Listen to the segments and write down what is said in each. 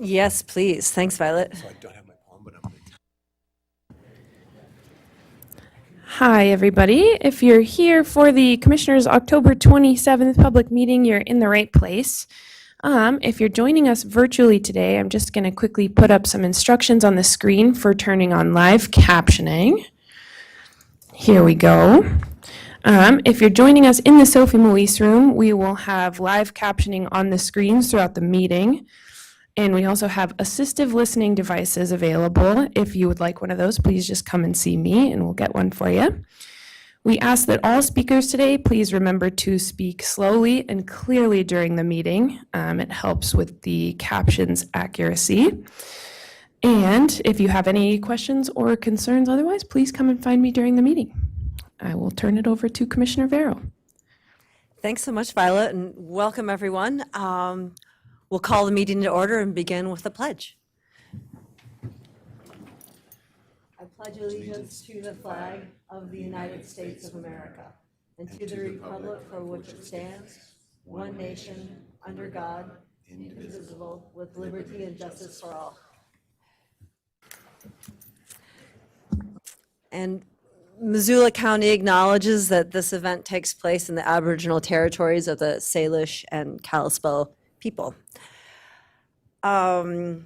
Yes, please. Thanks, Violet. So I don't have my palm, but I'm going to. Hi, everybody. If you're here for the Commissioner's October 27th public meeting, you're in the right place. If you're joining us virtually today, I'm just going to quickly put up some instructions on the screen for turning on live captioning. Here we go. If you're joining us in the Sophie Moise room, we will have live captioning on the screens throughout the meeting. And we also have assistive listening devices available. If you would like one of those, please just come and see me and we'll get one for you. We ask that all speakers today please remember to speak slowly and clearly during the meeting. It helps with the captions accuracy. And if you have any questions or concerns otherwise, please come and find me during the meeting. I will turn it over to Commissioner Vero. Thanks so much, Violet, and welcome, everyone. We'll call the meeting to order and begin with the pledge. I pledge allegiance to the flag of the United States of America and to the republic for which it stands, one nation, under God, indivisible, with liberty and justice for all. And Missoula County acknowledges that this event takes place in the Aboriginal territories of the Salish and Kalispel people. Well,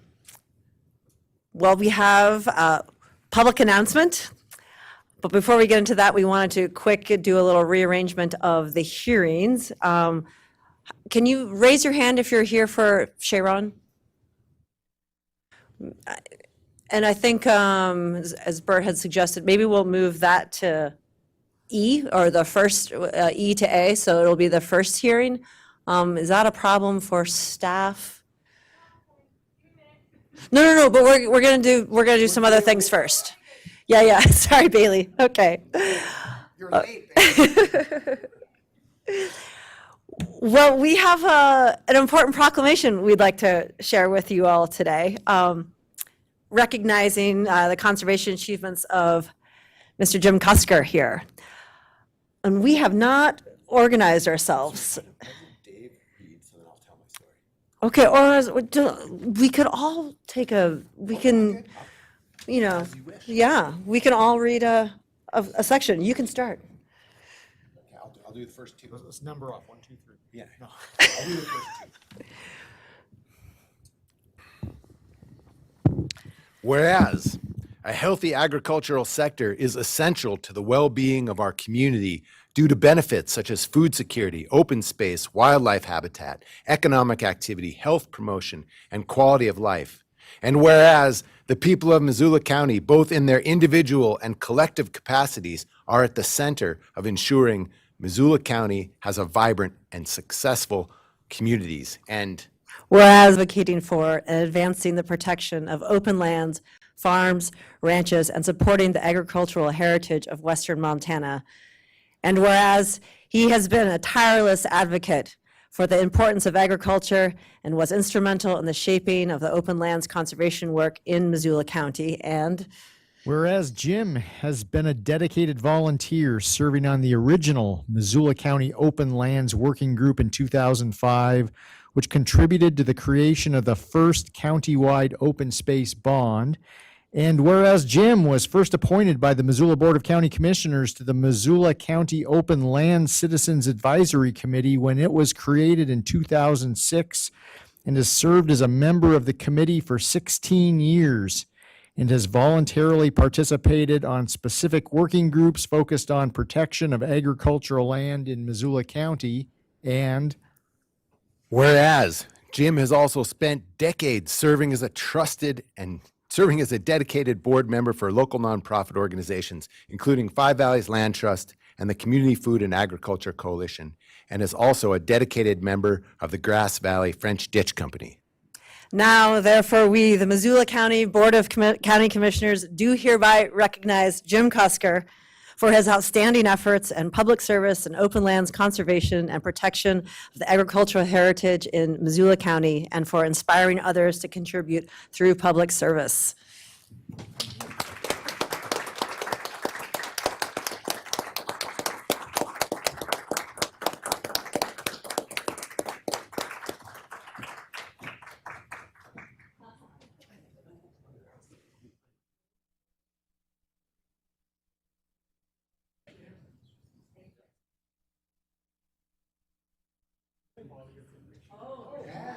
we have a public announcement, but before we get into that, we wanted to do a little rearrangement of the hearings. Can you raise your hand if you're here for Sharon? And I think, as Bert had suggested, maybe we'll move that to E, or the first, E to A, so it'll be the first hearing. Is that a problem for staff? No, but we're gonna do some other things first. Yeah, sorry, Bailey, okay. You're late, man. Well, we have an important proclamation we'd like to share with you all today, recognizing the conservation achievements of Mr. Jim Cusker here. And we have not organized ourselves. Dave reads, and then I'll tell my story. Okay, or we could all we can, we can all read a section. You can start. Okay, I'll do the first two. Let's number off 1, 2, 3. Yeah, I'll do the first two. Whereas a healthy agricultural sector is essential to the well-being of our community due to benefits such as food security, open space, wildlife habitat, economic activity, health promotion, and quality of life. And whereas the people of Missoula County, both in their individual and collective capacities, are at the center of ensuring Missoula County has a vibrant and successful communities. And Whereas advocating for and advancing the protection of open lands, farms, ranches, and supporting the agricultural heritage of Western Montana. And whereas he has been a tireless advocate for the importance of agriculture and was instrumental in the shaping of the open lands conservation work in Missoula County. And Whereas Jim has been a dedicated volunteer serving on the original Missoula County Open Lands Working Group in 2005, which contributed to the creation of the first countywide open space bond. And whereas Jim was first appointed by the Missoula Board of County Commissioners to the Missoula County Open Land Citizens Advisory Committee when it was created in 2006, and has served as a member of the committee for 16 years, and has voluntarily participated on specific working groups focused on protection of agricultural land in Missoula County. And whereas Jim has also spent decades serving as a dedicated board member for local nonprofit organizations, including Five Valleys Land Trust and the Community Food and Agriculture Coalition, and is also a dedicated member of the Grass Valley French Ditch Company. now, therefore, we, the Missoula County Board of County Commissioners, do hereby recognize Jim Cusker for his outstanding efforts and public service and open lands conservation and protection of the agricultural heritage in Missoula County, and for inspiring others to contribute through public service. Oh, yes.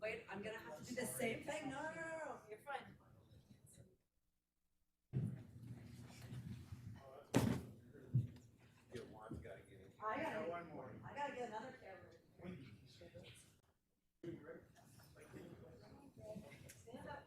Wait, I'm gonna have to do the same thing. No, you're fine. I gotta get another camera. Stand up.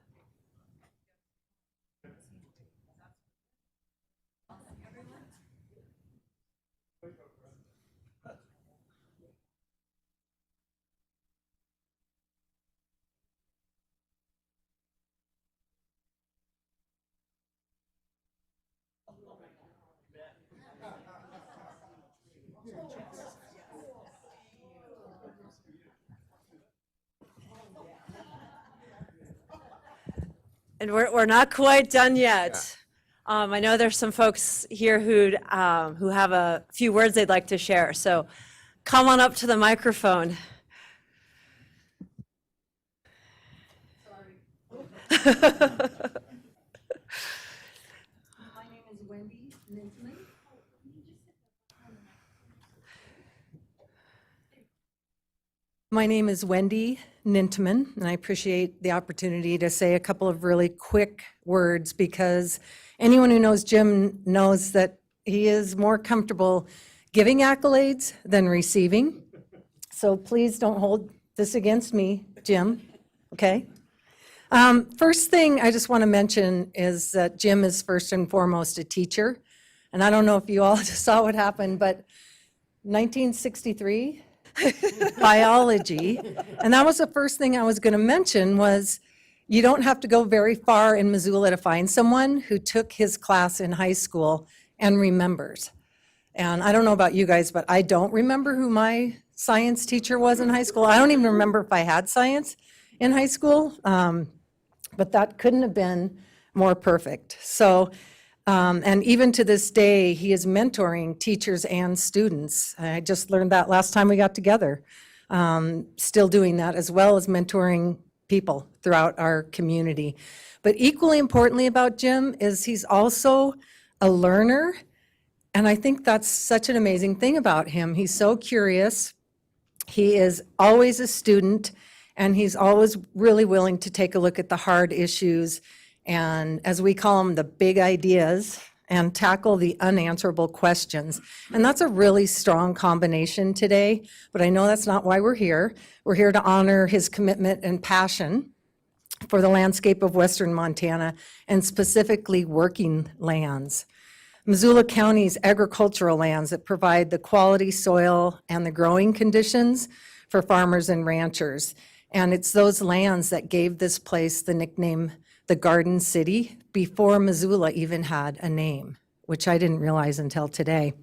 And we're not quite done yet. I know there's some folks here who have a few words they'd like to share. So come on up to the microphone. My name is Wendy Ninsman. My name is Wendy Nintman, and I appreciate the opportunity to say a couple of really quick words because anyone who knows Jim knows that he is more comfortable giving accolades than receiving. So please don't hold this against me, Jim, okay? First thing I just want to mention is that Jim is first and foremost a teacher. And I don't know if you all saw what happened, but 1963, biology. And that was the first thing I was going to mention was you don't have to go very far in Missoula to find someone who took his class in high school and remembers. And I don't know about you guys, but I don't remember who my science teacher was in high school. I don't even remember if I had science in high school. But that couldn't have been more perfect. So, and even to this day, he is mentoring teachers and students. I just learned that last time we got together. Still doing that as well as mentoring people throughout our community. But equally importantly about Jim is he's also a learner. And I think that's such an amazing thing about him. He's so curious. He is always a student. And he's always really willing to take a look at the hard issues and, as we call them, the big ideas and tackle the unanswerable questions. And that's a really strong combination today, but I know that's not why we're here. We're here to honor his commitment and passion for the landscape of Western Montana and specifically working lands. Missoula County's agricultural lands that provide the quality soil and the growing conditions for farmers and ranchers. And it's those lands that gave this place the nickname the Garden City before Missoula even had a name, which I didn't realize until today.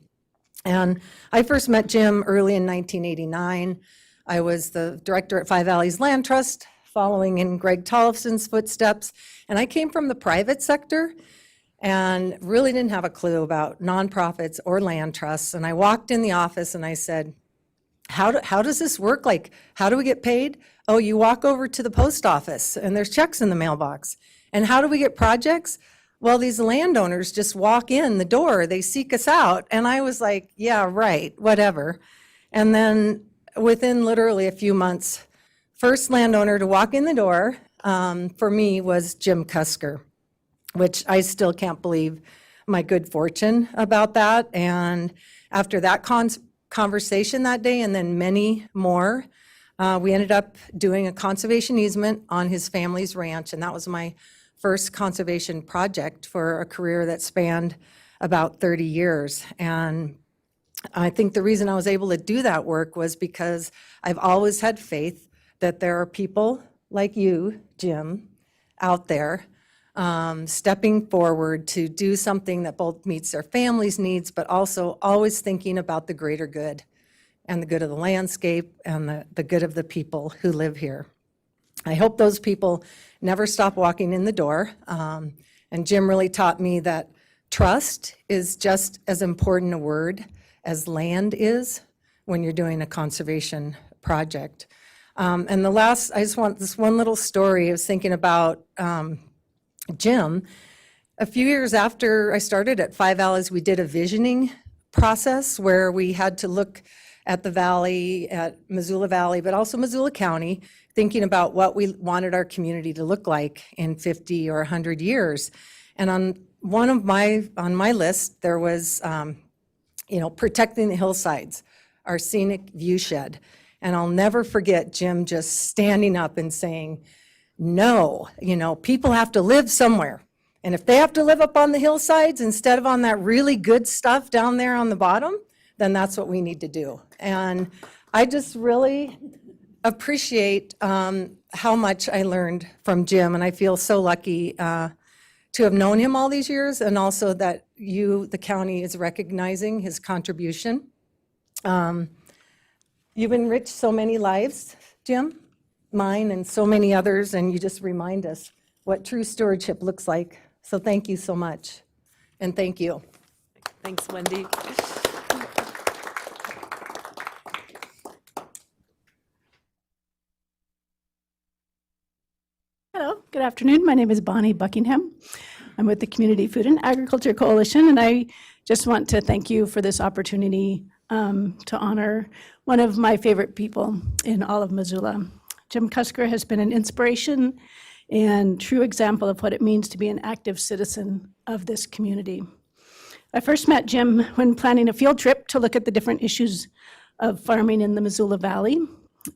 And I first met Jim early in 1989. I was the director at Five Valleys Land Trust, following in Greg Tollefson's footsteps. And I came from the private sector and really didn't have a clue about nonprofits or land trusts. And I walked in the office and I said, how does this work? Like, how do we get paid? Oh, you walk over to the post office and there's checks in the mailbox. And how do we get projects? Well, these landowners just walk in the door, they seek us out. And I was like, yeah, right, whatever. And then within literally a few months, first landowner to walk in the door for me was Jim Cusker, which I still can't believe my good fortune about that. And after that conversation that day and then many more, we ended up doing a conservation easement on his family's ranch, and that was my first conservation project for a career that spanned about 30 years. And I think the reason I was able to do that work was because I've always had faith that there are people like you, Jim, out there stepping forward to do something that both meets their family's needs, but also always thinking about the greater good and the good of the landscape and the good of the people who live here. I hope those people never stop walking in the door. And Jim really taught me that trust is just as important a word as land is when you're doing a conservation project. And the last, I just want this one little story. I was thinking about Jim. a few years after I started at Five Valleys, we did a visioning process where we had to look at the valley, at Missoula Valley, but also Missoula County, thinking about what we wanted our community to look like in 50 or 100 years. And on my list, there was, protecting the hillsides, our scenic view shed. And I'll never forget Jim just standing up and saying, no, people have to live somewhere. And if they have to live up on the hillsides instead of on that really good stuff down there on the bottom, then that's what we need to do. And I just really appreciate how much I learned from Jim, and I feel so lucky to have known him all these years, and also that the county, is recognizing his contribution. You've enriched so many lives, Jim, mine and so many others, and you just remind us what true stewardship looks like. So thank you so much, and thank you. Thanks, Wendy. Hello, good afternoon. My name is Bonnie Buckingham. I'm with the Community Food and Agriculture Coalition, and I just want to thank you for this opportunity to honor one of my favorite people in all of Missoula. Jim Cusker has been an inspiration and true example of what it means to be an active citizen of this community. I first met Jim when planning a field trip to look at the different issues of farming in the Missoula Valley.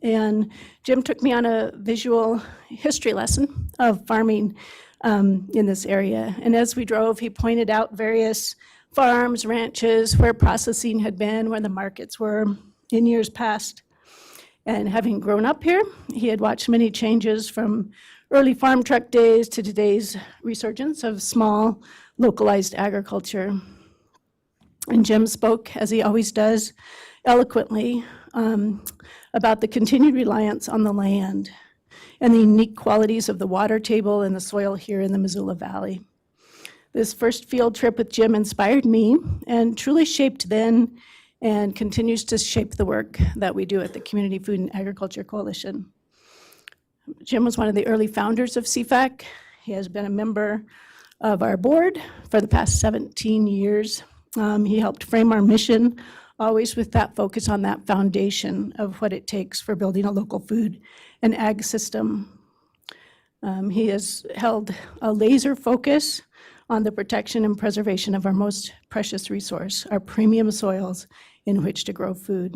And Jim took me on a visual history lesson of farming in this area. And as we drove, he pointed out various farms, ranches, where processing had been, where the markets were in years past. And having grown up here, he had watched many changes from early farm truck days to today's resurgence of small, localized agriculture. And Jim spoke, as he always does, eloquently about the continued reliance on the land and the unique qualities of the water table and the soil here in the Missoula Valley. This first field trip with Jim inspired me and truly shaped then and continues to shape the work that we do at the Community Food and Agriculture Coalition. Jim was one of the early founders of CFAC. He has been a member of our board for the past 17 years. He helped frame our mission, always with that focus on that foundation of what it takes for building a local food and ag system. He has held a laser focus on the protection and preservation of our most precious resource, our premium soils in which to grow food.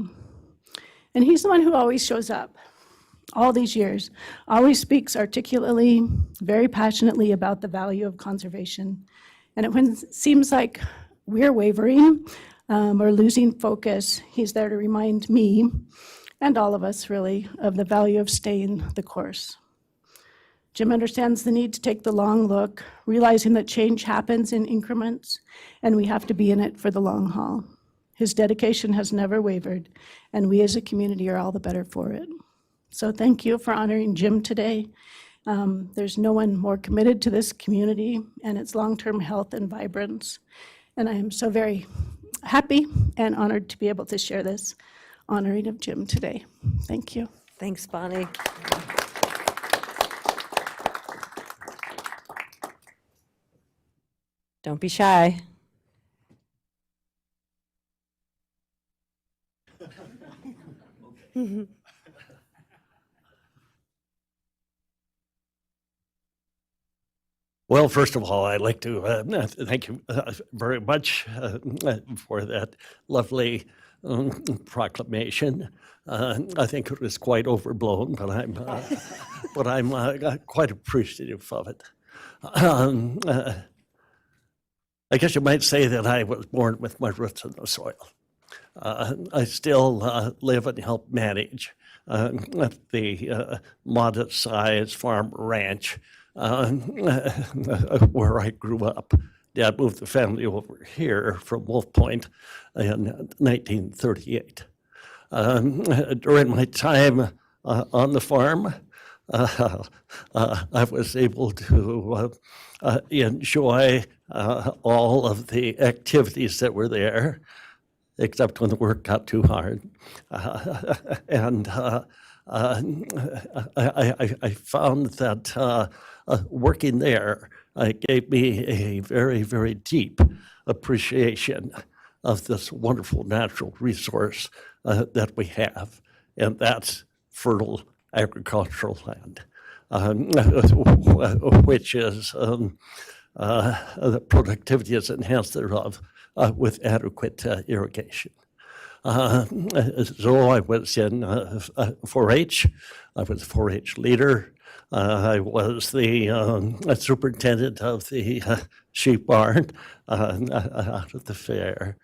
And he's the one who always shows up, all these years, always speaks articulately, very passionately about the value of conservation. And when it seems like we're wavering or losing focus, he's there to remind me, and all of us really, of the value of staying the course. Jim understands the need to take the long look, realizing that change happens in increments, and we have to be in it for the long haul. His dedication has never wavered, and we as a community are all the better for it. So thank you for honoring Jim today. There's no one more committed to this community and its long-term health and vibrance. And I am so very happy and honored to be able to share this honoring of Jim today. Thank you. Thanks, Bonnie. Don't be shy. Well, first of all, I'd like to thank you very much for that lovely proclamation. I think it was quite overblown, but I'm quite appreciative of it. I guess you might say that I was born with my roots in the soil. I still live and help manage the modest-sized farm ranch where I grew up. Dad moved the family over here from Wolf Point in 1938. During my time on the farm, I was able to enjoy all of the activities that were there, except when the work got too hard. And I found that working there gave me a very, very deep appreciation of this wonderful natural resource that we have, and that's fertile agricultural land, which is the productivity is enhanced thereof with adequate irrigation. So I was in 4-H. I was a 4-H leader. I was the superintendent of the sheep barn out at the fair.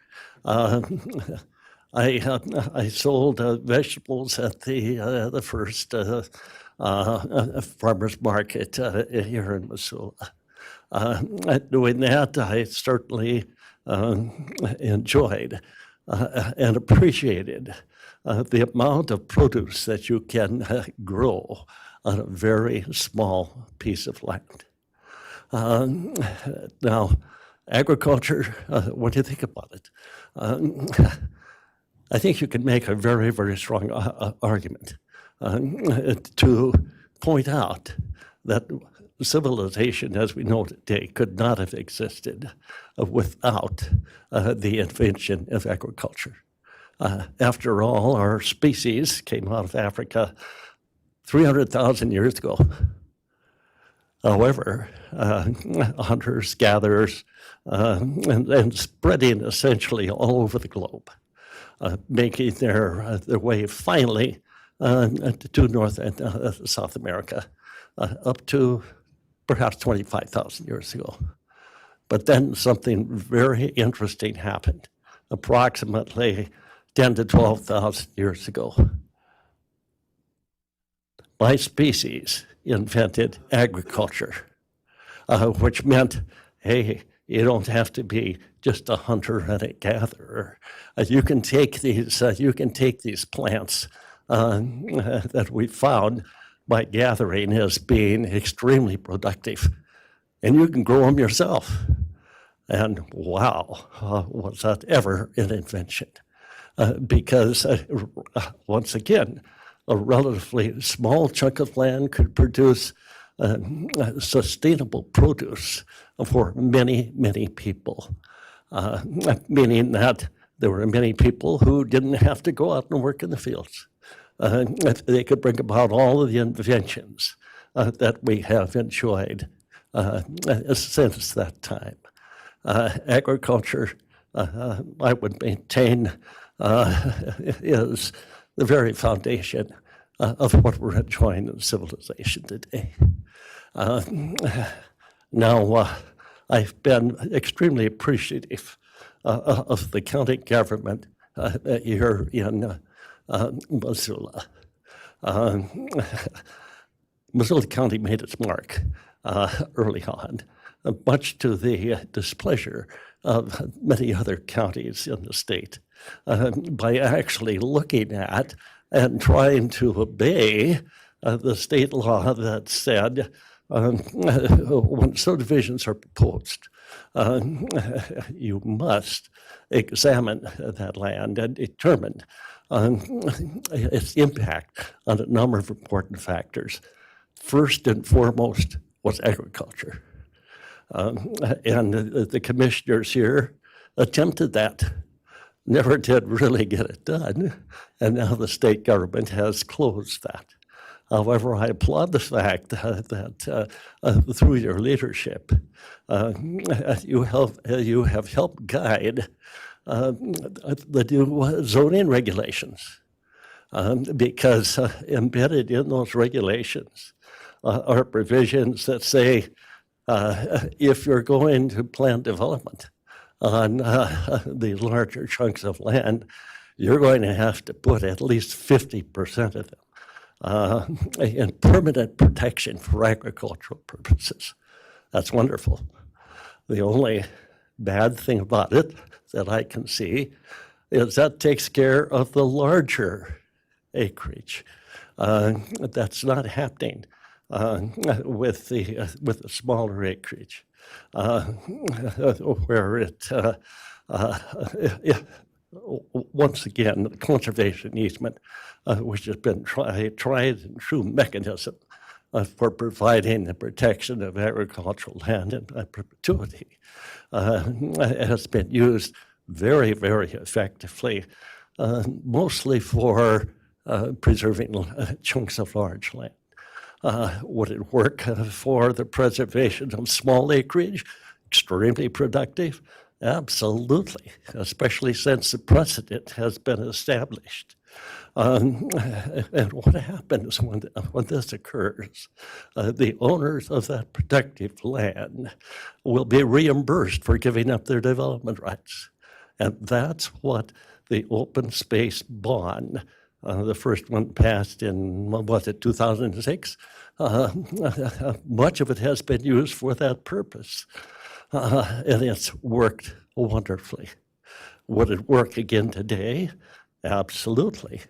I sold vegetables at the first farmers market here in Missoula. Doing that, I certainly enjoyed and appreciated the amount of produce that you can grow on a very small piece of land. Now, agriculture, what do you think about it? I think you can make a very, very strong argument to point out that civilization as we know it today could not have existed without the invention of agriculture. After all, our species came out of Africa 300,000 years ago. However, hunters, gatherers, and spreading essentially all over the globe, making their way finally to North and South America, up to perhaps 25,000 years ago. But then something very interesting happened, approximately 10 to 12,000 years ago. My species invented agriculture, which meant, hey, you don't have to be just a hunter and a gatherer. You can take these plants that we found by gathering as being extremely productive, and you can grow them yourself. And wow, was that ever an invention? Because once again, a relatively small chunk of land could produce sustainable produce for many, many people, meaning that there were many people who didn't have to go out and work in the fields. They could bring about all of the inventions that we have enjoyed since that time. Agriculture, I would maintain, is the very foundation of what we're enjoying in civilization today. Now, I've been extremely appreciative of the county government here in Missoula. Missoula County made its mark early on, much to the displeasure of many other counties in the state, by actually looking at and trying to obey the state law that said when subdivisions are proposed, you must examine that land and determine its impact on a number of important factors. First and foremost was agriculture. And the commissioners here attempted that, never did really get it done, and now the state government has closed that. However, I applaud the fact that through your leadership, you have helped guide the new zoning regulations, because embedded in those regulations are provisions that say if you're going to plan development on these larger chunks of land, you're going to have to put at least 50% of them in permanent protection for agricultural purposes. That's wonderful. The only bad thing about it that I can see is that takes care of the larger acreage. That's not happening with the smaller acreage, where it once again, the conservation easement, which has been tried and true mechanism for providing the protection of agricultural land in perpetuity has been used very, very effectively, mostly for preserving chunks of large land. Would it work for the preservation of small acreage? Extremely productive? Absolutely, especially since the precedent has been established. And what happens when this occurs? The owners of that protective land will be reimbursed for giving up their development rights. And that's what the open space bond, the first one passed in, what was it, 2006? Much of it has been used for that purpose. And it's worked wonderfully. Would it work again today? Absolutely.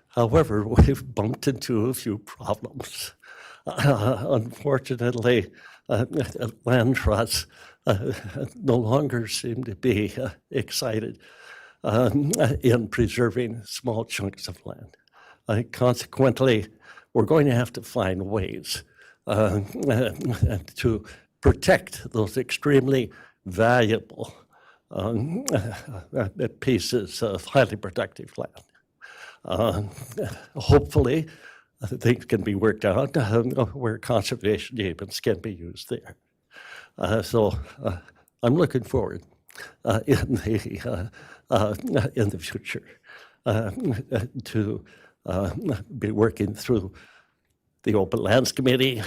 However, we've bumped into a few problems. Unfortunately, land trusts no longer seem to be excited in preserving small chunks of land. Consequently, we're going to have to find ways to protect those extremely valuable pieces of highly productive land. Hopefully, things can be worked out where conservation agents can be used there. So I'm looking forward in the future to be working through the Open Lands Committee,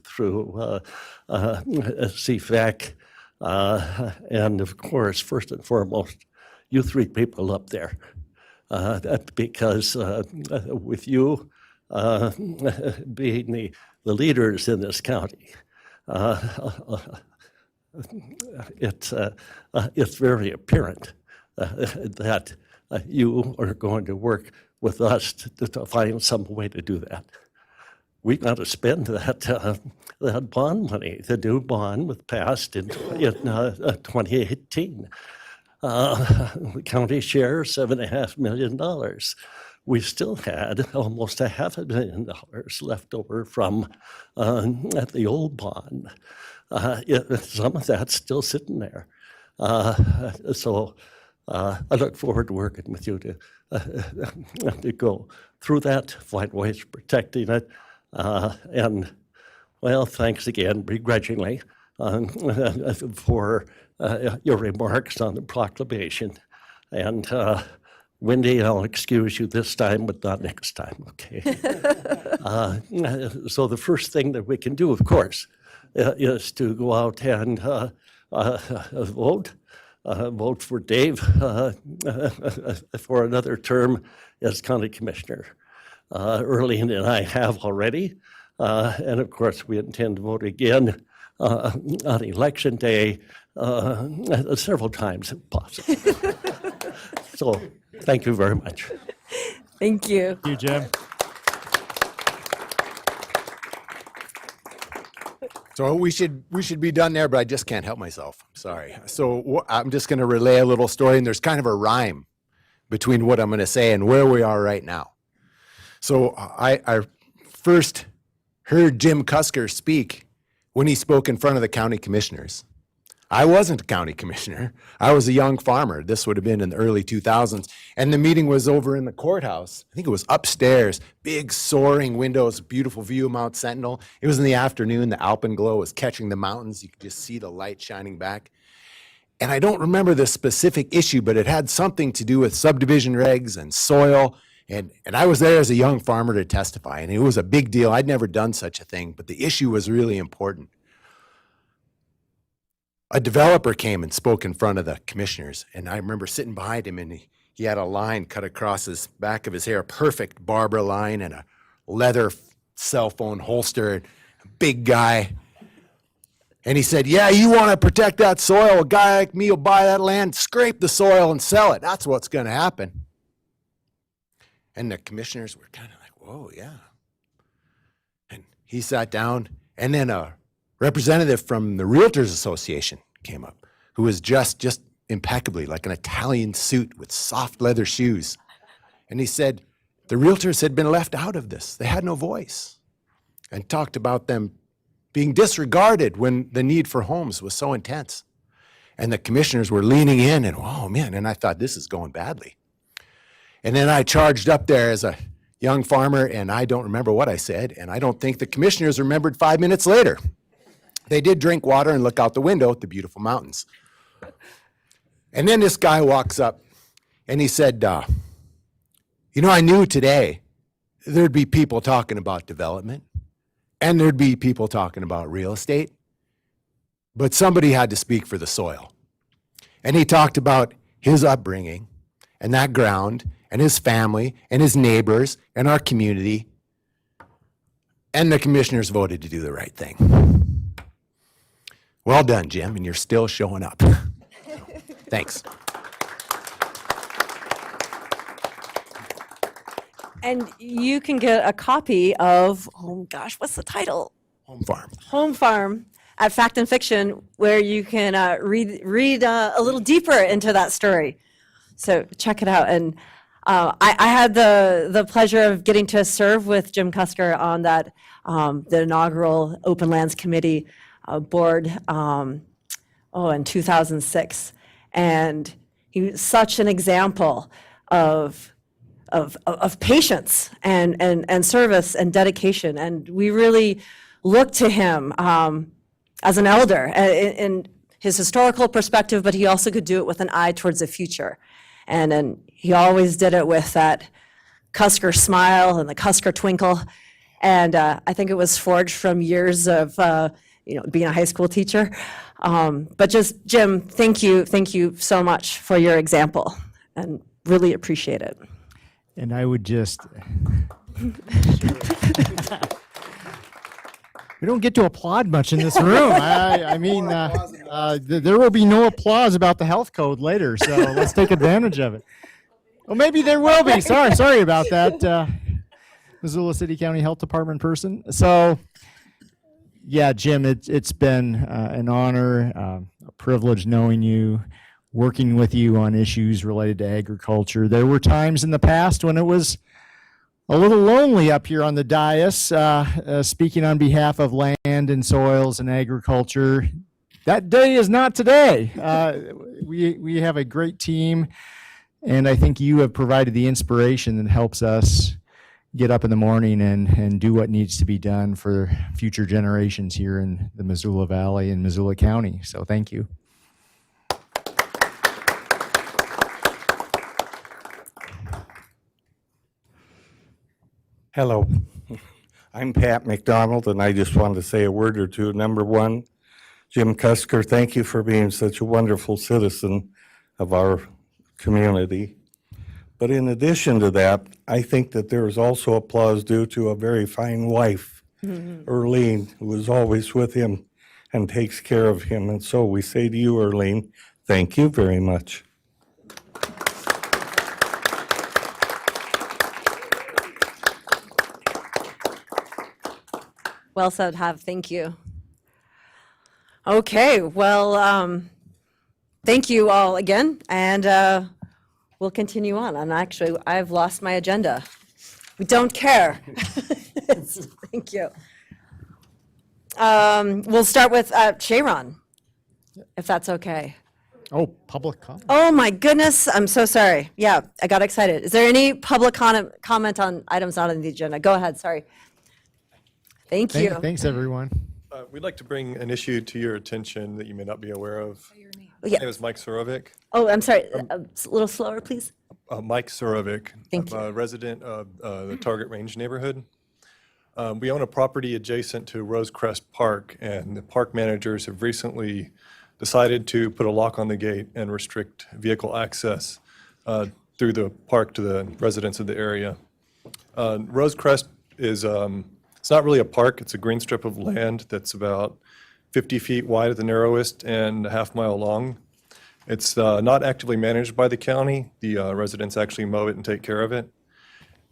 through CFAC, and of course, first and foremost, you three people up there. Because with you being the leaders in this county, it's very apparent that you are going to work with us to find some way to do that. We got to spend that bond money. The new bond was passed in 2018. The county share, $7.5 million. We still had almost $500,000 left over from the old bond. Some of that's still sitting there. So I look forward to working with you to go through that, find ways of protecting it. And, well, thanks again, begrudgingly, for your remarks on the proclamation. And Wendy, I'll excuse you this time, but not next time, okay? So the first thing that we can do, of course, is to go out and vote. Vote for Dave for another term as county commissioner. Erlene and I have already, and of course we intend to vote again on election day several times if possible. So thank you very much. Thank you. Thank you, Jim. So we should be done there, but I just can't help myself. Sorry. So I'm just going to relay a little story, and there's kind of a rhyme between what I'm going to say and where we are right now. So I first heard Jim Cusker speak when he spoke in front of the county commissioners. I wasn't a county commissioner. I was a young farmer. This would have been in the early 2000s. And the meeting was over in the courthouse. I think it was upstairs, big soaring windows, beautiful view of Mount Sentinel. It was in the afternoon. The alpenglow was catching the mountains. You could just see the light shining back. And I don't remember the specific issue, but it had something to do with subdivision regs and soil. And I was there as a young farmer to testify, and it was a big deal. I'd never done such a thing, but the issue was really important. A developer came and spoke in front of the commissioners, and I remember sitting behind him, and he had a line cut across his back of his hair, a perfect Barbara line, and a leather cell phone holster, a big guy. And he said, yeah, you want to protect that soil, a guy like me will buy that land, scrape the soil and sell it. That's what's going to happen. And the commissioners were kind of like, whoa, yeah. And he sat down, and then a representative from the Realtors Association came up, who was just impeccably, like an Italian suit with soft leather shoes. And he said, the realtors had been left out of this. They had no voice. and talked about them being disregarded when the need for homes was so intense. And the commissioners were leaning in and, oh man, and I thought this is going badly. And then I charged up there as a young farmer, and I don't remember what I said, and I don't think the commissioners remembered 5 minutes later. They did drink water and look out the window at the beautiful mountains. And then this guy walks up and he said, you know, I knew today there'd be people talking about development and there'd be people talking about real estate, but somebody had to speak for the soil. And he talked about his upbringing and that ground and his family and his neighbors and our community. And the commissioners voted to do the right thing. Well done, Jim, and you're still showing up. Thanks. And you can get a copy of, oh gosh, what's the title? Home Farm. Home Farm at Fact and Fiction, where you can read a little deeper into that story. So check it out. And I had the pleasure of getting to serve with Jim Cusker on that the inaugural Open Lands Committee board in 2006. And he was such an example of patience and service and dedication. And we really look to him as an elder in his historical perspective, but he also could do it with an eye towards the future. And he always did it with that Cusker smile and the Cusker twinkle. And I think it was forged from years of being a high school teacher. But just, Jim, thank you so much for your example, and really appreciate it. And I would just, we don't get to applaud much in this room. I mean, there will be no applause about the health code later, so let's take advantage of it. Well, maybe there will be. Sorry about that, Missoula City County Health Department person. So, yeah, Jim, it's been an honor, a privilege knowing you, working with you on issues related to agriculture. There were times in the past when it was a little lonely up here on the dais, speaking on behalf of land and soils and agriculture. That day is not today. We have a great team, and I think you have provided the inspiration that helps us get up in the morning and do what needs to be done for future generations here in the Missoula Valley and Missoula County. So thank you. Hello, I'm Pat McDonald, and I just wanted to say a word or two. Number one, Jim Cusker, thank you for being such a wonderful citizen of our community. But in addition to that, I think that there is also applause due to a very fine wife, Erlene, who is always with him and takes care of him. And so we say to you, Erlene, thank you very much. Well said, Hav. Thank you. Okay, well, thank you all again, and we'll continue on. And actually, I've lost my agenda. We don't care. Thank you. We'll start with Sharon, if that's okay. Oh, public comment. Oh, my goodness, I'm so sorry. Yeah, I got excited. Is there any public comment on items not on the agenda? Go ahead, sorry. Thank you. Thanks, everyone. We'd like to bring an issue to your attention that you may not be aware of. My Yeah. name is Mike Surovic. Oh, I'm sorry, a little slower, please. Mike Surovic. Thank I'm a resident of the Target Range neighborhood. We own a property adjacent to Rosecrest Park, and the park managers have recently decided to put a lock on the gate and restrict vehicle access through the park to the residents of the area. Rosecrest is it's not really a park, it's a green strip of land that's about 50 feet wide at the narrowest and a half mile long. It's not actively managed by the county. The residents actually mow it and take care of it.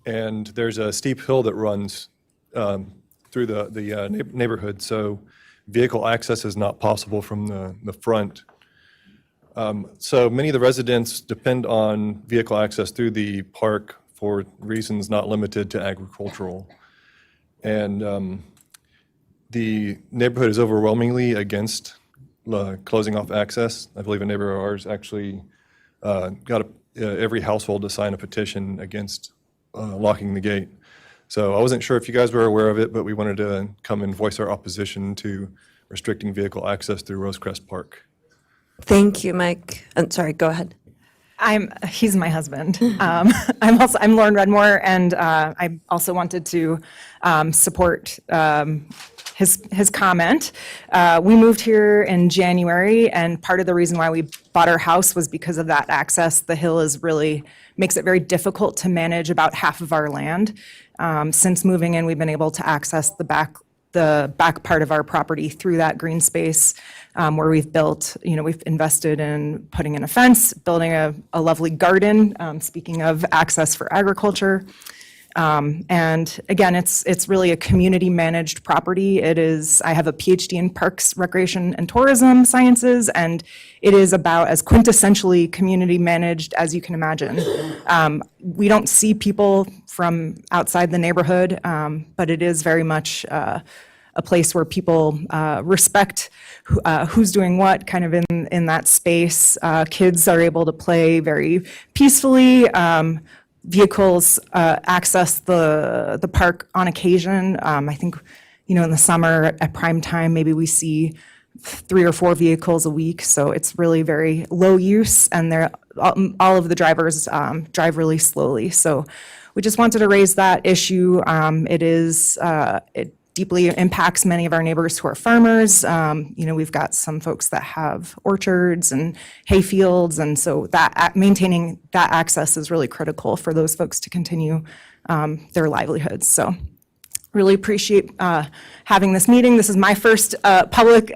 And there's a steep hill that runs through the neighborhood, so vehicle access is not possible from the front. So many of the residents depend on vehicle access through the park for reasons not limited to agricultural. And the neighborhood is overwhelmingly against closing off access. I believe a neighbor of ours actually got every household to sign a petition against locking the gate. So I wasn't sure if you guys were aware of it, but we wanted to come and voice our opposition to restricting vehicle access through Rosecrest Park. Thank you, Mike. Sorry, go ahead. He's my husband. I'm Lauren Redmore, and I also wanted to support his comment. We moved here in January, and part of the reason why we bought our house was because of that access. The hill makes it very difficult to manage about half of our land. Since moving in, we've been able to access the back part of our property through that green space, where we've invested in putting in a fence, building a lovely garden, speaking of access for agriculture. And again, it's really a community managed property. I have a PhD in Parks, Recreation, and Tourism Sciences, and it is about as quintessentially community managed as you can imagine. We don't see people from outside the neighborhood, but it is very much a place where people respect who's doing what kind of in that space. Kids are able to play very peacefully. Vehicles access the park on occasion. I think, in the summer at prime time, maybe we see 3 or 4 vehicles a week. So it's really very low use, and all of the drivers drive really slowly. So we just wanted to raise that issue. It deeply impacts many of our neighbors who are farmers. We've got some folks that have orchards and hay fields, and so maintaining that access is really critical for those folks to continue their livelihoods. So really appreciate having this meeting. This is my first public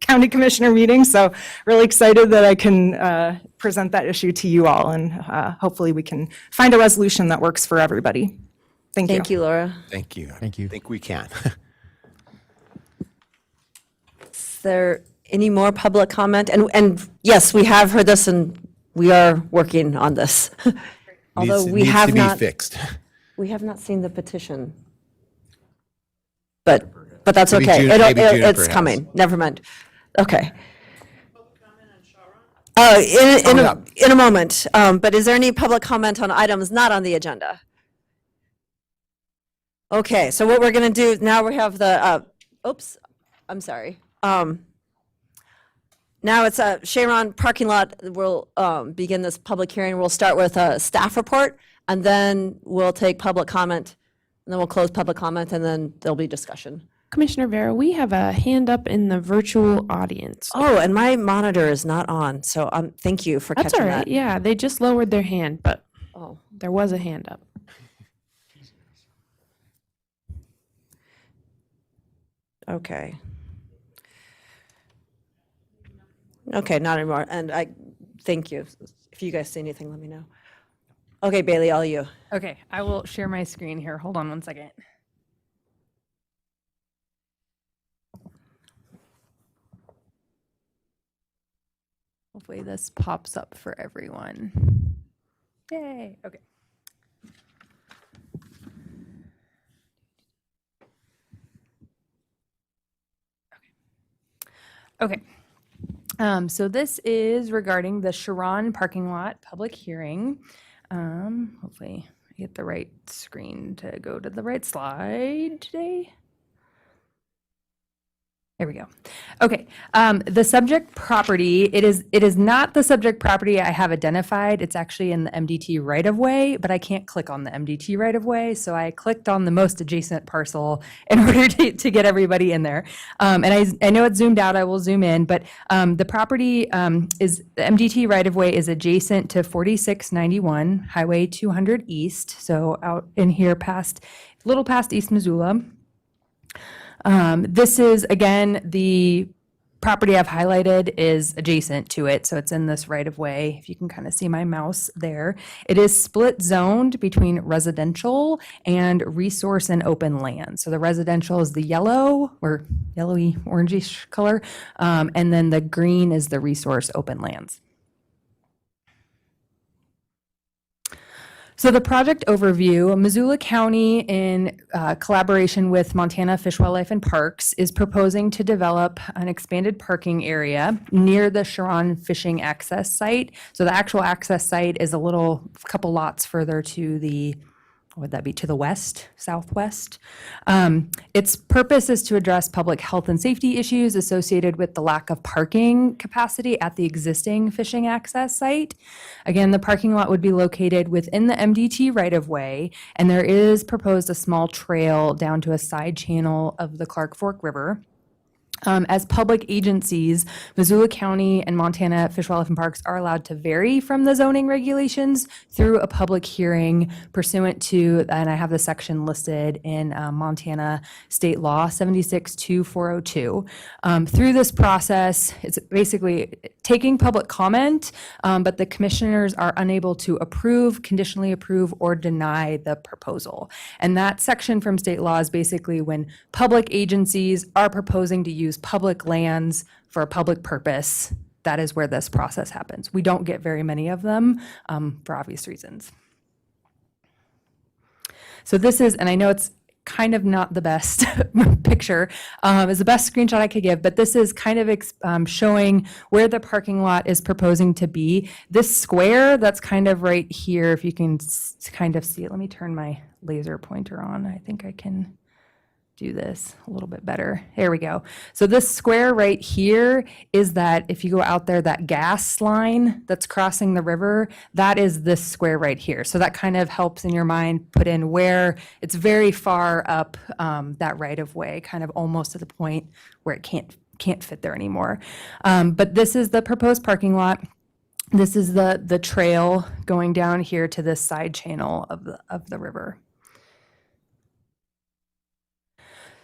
county commissioner meeting, so really excited that I can present that issue to you all, and hopefully we can find a resolution that works for everybody. Thank you. Thank you, Laura. Thank you. Thank you. I think we can. Is there any more public comment? And yes, we have heard this, and we are working on this. Although we Needs have to be not, fixed. we have not seen the petition. But that's Maybe okay. June- maybe Juniper It's has. coming. Never mind. Okay. Coming up. In a moment. But is there any public comment on items not on the agenda? Okay, so what we're going to do, now we have the, I'm sorry. Now it's a Sharon parking lot. We'll begin this public hearing. We'll start with a staff report, and then we'll take public comment, and then we'll close public comment, and then there'll be discussion. Commissioner Vera, we have a hand up in the virtual audience. Oh, and my monitor is not on, so thank you for That's catching all right. that. Yeah, they just lowered their hand, but Oh, there was a hand up. okay. Okay, not anymore. And thank you. If you guys see anything, let me know. Okay, Bailey, all you. Okay, I will share my screen here. Hold on one second. Hopefully this pops up for everyone. Yay, okay. Okay. So this is regarding the Sharon parking lot public hearing. Hopefully I get the right screen to go to the right slide today. There we go. Okay, the subject property, it is not the subject property I have identified. It's actually in the MDT right-of-way, but I can't click on the MDT right-of-way, so I clicked on the most adjacent parcel in order to get everybody in there. And I know it's zoomed out, I will zoom in, but the property the MDT right-of-way is adjacent to 4691 Highway 200 East, so out in here a little past East Missoula. This is, again, the property I've highlighted is adjacent to it, so it's in this right-of-way. If you can kind of see my mouse there. It is split zoned between residential and resource and open land. So the residential is the yellow or yellowy orangish color, and then the green is the resource open lands. So the project overview, Missoula County, in collaboration with Montana Fish, Wildlife, and Parks, is proposing to develop an expanded parking area near the Sharon Fishing Access Site. So the actual access site is a couple lots further to the, what would that be, to the west, southwest. Its purpose is to address public health and safety issues associated with the lack of parking capacity at the existing fishing access site. Again, the parking lot would be located within the MDT right-of-way, and there is proposed a small trail down to a side channel of the Clark Fork River. As public agencies, Missoula County and Montana Fish, Wildlife, and Parks are allowed to vary from the zoning regulations through a public hearing pursuant to, and I have the section listed in Montana State Law 762402. Through this process, it's basically taking public comment, but the commissioners are unable to approve, conditionally approve, or deny the proposal. And that section from state law is basically when public agencies are proposing to use public lands for a public purpose. That is where this process happens. We don't get very many of them for obvious reasons. So this is, and I know it's kind of not the best picture, is the best screenshot I could give, but this is kind of showing where the parking lot is proposing to be. This square that's kind of right here, if you can kind of see it, let me turn my laser pointer on. I think I can do this a little bit better. There we go. So this square right here is that, if you go out there, that gas line that's crossing the river, that is this square right here. So that kind of helps in your mind put in where it's very far up that right of way, kind of almost to the point where it can't fit there anymore. But this is the proposed parking lot. This is the trail going down here to this side channel of the river.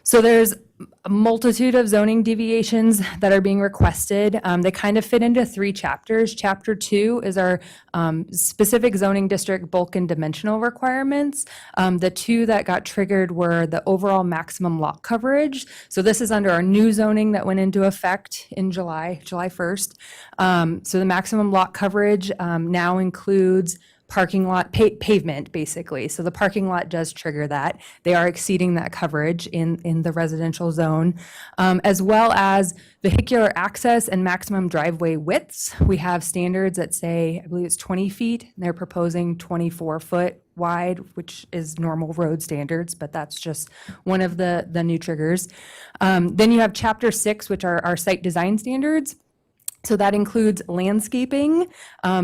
So there's a multitude of zoning deviations that are being requested. They kind of fit into 3 chapters. Chapter 2 is our specific zoning district bulk and dimensional requirements. The 2 that got triggered were the overall maximum lot coverage. So this is under our new zoning that went into effect in July 1st. So the maximum lot coverage now includes parking lot pavement, basically. So the parking lot does trigger that. They are exceeding that coverage in the residential zone, as well as vehicular access and maximum driveway widths. We have standards that say, I believe it's 20 feet, and they're proposing 24-foot wide, which is normal road standards, but that's just one of the new triggers. Then you have Chapter 6, which are our site design standards. So that includes landscaping.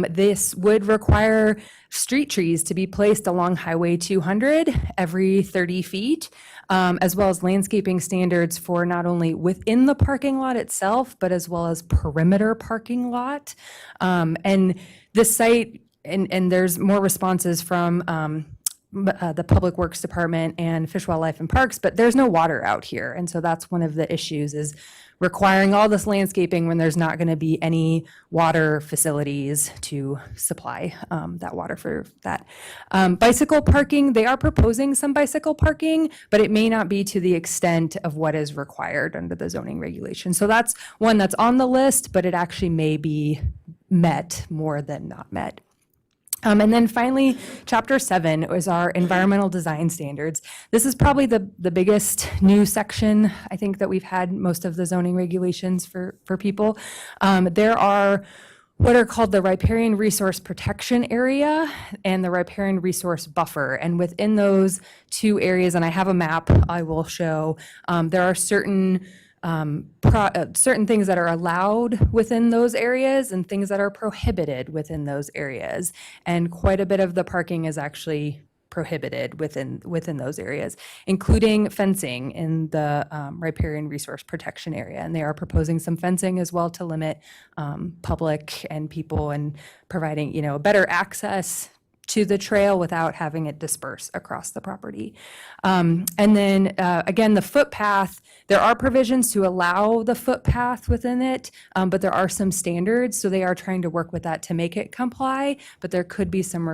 This would require street trees to be placed along Highway 200 every 30 feet, as well as landscaping standards for not only within the parking lot itself, but as well as perimeter parking lot. And this site, and there's more responses from the Public Works Department and Fish, Wildlife, and Parks, but there's no water out here. And so that's one of the issues, is requiring all this landscaping when there's not going to be any water facilities to supply that water for that. Bicycle parking, they are proposing some bicycle parking, but it may not be to the extent of what is required under the zoning regulation. So that's one that's on the list, but it actually may be met more than not met. And then finally, Chapter 7 is our environmental design standards. This is probably the biggest new section, I think, that we've had most of the zoning regulations for people. There are what are called the riparian resource protection area and the riparian resource buffer. And within those 2 areas, and I have a map I will show, there are certain things that are allowed within those areas and things that are prohibited within those areas. And quite a bit of the parking is actually prohibited within those areas, including fencing in the riparian resource protection area. And they are proposing some fencing as well to limit public and people, and providing, better access to the trail without having it disperse across the property. And then again, the footpath, there are provisions to allow the footpath within it, but there are some standards, so they are trying to work with that to make it comply, but there could be some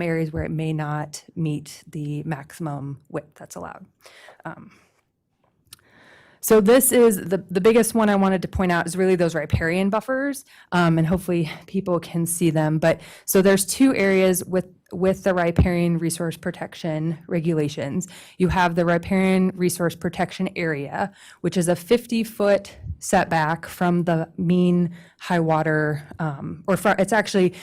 areas where it may not meet the maximum width that's allowed. So this is the biggest one I wanted to point out is really those riparian buffers, and hopefully people can see them. But so there's two areas with the riparian resource protection regulations. You have the riparian resource protection area, which is a 50-foot setback from the mean high water, it's actually,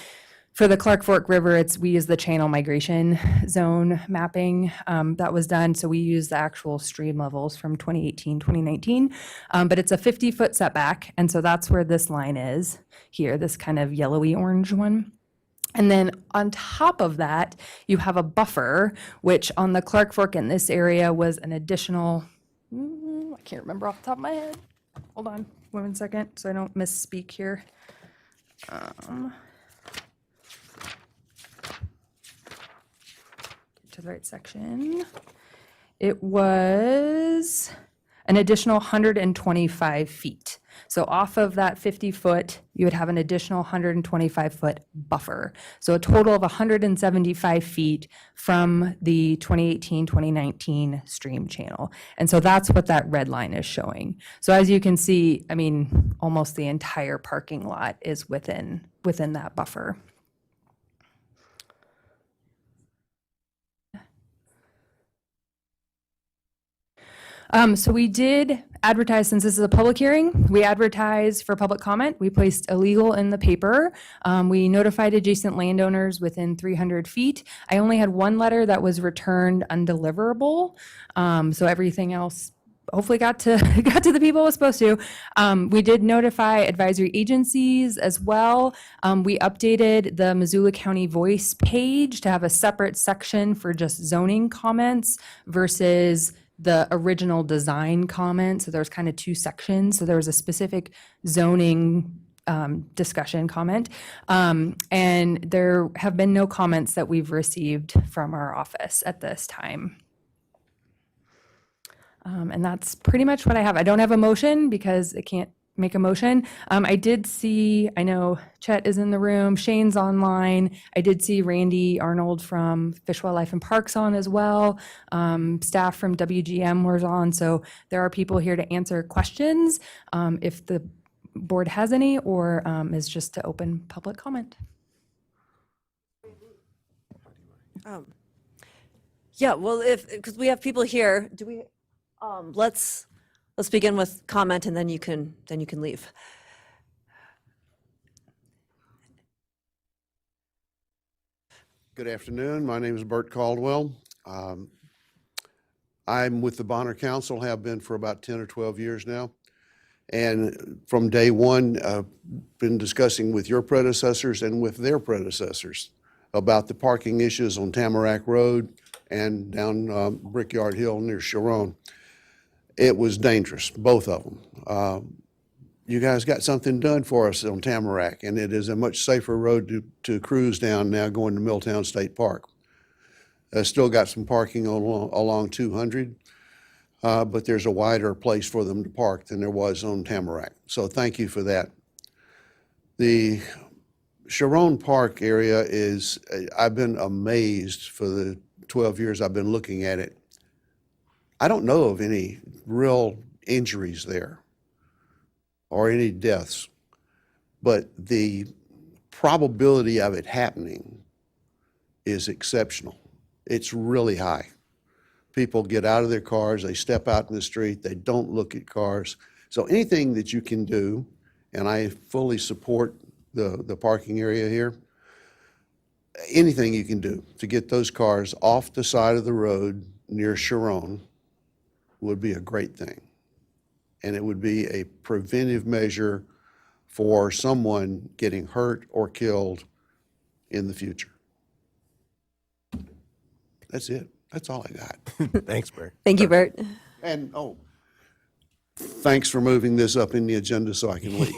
for the Clark Fork River, we use the channel migration zone mapping that was done. So we use the actual stream levels from 2018, 2019. But it's a 50-foot setback. And so that's where this line is here, this kind of yellowy orange one. And then on top of that, you have a buffer, which on the Clark Fork in this area was an additional, I can't remember off the top of my head. Hold on 1 second so I don't misspeak here. To the right section. It was an additional 125 feet. So off of that 50-foot, you would have an additional 125-foot buffer. So a total of 175 feet from the 2018-2019 stream channel. And so that's what that red line is showing. So as you can see, I mean, almost the entire parking lot is within that buffer. So we did advertise, since this is a public hearing, we advertised for public comment. We placed illegal in the paper. We notified adjacent landowners within 300 feet. I only had one letter that was returned undeliverable. So everything else hopefully got to the people it was supposed to. We did notify advisory agencies as well. We updated the Missoula County Voice page to have a separate section for just zoning comments versus the original design comment. So there's kind of two sections. So there was a specific zoning discussion comment. And there have been no comments that we've received from our office at this time. And that's pretty much what I have. I don't have a motion because I can't make a motion. I did see, I know Chet is in the room, Shane's online. I did see Randy Arnold from Fish, Wildlife and Parks on as well. Staff from WGM was on. So there are people here to answer questions if the board has any, or is just to open public comment. Yeah, well, because we have people here, do we, let's begin with comment and then you can leave. Good afternoon. My name is Bert Caldwell. I'm with the Bonner Council, have been for about 10 or 12 years now. And from day one, been discussing with your predecessors and with their predecessors about the parking issues on Tamarack Road and down Brickyard Hill near Sharon. It was dangerous, both of them. You guys got something done for us on Tamarack, and it is a much safer road to cruise down now going to Milltown State Park. Still got some parking along 200, but there's a wider place for them to park than there was on Tamarack. So thank you for that. The Sharon Park area is, I've been amazed for the 12 years I've been looking at it. I don't know of any real injuries there or any deaths, but the probability of it happening is exceptional. It's really high. People get out of their cars, they step out in the street, they don't look at cars. So anything that you can do, and I fully support the parking area here, anything you can do to get those cars off the side of the road near Sharon would be a great thing. And it would be a preventive measure for someone getting hurt or killed in the future. That's it. That's all I got. Thanks, Bert. Thank you, Bert. And, thanks for moving this up in the agenda so I can leave.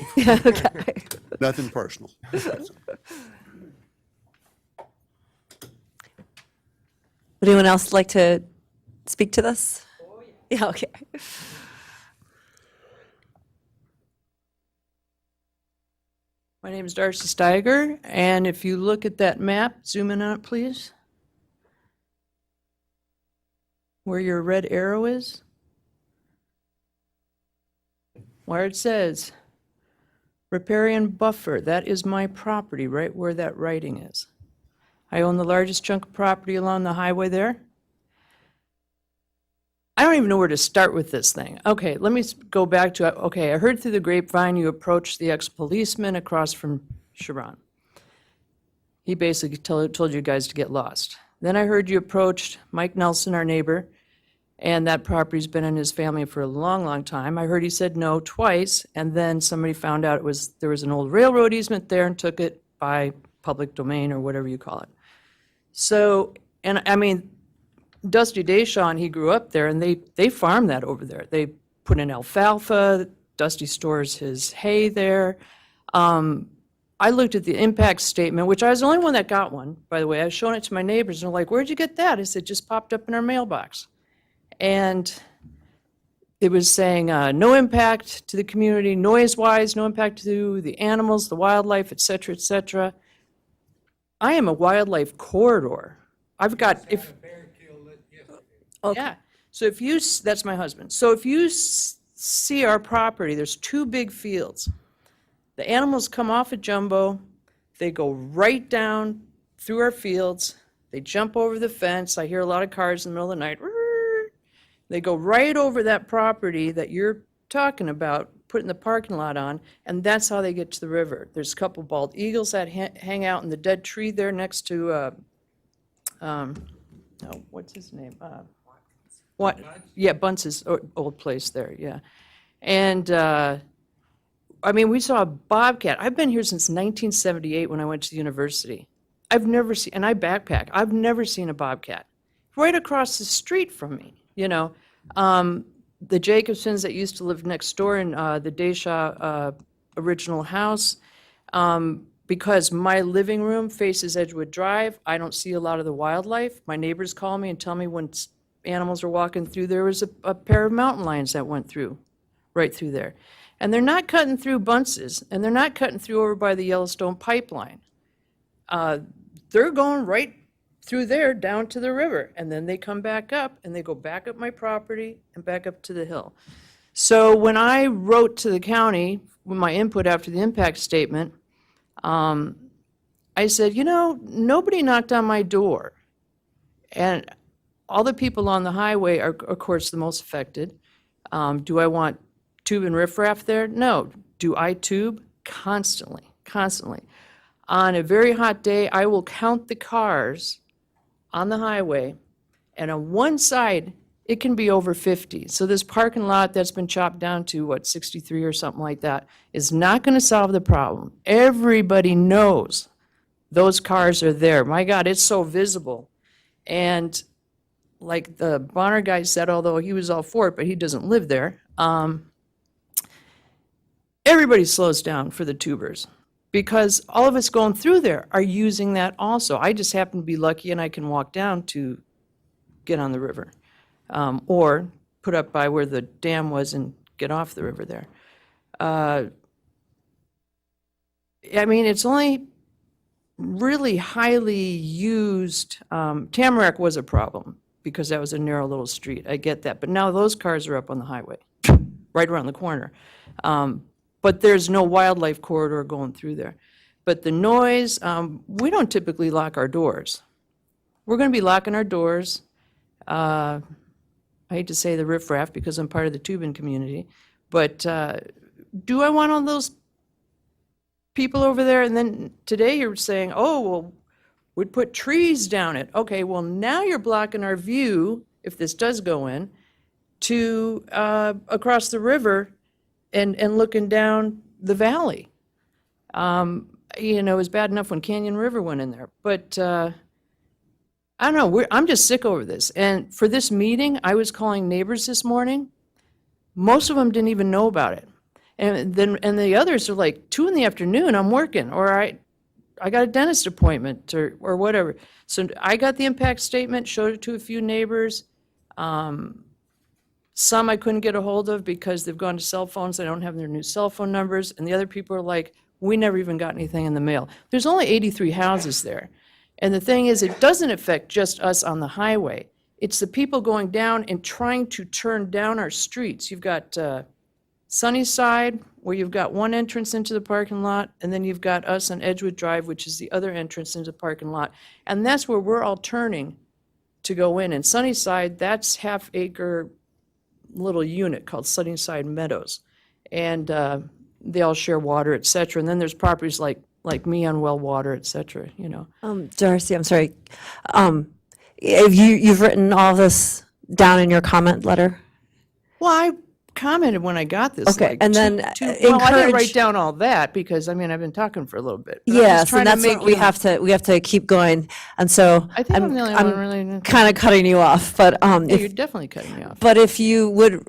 Okay. Nothing personal. Would anyone else like to speak to this? Yeah, okay. My name is Darcy Steiger, and if you look at that map, zoom in on it, please. Where your red arrow is. where it says riparian buffer, that is my property, right where that writing is. I own the largest chunk of property along the highway there. I don't even know where to start with this thing. Okay, let me go back to, okay, I heard through the grapevine you approached the ex-policeman across from Sharon. He basically told you guys to get lost. Then I heard you approached Mike Nelson, our neighbor, and that property's been in his family for a long, long time. I heard he said no twice, and then somebody found out there was an old railroad easement there and took it by public domain or whatever you call it. So, and I mean, Dusty Deshawn, he grew up there, and they farm that over there. They put in alfalfa. Dusty stores his hay there. I looked at the impact statement, which I was the only one that got one, by the way. I was showing it to my neighbors, and they're like, where'd you get that? I said, just popped up in our mailbox. And it was saying no impact to the community, noise-wise, no impact to the animals, the wildlife, et cetera, et cetera. I am a wildlife corridor. I've got, yeah. So if you, that's my husband. So if you see our property, there's two big fields. The animals come off of Jumbo, they go right down through our fields, they jump over the fence. I hear a lot of cars in the middle of the night. They go right over that property that you're talking about, putting the parking lot on, and that's how they get to the river. There's a couple bald eagles that hang out in the dead tree there next to, what's his name? What? Yeah, Bunce's old place there, yeah. And, I mean, we saw a bobcat. I've been here since 1978 when I went to the university. I've never seen, and I backpack, I've never seen a bobcat. Right across the street from me, you know. The Jacobsons that used to live next door in the Deshaw original house, because my living room faces Edgewood Drive, I don't see a lot of the wildlife. My neighbors call me and tell me when animals are walking through, there was a pair of mountain lions that went through, right through there. And they're not cutting through Bunce's, and they're not cutting through over by the Yellowstone pipeline. They're going right through there down to the river, and then they come back up, and they go back up my property and back up to the hill. So when I wrote to the county with my input after the impact statement, I said, you know, nobody knocked on my door. And all the people on the highway are, of course, the most affected. Do I want tube and riffraff there? No. Do I tube? Constantly, constantly. On a very hot day, I will count the cars on the highway, and on one side, it can be over 50. So this parking lot that's been chopped down to, what, 63 or something like that, is not going to solve the problem. Everybody knows those cars are there. My God, it's so visible. And like the Bonner guy said, although he was all for it, but he doesn't live there, everybody slows down for the tubers because all of us going through there are using that also. I just happen to be lucky and I can walk down to get on the river, or put up by where the dam was and get off the river there. I mean, it's only really highly used. Tamarack was a problem because that was a narrow little street. I get that. But now those cars are up on the highway, right around the corner. But there's no wildlife corridor going through there. But the noise, we don't typically lock our doors. We're going to be locking our doors. I hate to say the riffraff because I'm part of the tubing community. But do I want all those people over there? And then today you're saying, oh, well, we'd put trees down it. Okay, well, now you're blocking our view, if this does go in, to across the river and looking down the valley. You know, it was bad enough when Canyon River went in there. But I don't know, I'm just sick over this. And for this meeting, I was calling neighbors this morning. Most of them didn't even know about it. And the others are like, 2 in the afternoon, I'm working, or I got a dentist appointment or whatever. So I got the impact statement, showed it to a few neighbors. Some I couldn't get a hold of because they've gone to cell phones. They don't have their new cell phone numbers. And the other people are like, we never even got anything in the mail. There's only 83 houses there. And the thing is, it doesn't affect just us on the highway. It's the people going down and trying to turn down our streets. You've got Sunnyside, where you've got one entrance into the parking lot, and then you've got us on Edgewood Drive, which is the other entrance into the parking lot. And that's where we're all turning to go in. And Sunnyside, that's half-acre little unit called Sunnyside Meadows. And they all share water, et cetera. And then there's properties like me on Well Water, et cetera, you know. Darcy, I'm sorry. Have you've written all this down in your comment letter? Well, I commented when I got this. Okay, like, and two- then two- Well, I didn't encourage- write down all that because, I mean, I've been talking for a little bit. but I'm just Yes, trying and to that's make what we you- have to keep going. And so I think I'm the only one really. kind of cutting you off, but Yeah, you're if, definitely cutting me off. but if you would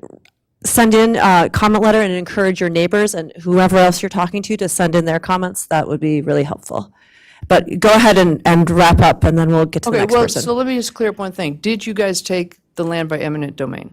send in a comment letter and encourage your neighbors and whoever else you're talking to send in their comments, that would be really helpful. But go ahead and wrap up, and then we'll get to the Okay, next well, person. so let me just clear up one thing. Did you guys take the land by eminent domain?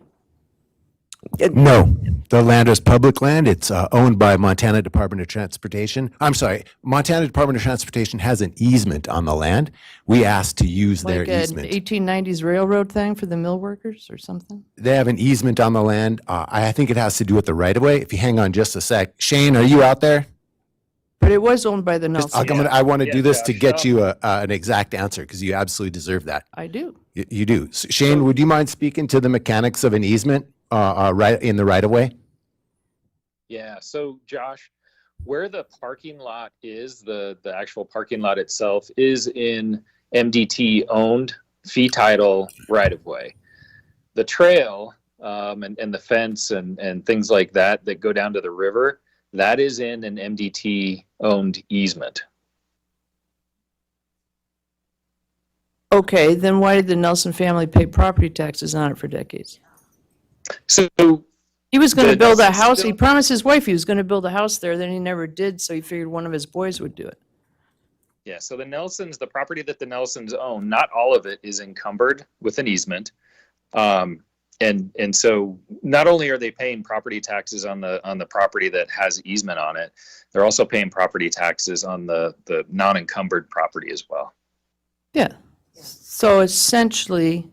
No, the land is public land. It's owned by Montana Department of Transportation. I'm sorry, Montana Department of Transportation has an easement on the land. We asked to use their Like an easement. 1890s railroad thing for the mill workers or something? They have an easement on the land. I think it has to do with the right-of-way. If you hang on just a sec. Shane, are you out there? But it was owned by the Just- Nelson. I want to do this to get you an exact answer because you absolutely deserve that. I do. You do. Shane, would you mind speaking to the mechanics of an easement right in the right-of-way? Yeah, so Josh, where the parking lot is, the actual parking lot itself is in MDT-owned fee title right-of-way. The trail and the fence and things like that that go down to the river, that is in an MDT-owned easement. Okay, then why did the Nelson family pay property taxes on it for decades? So He was going to The build a Nelsons house. He still- promised his wife he was going to build a house there, then he never did, so he figured one of his boys would do it. yeah, so the Nelsons, the property that the Nelsons own, not all of it is encumbered with an easement. And so not only are they paying property taxes on the property that has easement on it, they're also paying property taxes on the non-encumbered property as well. Yeah. So essentially,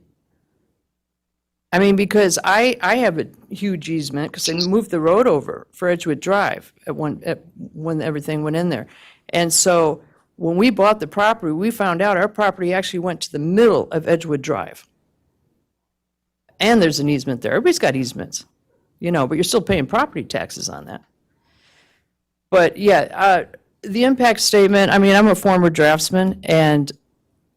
I mean, because I have a huge easement because they moved the road over for Edgewood Drive when everything went in there. And so when we bought the property, we found out our property actually went to the middle of Edgewood Drive. And there's an easement there. Everybody's got easements, you know, but you're still paying property taxes on that. But yeah, the impact statement, I mean, I'm a former draftsman and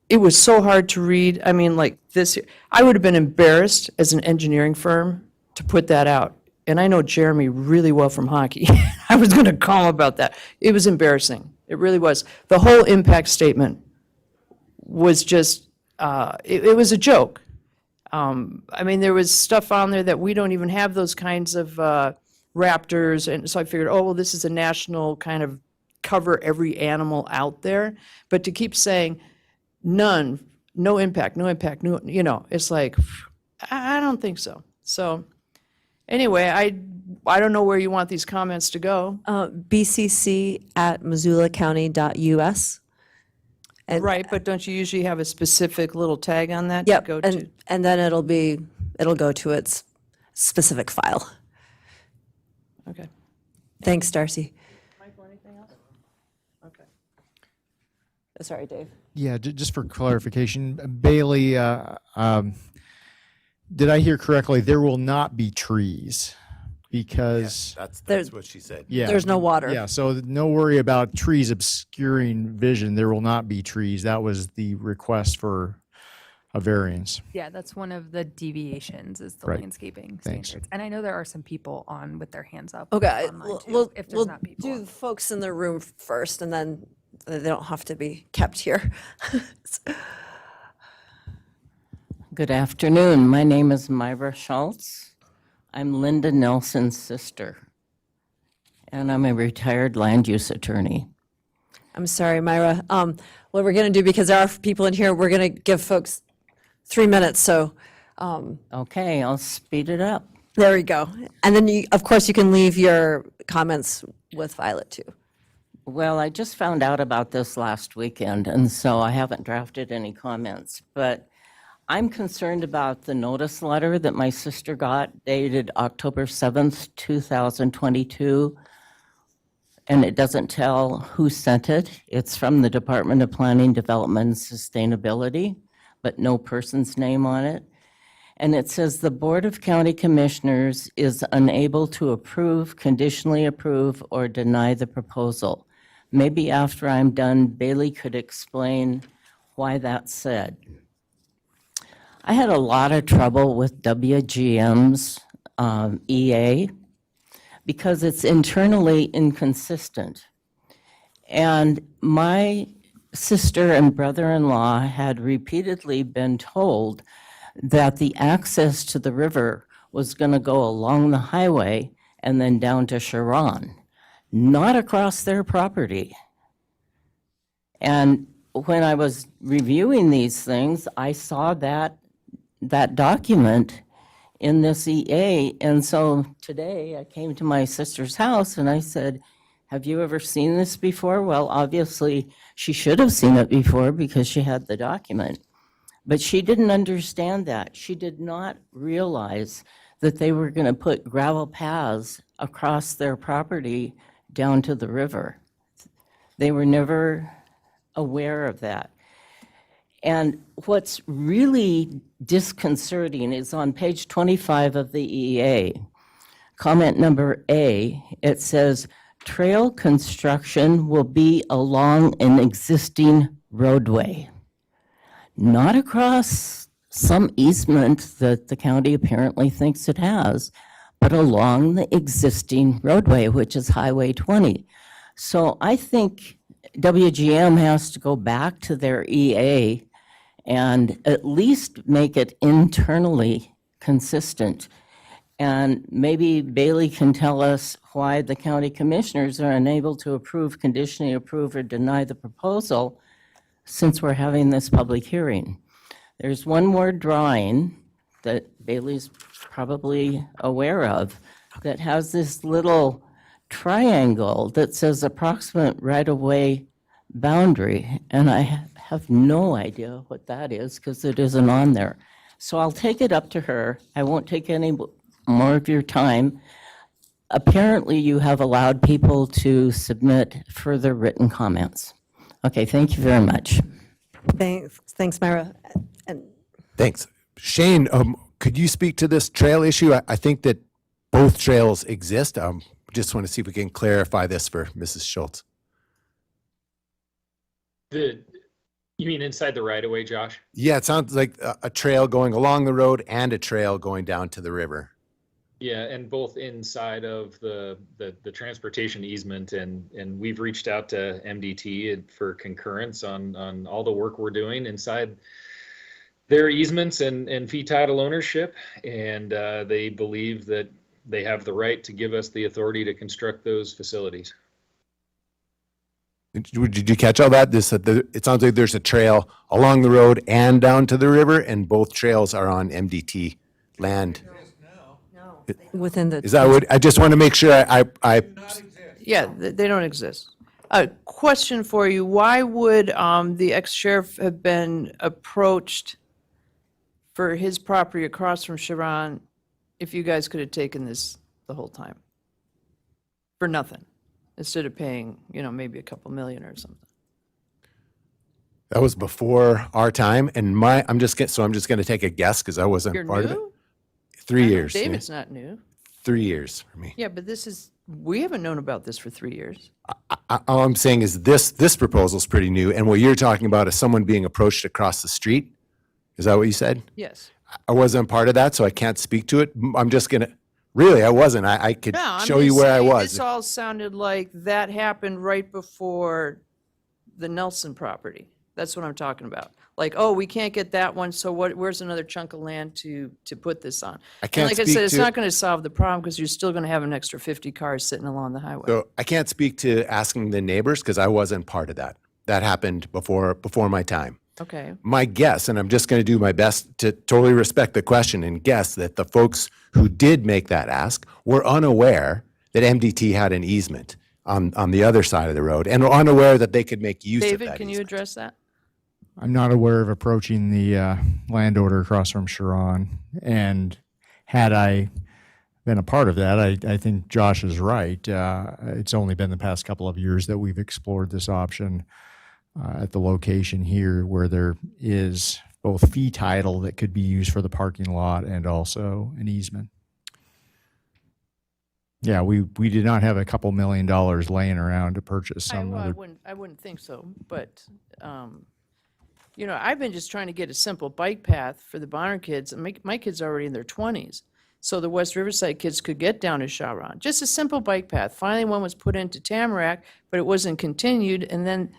it was so hard to read. I mean, like this, I would have been embarrassed as an engineering firm to put that out. And I know Jeremy really well from hockey. I was going to call him about that. It was embarrassing. It really was. The whole impact statement was just, it was a joke. I mean, there was stuff on there that we don't even have those kinds of raptors. And so I figured, oh, well, this is a national kind of cover every animal out there. But to keep saying none, no impact, no impact, no, you know, it's like, I don't think so. So anyway, I don't know where you want these comments to go. bcc@missoulacounty.us. And- Right, but don't you usually have a specific little tag on that to Yep, go to? and then it'll go to its specific file. Okay. Thanks, Darcy. Sorry, Dave. Yeah, just for clarification, Bailey, did I hear correctly? There will not be trees because, That's what she said. yeah. There's no water. Yeah, so no worry about trees obscuring vision. There will not be trees. That was the request for a variance. Yeah, that's one of the deviations is the Right. landscaping Thanks. standards. And I know there are some people on with their hands up. Okay, online too, we'll if there's we'll not people. do the folks in the room first, and then they don't have to be kept here. Good afternoon. My name is Myra Schultz. I'm Linda Nelson's sister, and I'm a retired land use attorney. I'm sorry, Myra. What we're going to do, because there are people in here, we're going to give folks 3 minutes, so Okay, I'll speed it up. there we go. And then, of course, you can leave your comments with Violet, too. Well, I just found out about this last weekend, and so I haven't drafted any comments, but I'm concerned about the notice letter that my sister got dated October 7th, 2022. And it doesn't tell who sent it. It's from the Department of Planning, Development, and Sustainability, but no person's name on it. And it says the Board of County Commissioners is unable to approve, conditionally approve, or deny the proposal. Maybe after I'm done, Bailey could explain why that's said. I had a lot of trouble with WGM's EA because it's internally inconsistent. And my sister and brother-in-law had repeatedly been told that the access to the river was going to go along the highway and then down to Sharon, not across their property. And when I was reviewing these things, I saw that document in this EA. And so today I came to my sister's house and I said, have you ever seen this before? Well, obviously she should have seen it before because she had the document. But she didn't understand that. She did not realize that they were going to put gravel paths across their property down to the river. They were never aware of that. And what's really disconcerting is on page 25 of the EA, comment number A, it says, trail construction will be along an existing roadway, not across some easement that the county apparently thinks it has, but along the existing roadway, which is Highway 20. So I think WGM has to go back to their EA and at least make it internally consistent. And maybe Bailey can tell us why the county commissioners are unable to approve, conditionally approve, or deny the proposal since we're having this public hearing. There's one more drawing that Bailey's probably aware of that has this little triangle that says approximate right-of-way boundary, and I have no idea what that is because it isn't on there. So I'll take it up to her. I won't take any more of your time. Apparently, you have allowed people to submit further written comments. Okay, thank you very much. Thanks, Myra. And Thanks. Shane, could you speak to this trail issue? I think that both trails exist. Just want to see if we can clarify this for Mrs. Schultz. You mean inside the right of way, Josh? Yeah, it sounds like a trail going along the road and a trail going down to the river. Yeah, and both inside of the transportation easement, and we've reached out to MDT for concurrence on all the work we're doing inside their easements and fee title ownership, and they believe that they have the right to give us the authority to construct those facilities. Did you catch all that? It sounds like there's a trail along the road and down to the river, and both trails are on MDT land. within the. Is that what, I just want to make sure I Yeah, they don't exist. A question for you, why would the ex-sheriff have been approached for his property across from Sharon if you guys could have taken this the whole time? For nothing, instead of paying, maybe a couple million or something. that was before our time, and I'm just going to take a guess because I wasn't You're part of it. new? 3 I know years. yeah. David's not new. 3 years for me. Yeah, but we haven't known about this for 3 years. All I'm saying is this proposal is pretty new, and what you're talking about is someone being approached across the street. Is that what you said? Yes. I wasn't part of that, so I can't speak to it. I'm just gonna. Really, I wasn't. I could No, I'm show you just where I saying was. This all sounded like that happened right before the Nelson property. That's what I'm talking about. Like, oh, we can't get that one, so where's another chunk of land to put this on? I can't And like I speak said, it's to- not going to solve the problem because you're still going to have an extra 50 cars sitting along the highway. So I can't speak to asking the neighbors because I wasn't part of that. That happened before my time. Okay. My guess, and I'm just going to do my best to totally respect the question and guess that the folks who did make that ask were unaware that MDT had an easement on the other side of the road and were unaware that they could make use of David, that can you easement. address that? I'm not aware of approaching the landowner across from Sharon. And had I been a part of that, I think Josh is right. It's only been the past couple of years that we've explored this option at the location here where there is both fee title that could be used for the parking lot and also an easement. Yeah, we did not have a couple $1 million laying around to purchase some Well, other. I wouldn't think so, but, you know, I've been just trying to get a simple bike path for the Bonner kids, and my kids are already in their 20s, so the West Riverside kids could get down to Sharon. Just a simple bike path. Finally, one was put into Tamarack, but it wasn't continued, and then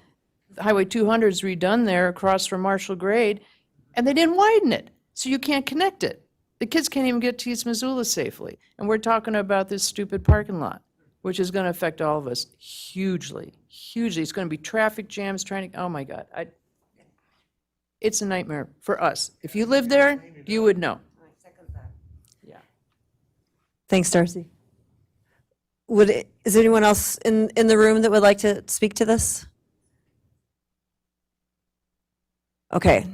Highway 200 is redone there across from Marshall Grade, and they didn't widen it, so you can't connect it. The kids can't even get to East Missoula safely, and we're talking about this stupid parking lot, which is going to affect all of us hugely, hugely. It's going to be traffic jams trying to, oh my God. It's a nightmare for us. If you live there, you would know. Thanks, Darcy. Is there anyone else in the room that would like to speak to this? Okay,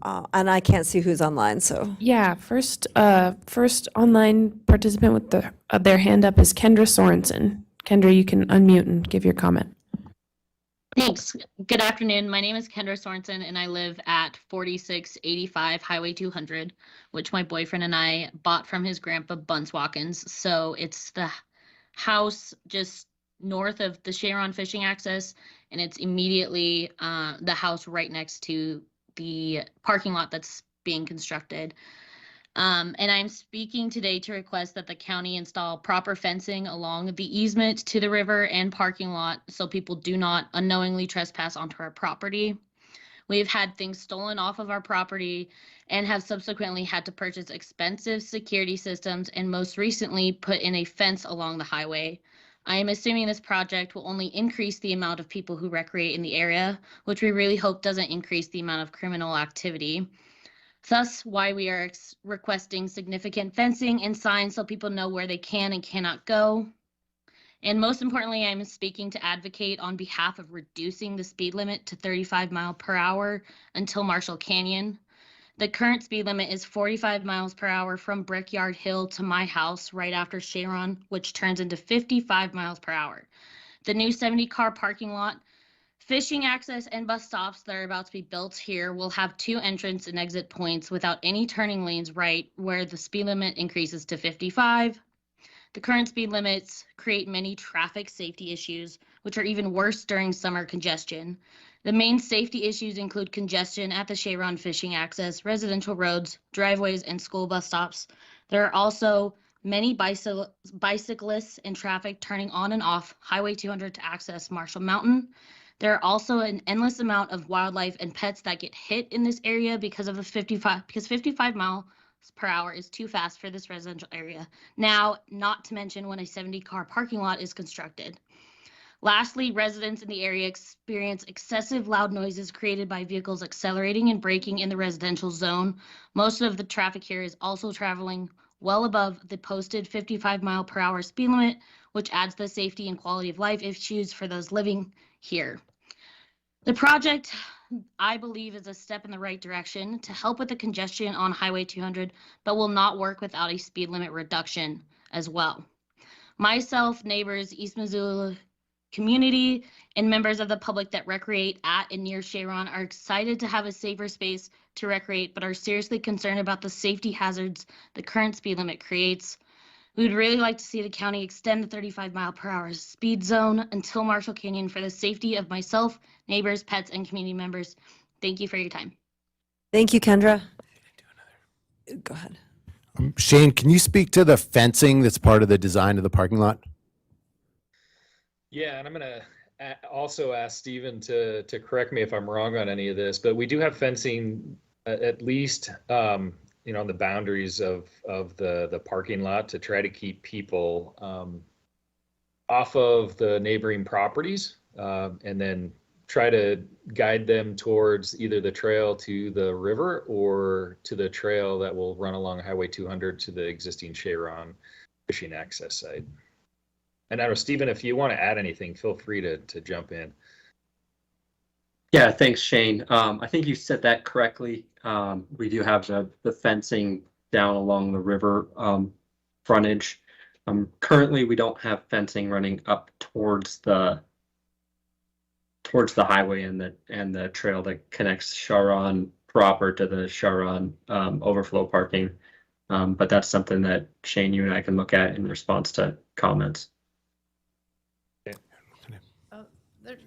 and I can't see who's online, so. Yeah, first online participant with their hand up is Kendra Sorensen. Kendra, you can unmute and give your comment. Thanks. Good afternoon. My name is Kendra Sorensen, and I live at 4685 Highway 200, which my boyfriend and I bought from his grandpa Bunswatkins. So it's the house just north of the Sharon fishing access, and it's immediately the house right next to the parking lot that's being constructed. And I'm speaking today to request that the county install proper fencing along the easement to the river and parking lot so people do not unknowingly trespass onto our property. We've had things stolen off of our property and have subsequently had to purchase expensive security systems and most recently put in a fence along the highway. I am assuming this project will only increase the amount of people who recreate in the area, which we really hope doesn't increase the amount of criminal activity. Thus, why we are requesting significant fencing and signs so people know where they can and cannot go. And most importantly, I'm speaking to advocate on behalf of reducing the speed limit to 35 miles per hour until Marshall Canyon. The current speed limit is 45 miles per hour from Brickyard Hill to my house right after Sharon, which turns into 55 miles per hour. The new 70-car parking lot, fishing access, and bus stops that are about to be built here will have 2 entrance and exit points without any turning lanes right where the speed limit increases to 55. The current speed limits create many traffic safety issues, which are even worse during summer congestion. The main safety issues include congestion at the Sharon fishing access, residential roads, driveways, and school bus stops. There are also many bicyclists and traffic turning on and off Highway 200 to access Marshall Mountain. There are also an endless amount of wildlife and pets that get hit in this area because of the 55 miles per hour is too fast for this residential area. Now, not to mention when a 70-car parking lot is constructed. Lastly, residents in the area experience excessive loud noises created by vehicles accelerating and braking in the residential zone. Most of the traffic here is also traveling well above the posted 55 mile per hour speed limit, which adds the safety and quality of life issues for those living here. The project, I believe, is a step in the right direction to help with the congestion on Highway 200, but will not work without a speed limit reduction as well. Myself, neighbors, East Missoula community, and members of the public that recreate at and near Sharon are excited to have a safer space to recreate, but are seriously concerned about the safety hazards the current speed limit creates. We would really like to see the county extend the 35 mile per hour speed zone until Marshall Canyon for the safety of myself, neighbors, pets, and community members. Thank you for your time. Thank you, Kendra. Go ahead. Shane, can you speak to the fencing that's part of the design of the parking lot? Yeah, and I'm going to also ask Stephen to correct me if I'm wrong on any of this, but we do have fencing at least on the boundaries of the parking lot to try to keep people off of the neighboring properties and then try to guide them towards either the trail to the river or to the trail that will run along Highway 200 to the existing Sharon fishing access site. And I don't know, Stephen, if you want to add anything, feel free to jump in. Yeah, thanks, Shane. I think you said that correctly. We do have the fencing down along the river frontage. Currently, we don't have fencing running up towards the highway and the trail that connects Sharon proper to the Sharon overflow parking. But that's something that Shane, you and I can look at in response to comments.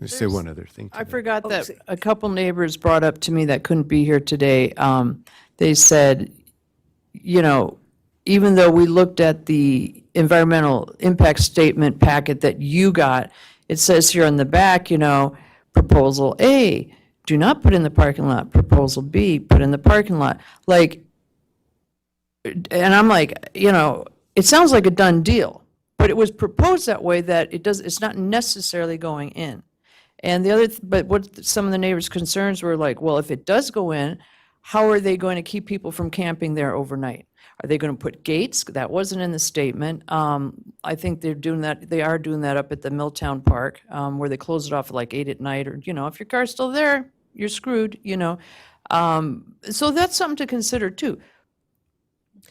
Just say one other thing. I forgot that a couple neighbors brought up to me that couldn't be here today. They said, you know, even though we looked at the environmental impact statement packet that you got, it says here on the back, you know, proposal A, do not put in the parking lot. Proposal B, put in the parking lot. Like, and I'm like, you know, it sounds like a done deal, but it was proposed that way that it's not necessarily going in. And the other, but what some of the neighbors' concerns were like, well, if it does go in, how are they going to keep people from camping there overnight? Are they going to put gates? That wasn't in the statement. I think they are doing that up at the Milltown Park, where they close it off at like 8 at night, or, you know, if your car's still there, you're screwed, you know. So that's something to consider too.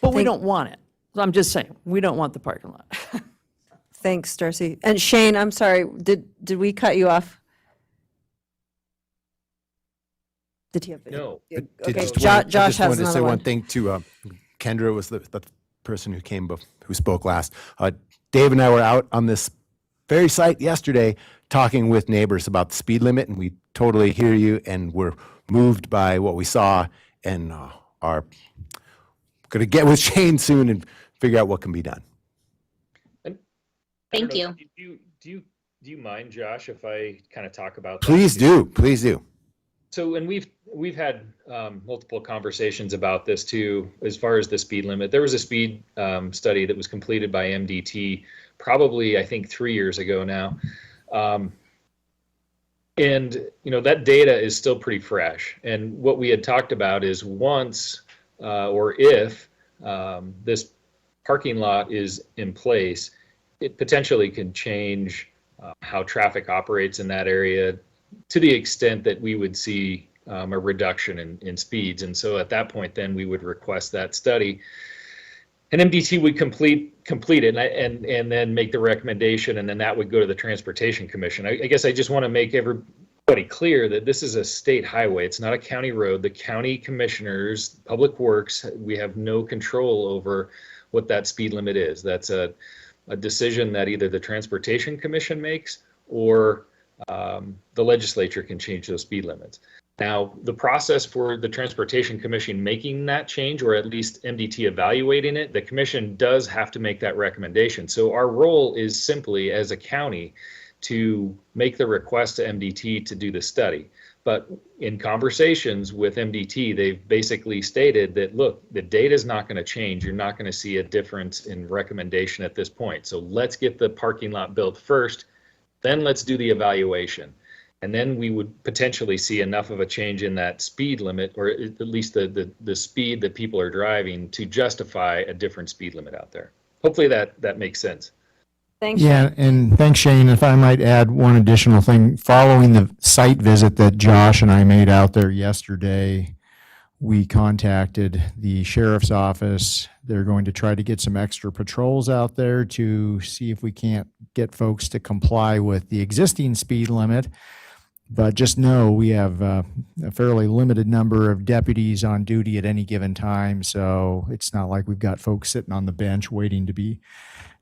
But we don't want it. So I'm just saying, we don't want the parking lot. Thanks, Darcy. And Shane, I'm sorry, did we cut you off? Did he have? No. Okay, I Josh just has wanted to say another one one. thing to Kendra, was the person who spoke last. Dave and I were out on this very site yesterday talking with neighbors about the speed limit, and we totally hear you, and we're moved by what we saw, and are going to get with Shane soon and figure out what can be done. Thank you. Do you mind, Josh, if I kind of talk about that? Please do. So, and we've had multiple conversations about this too, as far as the speed limit. There was a speed study that was completed by MDT probably, I think, 3 years ago now. And, you know, that data is still pretty fresh. And what we had talked about is once or if this parking lot is in place, it potentially can change how traffic operates in that area, to the extent that we would see a reduction in speeds. And so at that point, then we would request that study. And MDT would complete it and then make the recommendation, and then that would go to the Transportation Commission. I guess I just want to make everybody clear that this is a state highway. It's not a county road. The county commissioners, Public Works, we have no control over what that speed limit is. That's a decision that either the Transportation Commission makes, or the legislature can change those speed limits. Now, the process for the Transportation Commission making that change, or at least MDT evaluating it, the commission does have to make that recommendation. So our role is simply, as a county, to make the request to MDT to do the study. But in conversations with MDT, they've basically stated that, look, the data is not going to change. You're not going to see a difference in recommendation at this point. So let's get the parking lot built first, then let's do the evaluation. And then we would potentially see enough of a change in that speed limit, or at least the speed that people are driving, to justify a different speed limit out there. Hopefully that makes sense. Thanks. Yeah, and thanks, Shane. If I might add one additional thing, following the site visit that Josh and I made out there yesterday, we contacted the sheriff's office. They're going to try to get some extra patrols out there to see if we can't get folks to comply with the existing speed limit. But just know we have a fairly limited number of deputies on duty at any given time, so it's not like we've got folks sitting on the bench waiting to be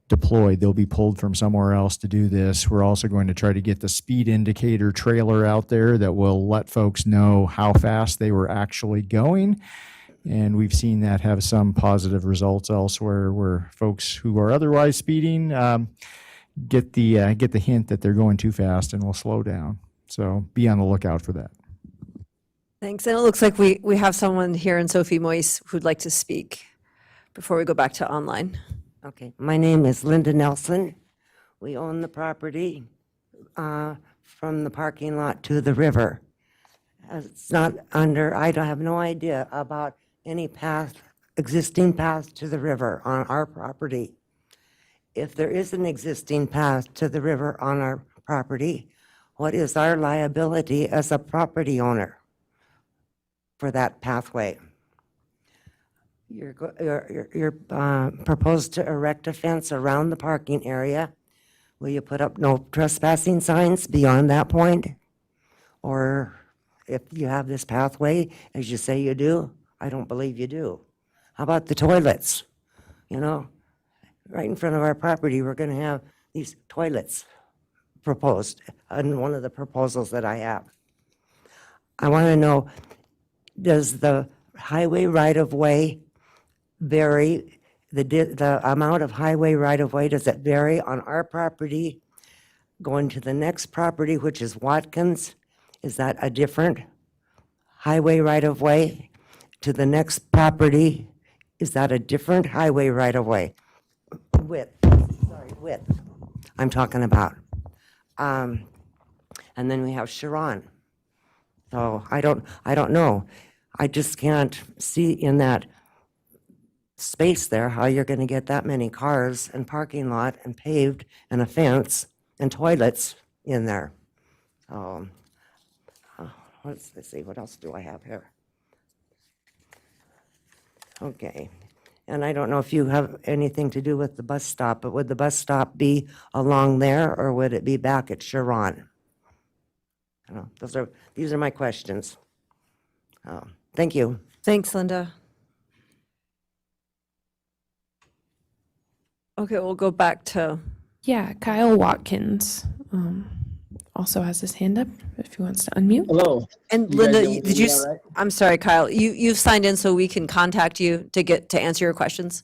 deployed. They'll be pulled from somewhere else to do this. We're also going to try to get the speed indicator trailer out there that will let folks know how fast they were actually going. And we've seen that have some positive results elsewhere, where folks who are otherwise speeding get the hint that they're going too fast and will slow down. So be on the lookout for that. Thanks. And it looks like we have someone here in Sophie Moise who'd like to speak before we go back to online. Okay, my name is Linda Nelson. We own the property from the parking lot to the river. It's not under, I don't have no idea about any existing path to the river on our property. If there is an existing path to the river on our property, what is our liability as a property owner for that pathway? You're proposed to erect a fence around the parking area. Will you put up no trespassing signs beyond that point? Or if you have this pathway, as you say you do, I don't believe you do. How about the toilets? You know, right in front of our property, we're going to have these toilets proposed on one of the proposals that I have. I want to know, does the highway right-of-way vary? The amount of highway right-of-way, does it vary on our property going to the next property, which is Watkins? Is that a different highway right-of-way? To the next property, is that a different highway right-of-way? Width I'm talking about. And then we have Sharon. So I don't know. I just can't see in that space there how you're going to get that many cars and parking lot and paved and a fence and toilets in there. Let's see, what else do I have here? Okay. And I don't know if you have anything to do with the bus stop, but would the bus stop be along there or would it be back at Sharon? I don't know. These are my questions. Thank you. Thanks, Linda. Okay, we'll go back to, Yeah, Kyle Watkins also has his hand up if he wants to unmute. Hello. and You guys Linda, doing did you, all right? I'm sorry, Kyle, you've signed in so we can contact you to answer your questions?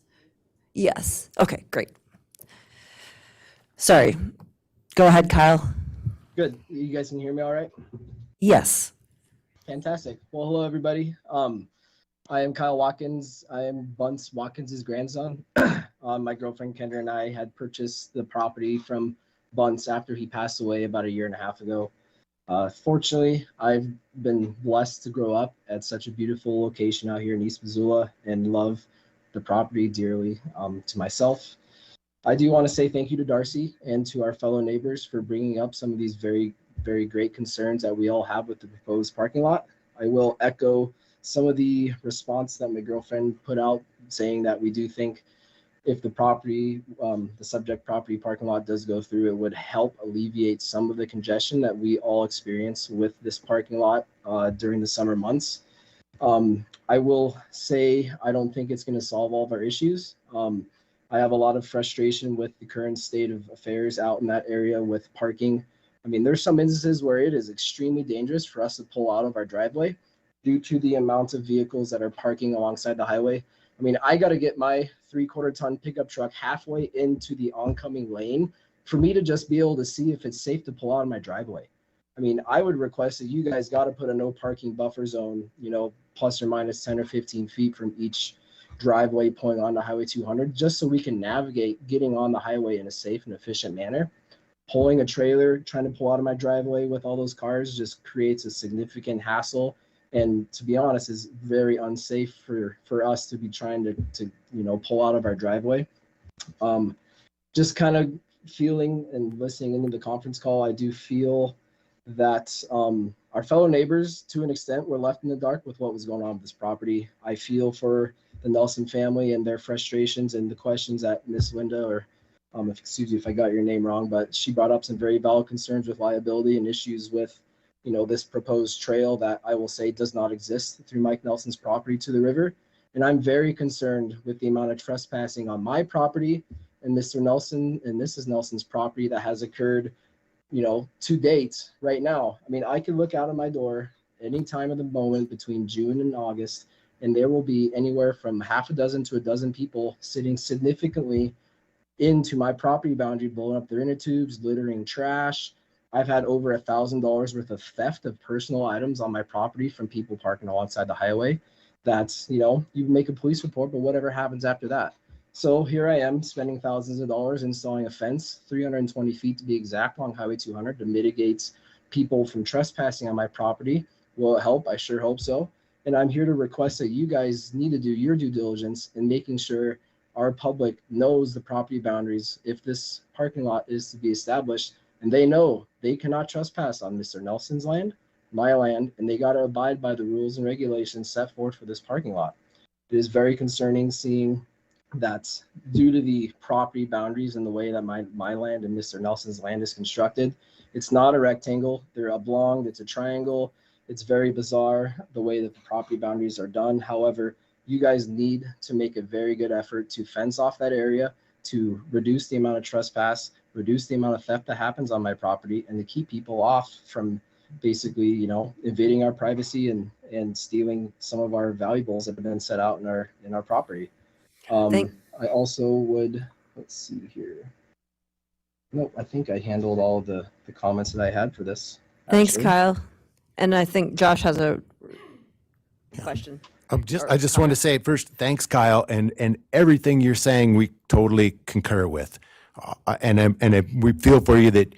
Yes. Okay, great. Sorry. Go ahead, Kyle. Good. You guys can hear me all right? Yes. Fantastic. Well, hello, everybody. I am Kyle Watkins. I am Bunce Watkins' grandson. My girlfriend Kendra and I had purchased the property from Bunce after he passed away about 1.5 years ago. Fortunately, I've been blessed to grow up at such a beautiful location out here in East Missoula and love the property dearly. To myself, I do want to say thank you to Darcy and to our fellow neighbors for bringing up some of these very, very great concerns that we all have with the proposed parking lot. I will echo some of the response that my girlfriend put out, saying that we do think if the property, the subject property parking lot does go through, it would help alleviate some of the congestion that we all experience with this parking lot during the summer months. I will say I don't think it's going to solve all of our issues. I have a lot of frustration with the current state of affairs out in that area with parking. I mean, there's some instances where it is extremely dangerous for us to pull out of our driveway due to the amount of vehicles that are parking alongside the highway. I mean, I got to get my 3/4 ton pickup truck halfway into the oncoming lane for me to just be able to see if it's safe to pull out of my driveway. I mean, I would request that you guys got to put a no parking buffer zone, you know, plus or minus 10 or 15 feet from each driveway pulling onto Highway 200, just so we can navigate getting on the highway in a safe and efficient manner. Pulling a trailer, trying to pull out of my driveway with all those cars just creates a significant hassle. And to be honest, is very unsafe for us to be trying to you know, pull out of our driveway. Just kind of feeling and listening into the conference call, I do feel that our fellow neighbors, to an extent, were left in the dark with what was going on with this property. I feel for the Nelson family and their frustrations and the questions that Miss Linda, or excuse me if I got your name wrong, but she brought up some very valid concerns with liability and issues with, you know, this proposed trail that I will say does not exist through Mike Nelson's property to the river. And I'm very concerned with the amount of trespassing on my property and Mr. Nelson and Mrs. Nelson's property that has occurred, you know, to date right now. I mean, I could look out of my door any time of the moment between June and August, and there will be anywhere from 6 to 12 people sitting significantly into my property boundary, blowing up their inner tubes, littering trash. I've had over $1,000 worth of theft of personal items on my property from people parking alongside the highway. That's, you know, you make a police report, but whatever happens after that. So here I am spending thousands of dollars installing a fence, 320 feet to be exact, along Highway 200 to mitigate people from trespassing on my property. Will it help? I sure hope so. And I'm here to request that you guys need to do your due diligence in making sure our public knows the property boundaries if this parking lot is to be established, And they know they cannot trespass on Mr. Nelson's land, my land, and they got to abide by the rules and regulations set forth for this parking lot. It is very concerning seeing that due to the property boundaries and the way that my land and Mr. Nelson's land is constructed, it's not a rectangle, they're oblong, it's a triangle. It's very bizarre the way that the property boundaries are done. However, you guys need to make a very good effort to fence off that area, to reduce the amount of trespass, reduce the amount of theft that happens on my property, and to keep people off from basically, invading our privacy and stealing some of our valuables that have been set out in our property. I also would, let's see here. Nope, I think I handled all of the comments that I had for this. Thanks, actually. Kyle. And I think Josh has a question. I just want to say first, thanks, Kyle, and everything you're saying, we totally concur with. We feel for you that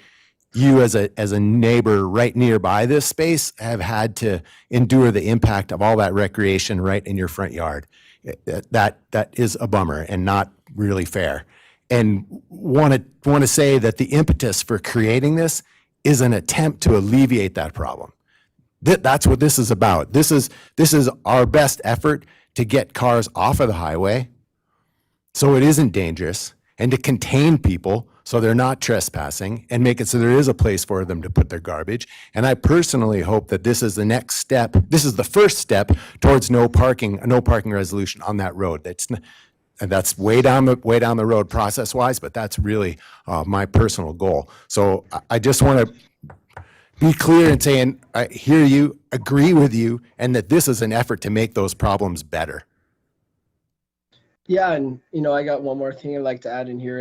you as a neighbor right nearby this space have had to endure the impact of all that recreation right in your front yard. That is a bummer and not really fair. And want to say that the impetus for creating this is an attempt to alleviate that problem. That's what this is about. This is our best effort to get cars off of the highway so it isn't dangerous, and to contain people so they're not trespassing, and make it so there is a place for them to put their garbage. And I personally hope that this is the next step. This is the first step towards no parking resolution on that road. That's way down the road process-wise, but that's really my personal goal. So I just want to be clear in saying, I hear you, agree with you, and that this is an effort to make those problems better. Yeah, and I got one more thing I'd like to add in here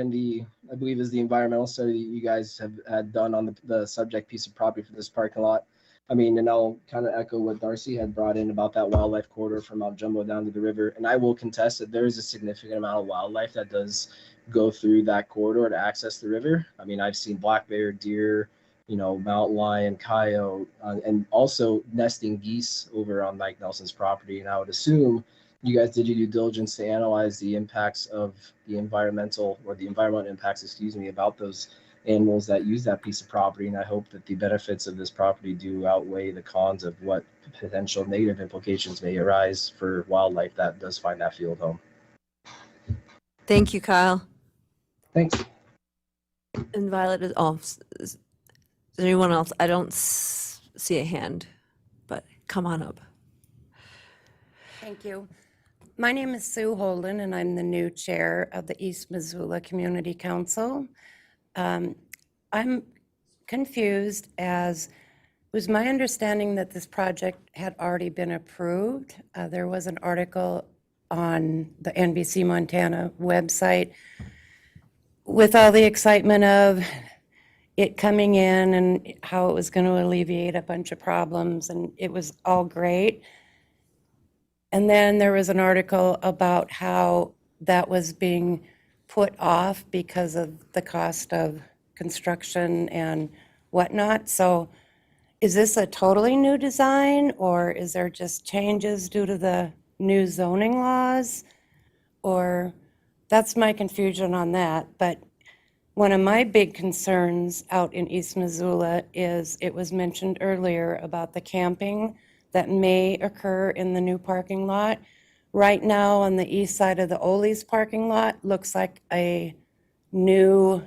I believe is the environmental study that you guys had done on the subject piece of property for this parking lot. I mean, and I'll kind of echo what Darcy had brought in about that wildlife corridor from Mount Jumbo down to the river. And I will contest that there is a significant amount of wildlife that does go through that corridor to access the river. I mean, I've seen black bear, deer, mountain lion, coyote, and also nesting geese over on Mike Nelson's property. And I would assume you guys did your due diligence to analyze the impacts of the environmental impacts, about those animals that use that piece of property. And I hope that the benefits of this property do outweigh the cons of what potential negative implications may arise for wildlife that does find that field home. Thank you, Kyle. Thanks. And Violet is there anyone else? I don't see a hand, but come on up. Thank you. My name is Sue Holden, and I'm the new chair of the East Missoula Community Council. I'm confused, as was my understanding that this project had already been approved. There was an article on the NBC Montana website with all the excitement of it coming in and how it was going to alleviate a bunch of problems, and it was all great. And then there was an article about how that was being put off because of the cost of construction and whatnot. So is this a totally new design, or is there just changes due to the new zoning laws? Or that's my confusion on that. But one of my big concerns out in East Missoula is, it was mentioned earlier about the camping that may occur in the new parking lot. Right now on the east side of the Ole's parking lot looks like a new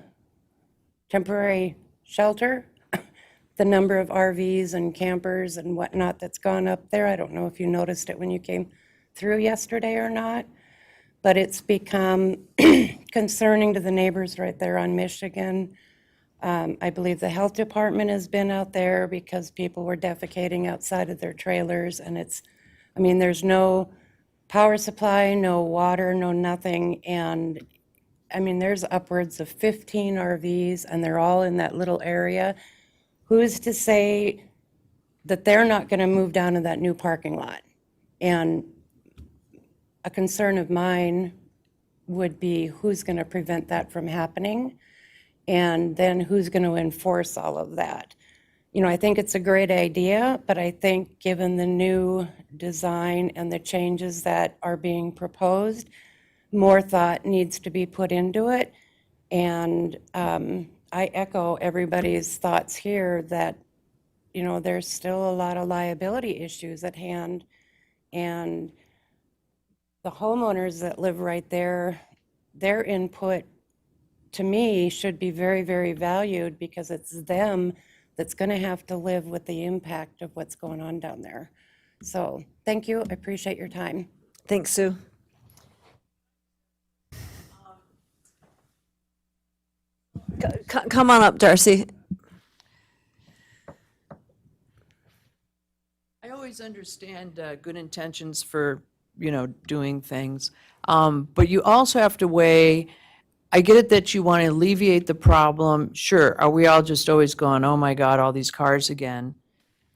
temporary shelter. The number of RVs and campers and whatnot that's gone up there, I don't know if you noticed it when you came through yesterday or not, but it's become concerning to the neighbors right there on Michigan. I believe the health department has been out there because people were defecating outside of their trailers, and there's no power supply, no water, no nothing. And there's upwards of 15 RVs, and they're all in that little area. Who's to say that they're not going to move down to that new parking lot? And a concern of mine would be, who's going to prevent that from happening? And then who's going to enforce all of that? I think it's a great idea, but I think given the new design and the changes that are being proposed, more thought needs to be put into it. And I echo everybody's thoughts here that, you know, there's still a lot of liability issues at hand. And the homeowners that live right there, their input to me should be very, very valued because it's them that's going to have to live with the impact of what's going on down there. So thank you. I appreciate your time. Thanks, Sue. Come on up, Darcy. I always understand good intentions for, you know, doing things. But you also have to weigh, I get it that you want to alleviate the problem. Sure, are we all just always going, oh my God, all these cars again?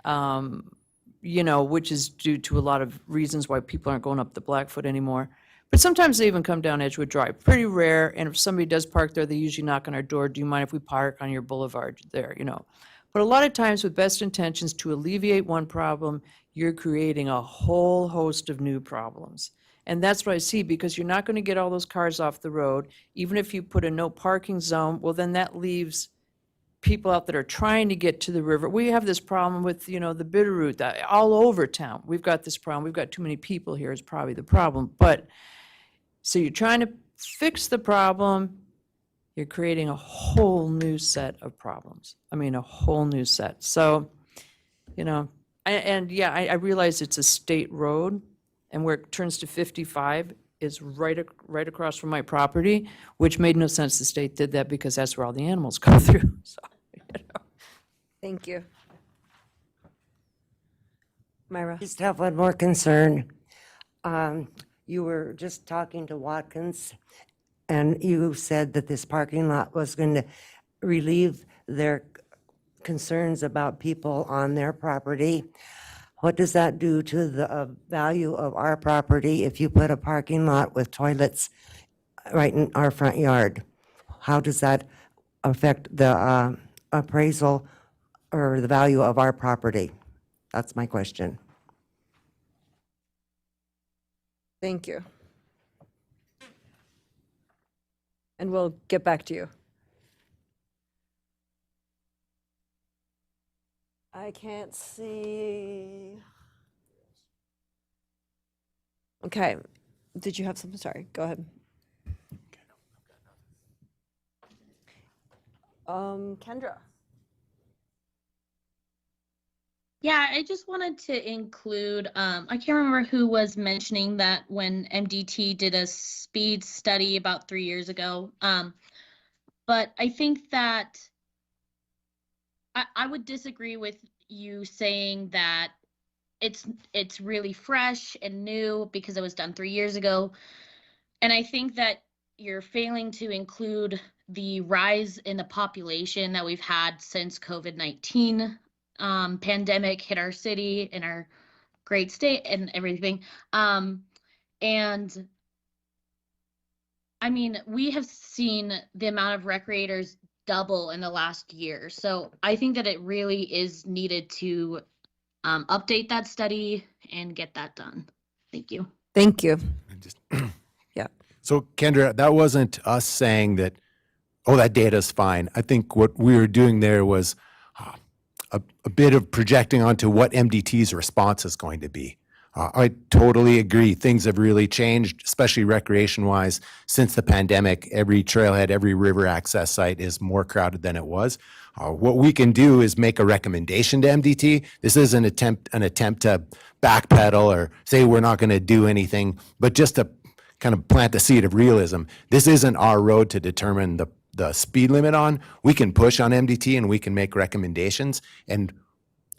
You know, which is due to a lot of reasons why people aren't going up the Blackfoot anymore. But sometimes they even come down Edgewood Drive. Pretty rare, and if somebody does park there, they usually knock on our door, do you mind if we park on your boulevard there, you know? But a lot of times with best intentions to alleviate one problem, you're creating a whole host of new problems. And that's what I see, because you're not going to get all those cars off the road. Even if you put a no parking zone, well, then that leaves people out that are trying to get to the river. We have this problem with, you know, the Bitterroot that all over town. We've got this problem. We've got too many people here is probably the problem. But so you're trying to fix the problem, you're creating a whole new set of problems. I mean, a whole new set. So, you know, and yeah, I realize it's a state road, and where it turns to 55 is right across from my property, which made no sense. The state did that because that's where all the animals go through. So, you know. Thank you. Myra? Just have one more concern. You were just talking to Watkins, and you said that this parking lot was going to relieve their concerns about people on their property. What does that do to the value of our property if you put a parking lot with toilets right in our front yard? How does that affect the appraisal or the value of our property? That's my question. Thank you. And we'll get back to you. I can't see. Okay. Did you have something? Sorry, go ahead. Kendra. Yeah, I just wanted to include, I can't remember who was mentioning that when MDT did a speed study about 3 years ago. But I think that I would disagree with you saying that it's really fresh and new because it was done 3 years ago. And I think that you're failing to include the rise in the population that we've had since COVID-19 pandemic hit our city and our great state and everything. And I mean, we have seen the amount of recreators double in the last year. So I think that it really is needed to update that study and get that done. Thank you. Thank you. Yeah. So Kendra, that wasn't us saying that, oh, that data's fine. I think what we were doing there was a bit of projecting onto what MDT's response is going to be. I totally agree. Things have really changed, especially recreation-wise. Since the pandemic, every trailhead, every river access site is more crowded than it was. What we can do is make a recommendation to MDT. This is an attempt to backpedal or say we're not going to do anything, but just to kind of plant the seed of realism. This isn't our road to determine the speed limit on. We can push on MDT and we can make recommendations, and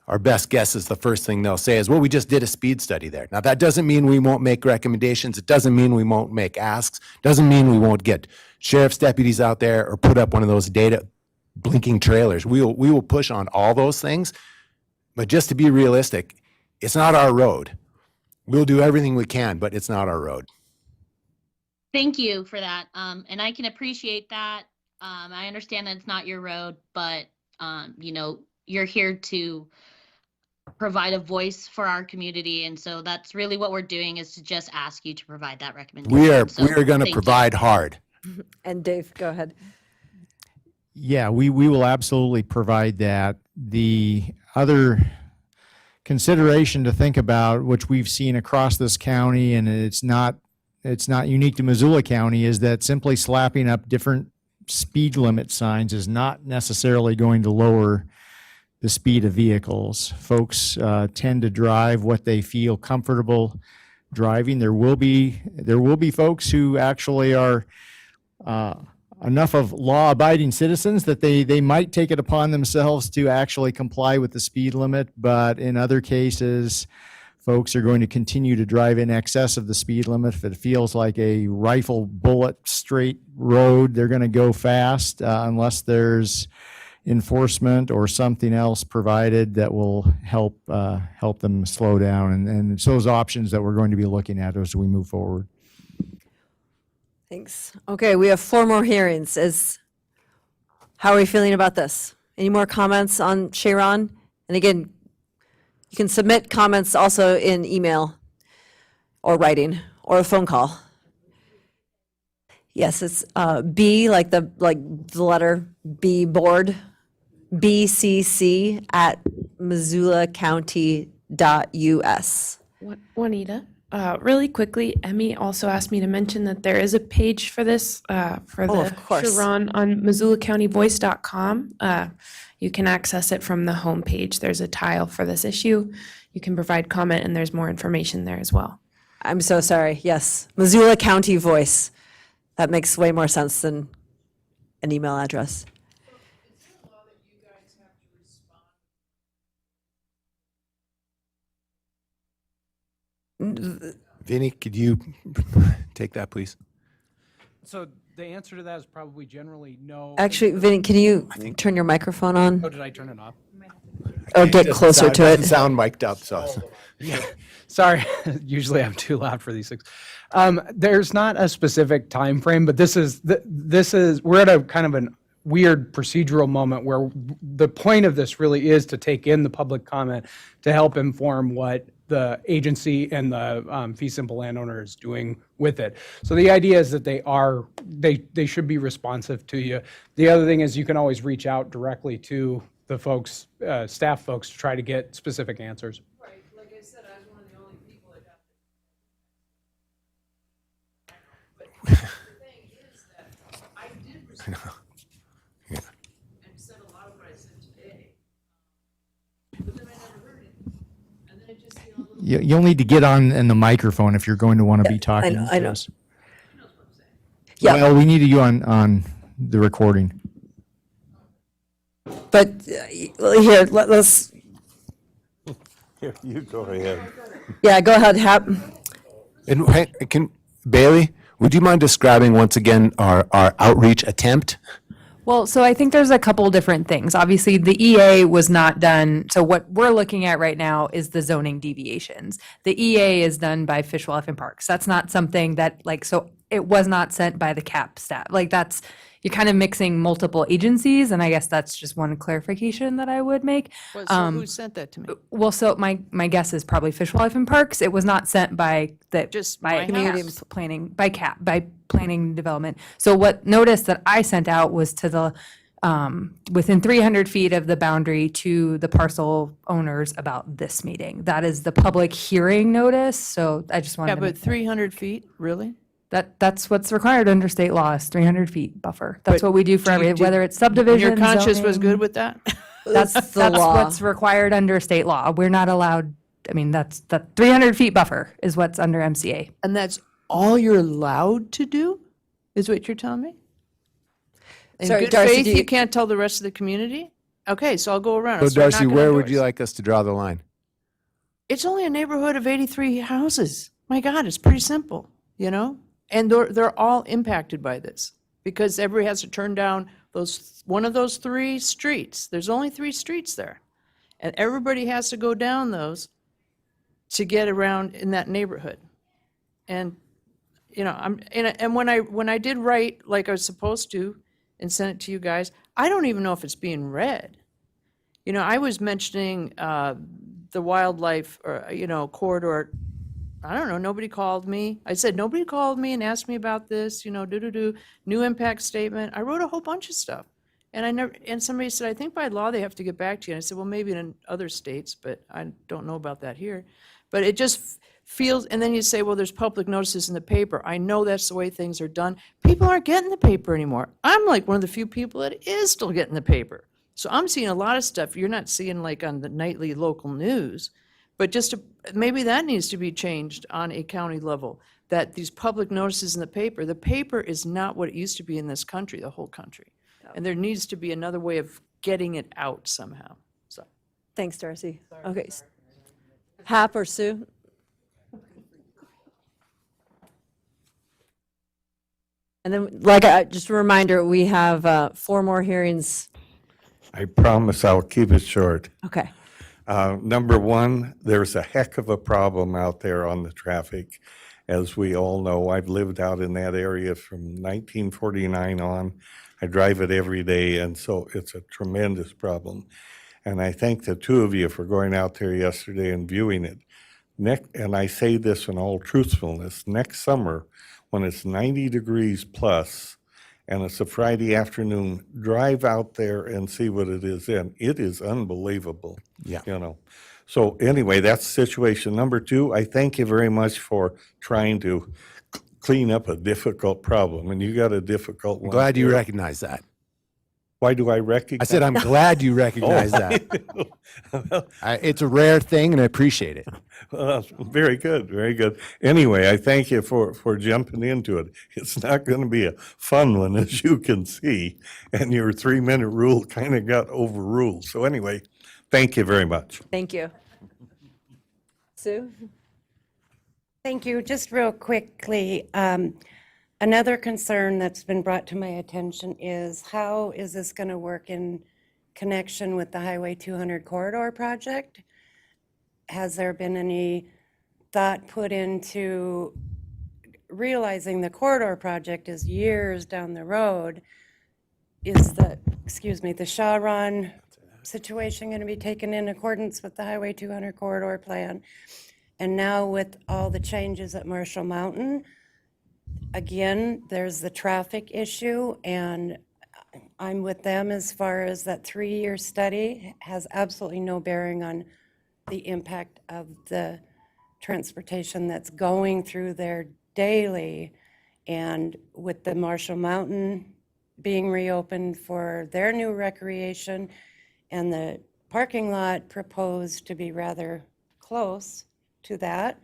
our best guess is the first thing they'll say is, well, we just did a speed study there. Now, that doesn't mean we won't make recommendations. It doesn't mean we won't make asks. Doesn't mean we won't get sheriff's deputies out there or put up one of those data blinking trailers. We will push on all those things. But just to be realistic, it's not our road. We'll do everything we can, but it's not our road. Thank you for that. And I can appreciate that. I understand that it's not your road, but you know, you're here to provide a voice for our community, and so that's really what we're doing, is to just ask you to provide that recommendation. We are going to provide hard. And Dave, go ahead. Yeah, we will absolutely provide that. The other consideration to think about, which we've seen across this county, and it's not unique to Missoula County, is that simply slapping up different speed limit signs is not necessarily going to lower the speed of vehicles. Folks tend to drive what they feel comfortable driving. There will be folks who actually are enough of law-abiding citizens that they might take it upon themselves to actually comply with the speed limit, but in other cases, folks are going to continue to drive in excess of the speed limit. If it feels like a rifle bullet straight road, they're going to go fast unless there's enforcement or something else provided that will help them slow down. And it's those options that we're going to be looking at as we move forward. Thanks. Okay, we have 4 more hearings. How are we feeling about this? Any more comments on Sharon? And again, you can submit comments also in email or writing or a phone call. Yes, it's B, like the letter B, board, bcc@missoulacounty.us. Juanita, really quickly, Emmy also asked me to mention that there is a page for this, for Oh, the of course. Sharon on MissoulaCountyVoice.com. You can access it from the homepage. There's a tile for this issue. You can provide comment, and there's more information there as well. I'm so sorry. Yes, Missoula County Voice. That makes way more sense than an email address. Vinny, could you take that, please? So the answer to that is probably generally no. Actually, Vinny, can you turn your microphone on? Oh, did I turn it off? Or get closer to it? Doesn't sound mic'd up, so. Yeah, sorry. Usually I'm too loud for these things. There's not a specific time frame, but this is we're at a kind of an weird procedural moment where the point of this really is to take in the public comment to help inform what the agency and the fee simple landowner is doing with it. So the idea is that they should be responsive to you. The other thing is you can always reach out directly to the folks, staff folks, to try to get specific answers. Right, like I said, I was one of the only people that got the thing is that I did respond and said a lot of what I said today. But then I never heard it. And then it just, You'll need to get on in the microphone if you're going to want to be talking. I know. to us. Yeah. Well, we need you on the recording. But here, let's, Here, you go ahead. yeah, go ahead, Hap. And Bailey, would you mind describing once again our outreach attempt? Well, so I think there's a couple different things. Obviously, the EA was not done. So what we're looking at right now is the zoning deviations. The EA is done by Fish, Wildlife, and Parks. That's not something that so it was not sent by the CAP staff. You're kind of mixing multiple agencies, and I guess that's just one clarification that I would make. Well, so who sent that to me? Well, so my guess is probably Fish, Wildlife, and Parks. It was not sent by Just by my community house. planning, by CAP, by planning and development. So what notice that I sent out was to the within 300 feet of the boundary to the parcel owners about this meeting. That is the public hearing notice. So I just wanted Yeah, to but make 300 feet, really? that's what's required under state law is 300 feet buffer. That's what we do for whether it's subdivision. Your conscience was zoning. good with that? That's the law. what's required under state law. We're not allowed. I mean, that's the 300 feet buffer is what's under MCA. And that's all you're allowed to do, is what you're telling me? In Sorry, good Darcy, faith, do you you- can't tell the rest of the community? Okay, so I'll go around. So I'll start Darcy, knocking where on would you doors. like us to draw the line? It's only a neighborhood of 83 houses. My God, it's pretty simple, And they're all impacted by this because everybody has to turn down one of those 3 streets. There's only 3 streets there. And everybody has to go down those to get around in that neighborhood. And, and when I did write like I was supposed to and sent it to you guys, I don't even know if it's being read. I was mentioning the wildlife corridor. I don't know, nobody called me. I said, nobody called me and asked me about this, new impact statement. I wrote a whole bunch of stuff. And I never, and somebody said, I think by law they have to get back to you. And I said, well, maybe in other states, but I don't know about that here. But it just feels, and then you say, well, there's public notices in the paper. I know that's the way things are done. People aren't getting the paper anymore. I'm like one of the few people that is still getting the paper. So I'm seeing a lot of stuff you're not seeing like on the nightly local news, but just maybe that needs to be changed on a county level, that these public notices in the paper is not what it used to be in this country, the whole country. And there needs to be another way of getting it out somehow, so. Thanks, Darcy. Okay. Hap or Sue? And then, just a reminder, we have 4 more hearings. I promise I'll keep it short. Okay. Number one, there's a heck of a problem out there on the traffic. As we all know, I've lived out in that area from 1949 on. I drive it every day, and so it's a tremendous problem. And I thank the two of you for going out there yesterday and viewing it. And I say this in all truthfulness, next summer, when it's 90 degrees plus, and it's a Friday afternoon, drive out there and see what it is in. It is unbelievable. Yeah. You know. So anyway, that's situation number two. I thank you very much for trying to clean up a difficult problem, and you got a difficult one. I'm glad you here. recognize that. Why do I recognize? I said, I'm glad you recognize Oh. that. It's a rare thing, and I appreciate it. Very good, very good. Anyway, I thank you for jumping into it. It's not going to be a fun one, as you can see, and your 3-minute rule kind of got overruled. So anyway, thank you very much. Thank you. Sue? Thank you. Just real quickly, another concern that's been brought to my attention is how is this going to work in connection with the Highway 200 corridor project? Has there been any thought put into realizing the corridor project is years down the road? Is the, the Shaw Run situation going to be taken in accordance with the Highway 200 corridor plan? And now with all the changes at Marshall Mountain, again, there's the traffic issue, and I'm with them as far as that 3-year study has absolutely no bearing on the impact of the transportation that's going through there daily. And with the Marshall Mountain being reopened for their new recreation and the parking lot proposed to be rather close to that,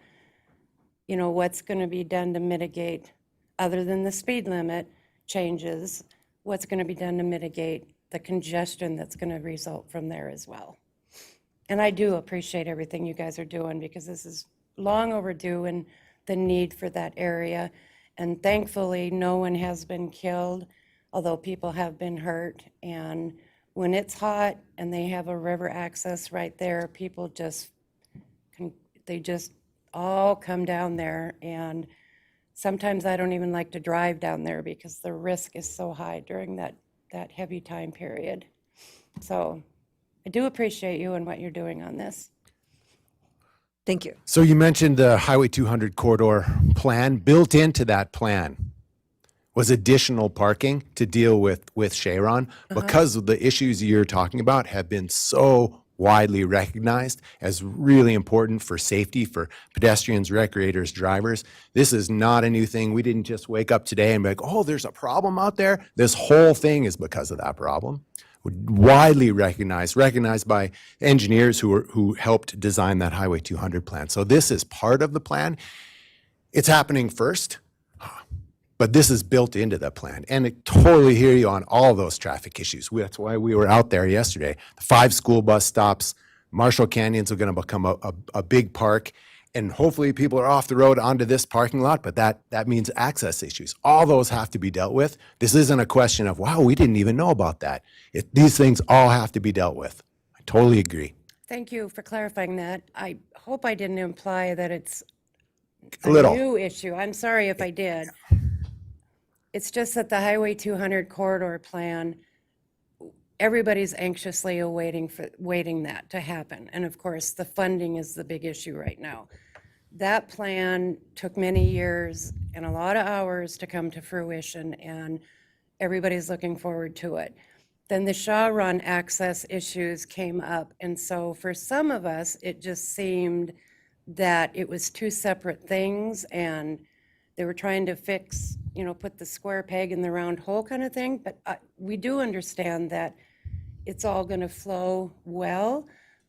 you know, what's going to be done to mitigate, other than the speed limit changes, what's going to be done to mitigate the congestion that's going to result from there as well. And I do appreciate everything you guys are doing, because this is long overdue and the need for that area. And thankfully, no one has been killed, although people have been hurt. And when it's hot and they have a river access right there, people just they just all come down there, and sometimes I don't even like to drive down there because the risk is so high during that heavy time period. So I do appreciate you and what you're doing on this. Thank you. So you mentioned the Highway 200 corridor plan. Built into that plan was additional parking to deal with Sharon, because of the issues you're talking about have been so widely recognized as really important for safety for pedestrians, recreators, drivers. This is not a new thing. We didn't just wake up today and be like, oh, there's a problem out there. This whole thing is because of that problem. Widely recognized by engineers who helped design that Highway 200 plan. So this is part of the plan. It's happening first, but this is built into the plan. And I totally hear you on all those traffic issues. That's why we were out there yesterday. The 5 school bus stops, Marshall Canyons are going to become a big park. And hopefully people are off the road onto this parking lot, but that means access issues. All those have to be dealt with. This isn't a question of, wow, we didn't even know about that. These things all have to be dealt with. I totally agree. Thank you for clarifying that. I hope I didn't imply that it's A little. new issue. I'm sorry if I did. It's just that the Highway 200 corridor plan, everybody's anxiously waiting that to happen. And of course, the funding is the big issue right now. That plan took many years and a lot of hours to come to fruition, and everybody's looking forward to it. then the Shaw Run access issues came up. And so for some of us, it just seemed that it was two separate things and they were trying to fix, put the square peg in the round hole kind of thing. But we do understand that it's all going to flow well,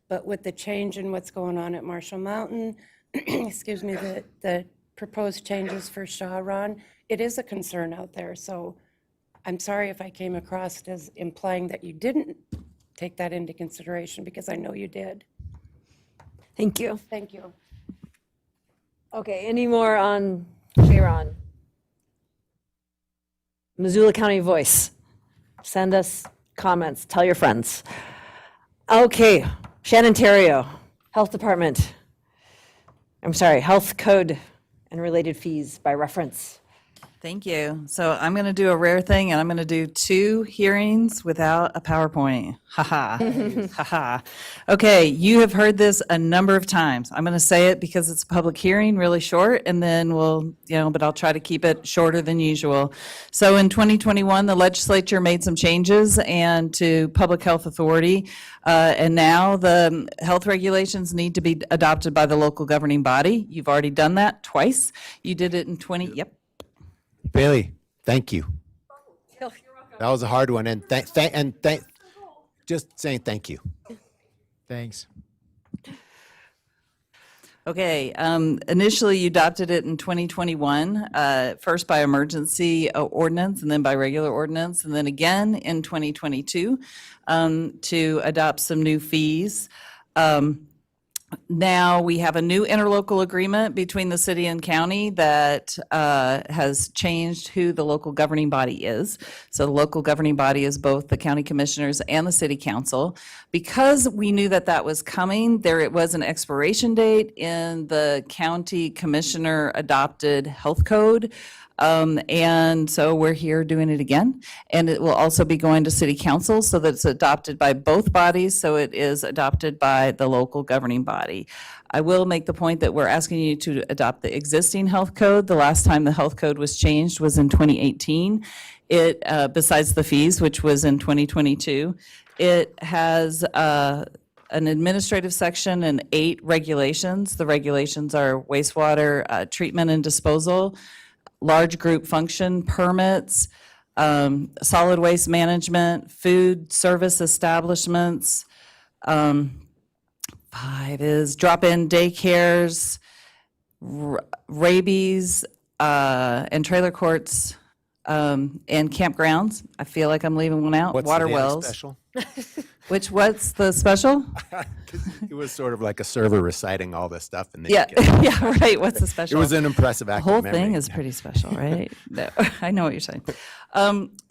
but with the change in what's going on at Marshall Mountain, excuse me, the proposed changes for Shaw Run, it is a concern out there. So I'm sorry if I came across as implying that you didn't take that into consideration, because I know you did. Thank you. Thank you. Okay, any more on Sharon? Missoula County Voice. Send us comments. Tell your friends. Okay, Shannon Terrio, Health Department. I'm sorry, Health Code and related fees by reference. Thank you. So I'm going to do a rare thing, and I'm going to do 2 hearings without a PowerPoint. Ha-ha. Ha-ha. Okay, you have heard this a number of times. I'm going to say it because it's a public hearing, really short, and then we'll, but I'll try to keep it shorter than usual. So in 2021, the legislature made some changes and to Public Health Authority, and now the health regulations need to be adopted by the local governing body. You've already done that twice. You did it in Bailey, thank you. That was a hard one, and just saying thank you. Thanks. Okay, initially you adopted it in 2021, first by emergency ordinance and then by regular ordinance, and then again in 2022 to adopt some new fees. Now we have a new interlocal agreement between the city and county that has changed who the local governing body is. So the local governing body is both the county commissioners and the city council. Because we knew that that was coming, there was an expiration date in the county commissioner adopted health code. And so we're here doing it again. And it will also be going to city council so that it's adopted by both bodies. So it is adopted by the local governing body. I will make the point that we're asking you to adopt the existing health code. The last time the health code was changed was in 2018. It, besides the fees, which was in 2022, it has, an administrative section and 8 regulations. The regulations are wastewater treatment and disposal, large group function permits, solid waste management, food service establishments. 5 is drop-in daycares, rabies, and trailer courts, and campgrounds. I feel like I'm leaving one out. What's Water the daily wells. special? What's the special? It was sort of like a server reciting all this stuff, and then Yeah, you get- yeah, right. What's the It special? was an impressive act The whole of memory. thing is pretty special, right? No, I know what you're saying.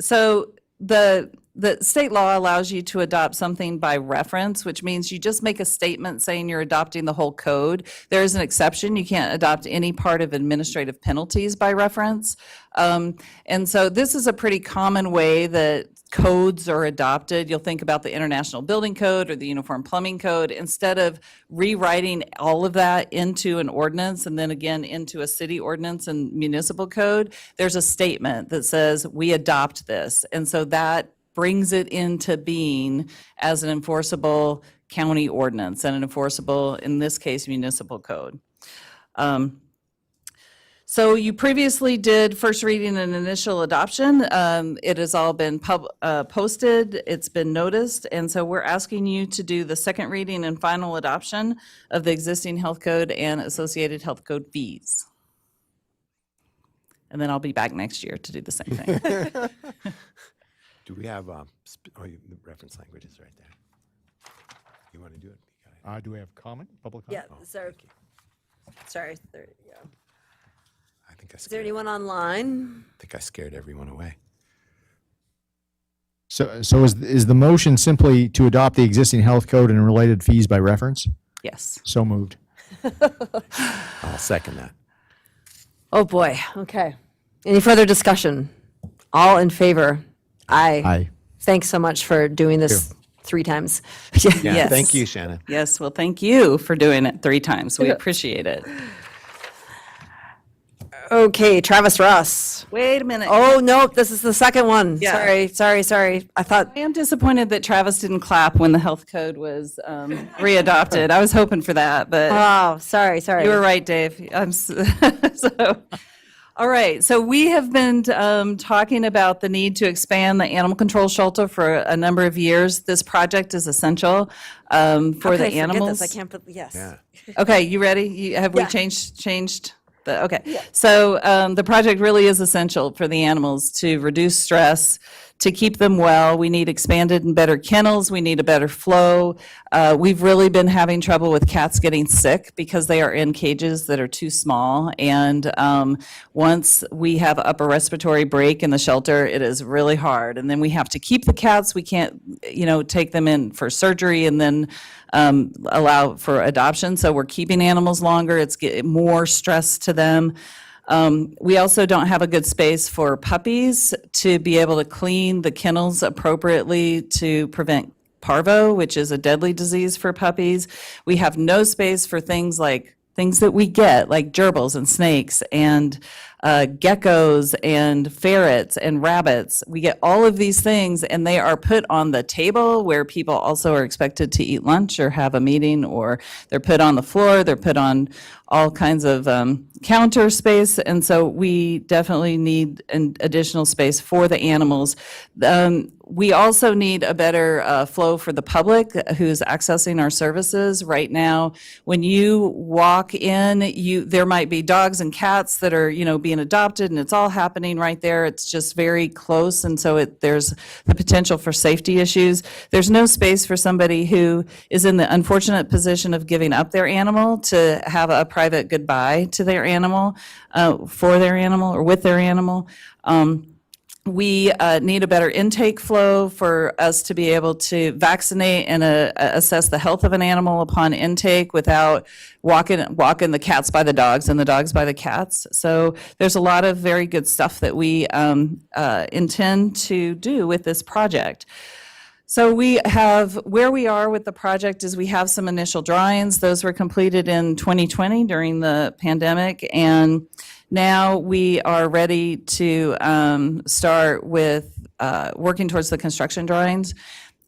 So the state law allows you to adopt something by reference, which means you just make a statement saying you're adopting the whole code. There is an exception. You can't adopt any part of administrative penalties by reference. And so this is a pretty common way that codes are adopted. You'll think about the International Building Code or the Uniform Plumbing Code. Instead of rewriting all of that into an ordinance and then again into a city ordinance and municipal code, there's a statement that says we adopt this. And so that brings it into being as an enforceable county ordinance and an enforceable, in this case, municipal code. So you previously did first reading and initial adoption. It has all been posted, it's been noticed, and so we're asking you to do the second reading and final adoption of the existing health code and associated health code fees. And then I'll be back next year to do the same thing. Do we have the reference language is right there. You want to do it? Do we have comment, public Yeah, comment? sorry, there you go. I think I Is there anyone online? think I scared everyone away. So is the motion simply to adopt the existing health code and related fees by reference? Yes. So moved. I'll second that. Oh, boy. Okay. Any further discussion? All in favor? Aye. Aye. Thanks so much for doing this 3 times. Yeah, Yes. thank you, Shannon. Yes, well, thank you for doing it 3 times. We appreciate it. Okay, Travis Ross. Wait a minute. Oh, no, this is the second one. Yeah. Sorry. I thought, I am disappointed that Travis didn't clap when the health code was readopted. I was hoping for that, but oh, sorry. you were right, Dave. So, all right. So we have been talking about the need to expand the animal control shelter for a number of years. This project is essential for Okay, the forget animals. this. I can't, yes. Okay, you ready? Have we Yeah. changed? Okay. So the project really is essential for the animals to reduce stress, to keep them well. We need expanded and better kennels. We need a better flow. We've really been having trouble with cats getting sick because they are in cages that are too small. And once we have upper respiratory break in the shelter, it is really hard. And then we have to keep the cats. We can't, take them in for surgery and then allow for adoption. So we're keeping animals longer. It's more stress to them. We also don't have a good space for puppies to be able to clean the kennels appropriately to prevent parvo, which is a deadly disease for puppies. We have no space for things that we get, like gerbils and snakes and geckos and ferrets and rabbits. We get all of these things, and they are put on the table where people also are expected to eat lunch or have a meeting, or they're put on the floor, they're put on all kinds of counter space, and so we definitely need an additional space for the animals. We also need a better flow for the public who's accessing our services. Right now, when you walk in, there might be dogs and cats that are, being adopted, and it's all happening right there. It's just very close, and so there's the potential for safety issues. There's no space for somebody who is in the unfortunate position of giving up their animal to have a private goodbye to their animal, for their animal or with their animal. We need a better intake flow for us to be able to vaccinate and assess the health of an animal upon intake without walking the cats by the dogs and the dogs by the cats. So there's a lot of very good stuff that we intend to do with this project. So where we are with the project is we have some initial drawings. Those were completed in 2020 during the pandemic, and now we are ready to start with working towards the construction drawings.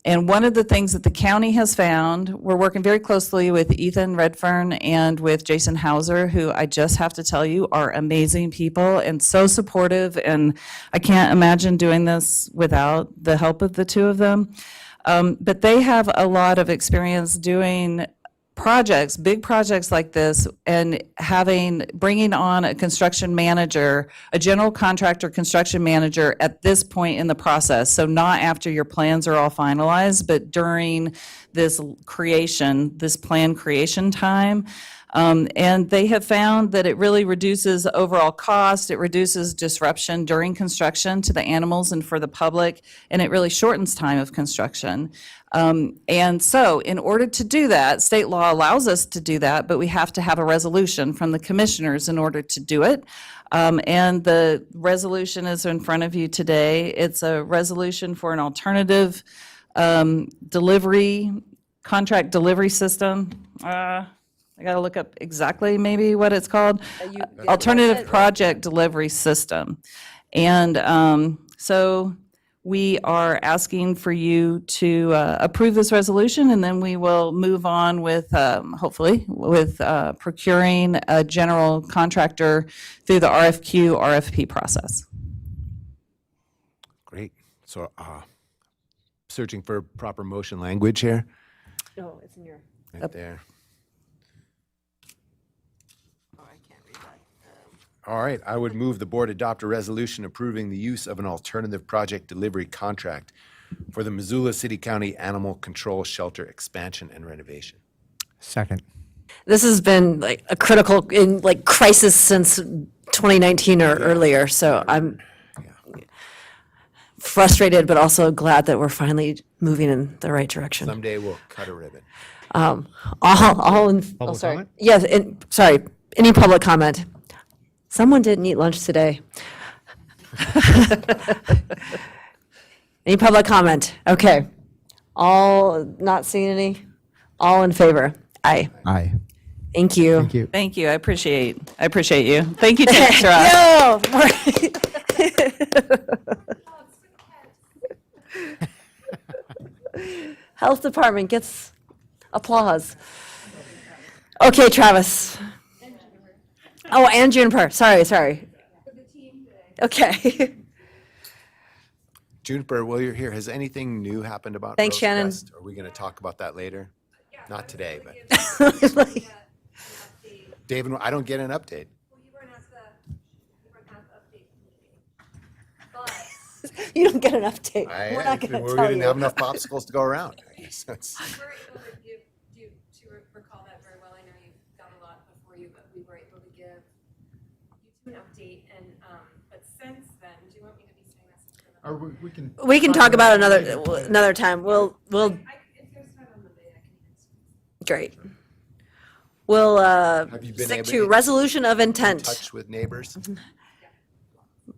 And one of the things that the county has found, we're working very closely with Ethan Redfern and with Jason Hauser, who I just have to tell you are amazing people and so supportive, and I can't imagine doing this without the help of the two of them. But they have a lot of experience doing projects, big projects like this, and bringing on a construction manager, a general contractor construction manager at this point in the process. So not after your plans are all finalized, but during this plan creation time. And they have found that it really reduces overall cost, it reduces disruption during construction to the animals and for the public, and it really shortens time of construction. And so in order to do that, state law allows us to do that, but we have to have a resolution from the commissioners in order to do it. And the resolution is in front of you today. It's a resolution for an alternative contract delivery system. I got to look up exactly maybe what it's called. Alternative Project Delivery System. And so we are asking for you to approve this resolution, and then we will move on with, hopefully, with procuring a general contractor through the RFP process. Great. So searching for proper motion language here. no, it's in your. Right there. All right, I would move the board adopt a resolution approving the use of an alternative project delivery contract for the Missoula City County Animal Control Shelter expansion and renovation. Second. This has been like a critical crisis since 2019 or earlier, so I'm frustrated, but also glad that we're finally moving in the right direction. Someday we'll cut a ribbon. Comment? Yes, sorry, any public comment? Someone didn't eat lunch today. Any public comment? Okay. All, not seeing any? All in favor? Aye. Aye. Thank you. Thank you. Thank you. I appreciate you. Thank you, Terrence Ross. Health Department gets applause. Okay, Travis. Oh, and Juniper. Sorry. Okay. Juniper, while you're here, has anything new happened about Thanks, Rose Shannon. Crest? Are we going to talk about that later? Not today, but David, I don't get an update. You don't get an update. I, We're not going to we tell didn't have you. enough popsicles to go around. I guess that's- recall that very well. I know you've got a lot before you, but we were able to give you two an update. And but since then, do you want me to be saying this? Or we can. We can talk about another time. We'll If there's time on Monday, I can even. great. We'll Have you been stick able to resolution of in intent. touch with neighbors?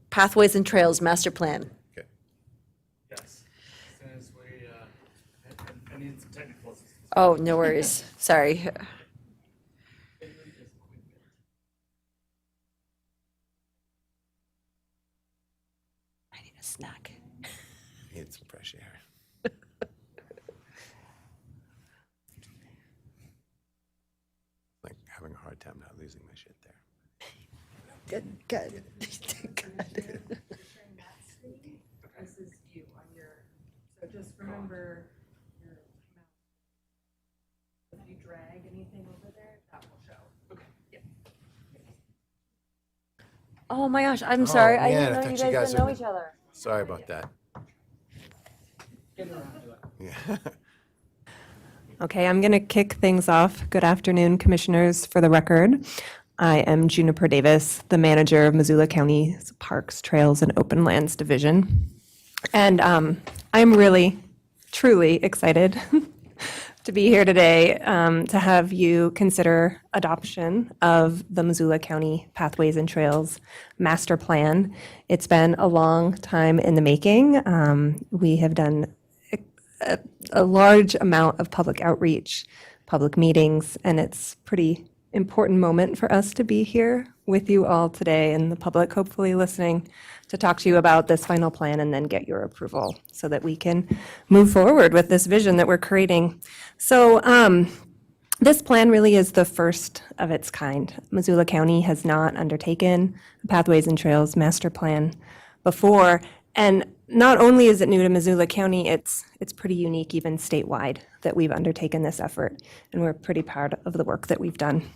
Pathways and Trails Master Plan. Okay. Yes. As soon as we, I need some technical assistance. Oh, no worries. Sorry. I need a snack. Need some fresh air. Like having a hard time not losing my shit there. Good. This is you on your, so just remember your mouse. If you drag anything over there, that will show. Okay. Yep. Oh my gosh, I'm sorry. I man, I didn't know thought you you guys guys didn't know are- each other. Sorry about that. Yeah. Okay, I'm going to kick things off. Good afternoon, Commissioners. For the record, I am Juniper Davis, the manager of Missoula County's Parks, Trails, and Open Lands Division. And I'm really, truly excited to be here today to have you consider adoption of the Missoula County Pathways and Trails Master Plan. It's been a long time in the making. We have done a large amount of public outreach, public meetings, and it's pretty important moment for us to be here with you all today and the public hopefully listening to talk to you about this final plan and then get your approval so that we can move forward with this vision that we're creating. So this plan really is the first of its kind. Missoula County has not undertaken a Pathways and Trails Master Plan before, and not only is it new to Missoula County, it's pretty unique even statewide that we've undertaken this effort, and we're pretty proud of the work that we've done.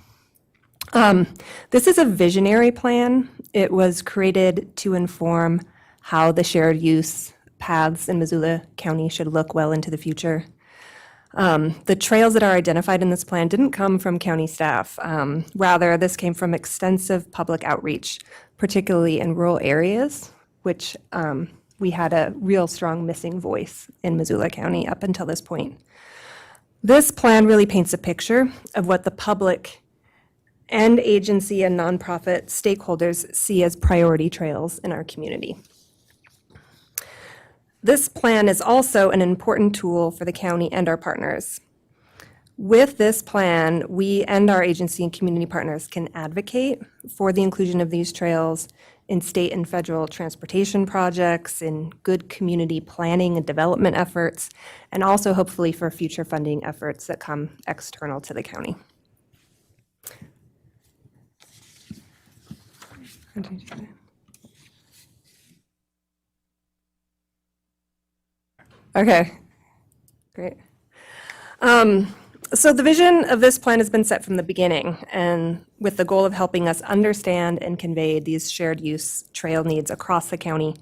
This is a visionary plan. It was created to inform how the shared use paths in Missoula County should look well into the future. The trails that are identified in this plan didn't come from county staff. Rather, this came from extensive public outreach, particularly in rural areas, which we had a real strong missing voice in Missoula County up until this point. This plan really paints a picture of what the public and agency and nonprofit stakeholders see as priority trails in our community. This plan is also an important tool for the county and our partners. With this plan, we and our agency and community partners can advocate for the inclusion of these trails in state and federal transportation projects, in good community planning and development efforts, and also hopefully for future funding efforts that come external to the county. Okay, great. So the vision of this plan has been set from the beginning, and with the goal of helping us understand and convey these shared use trail needs across the county,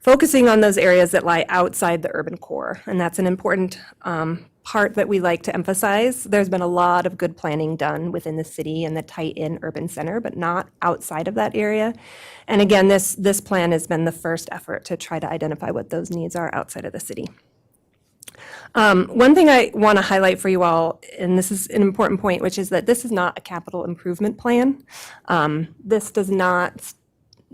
focusing on those areas that lie outside the urban core. And that's an important part that we like to emphasize. There's been a lot of good planning done within the city and the tight-in urban center, but not outside of that area. And again, this plan has been the first effort to try to identify what those needs are outside of the city. One thing I want to highlight for you all, and this is an important point, which is that this is not a capital improvement plan. This does not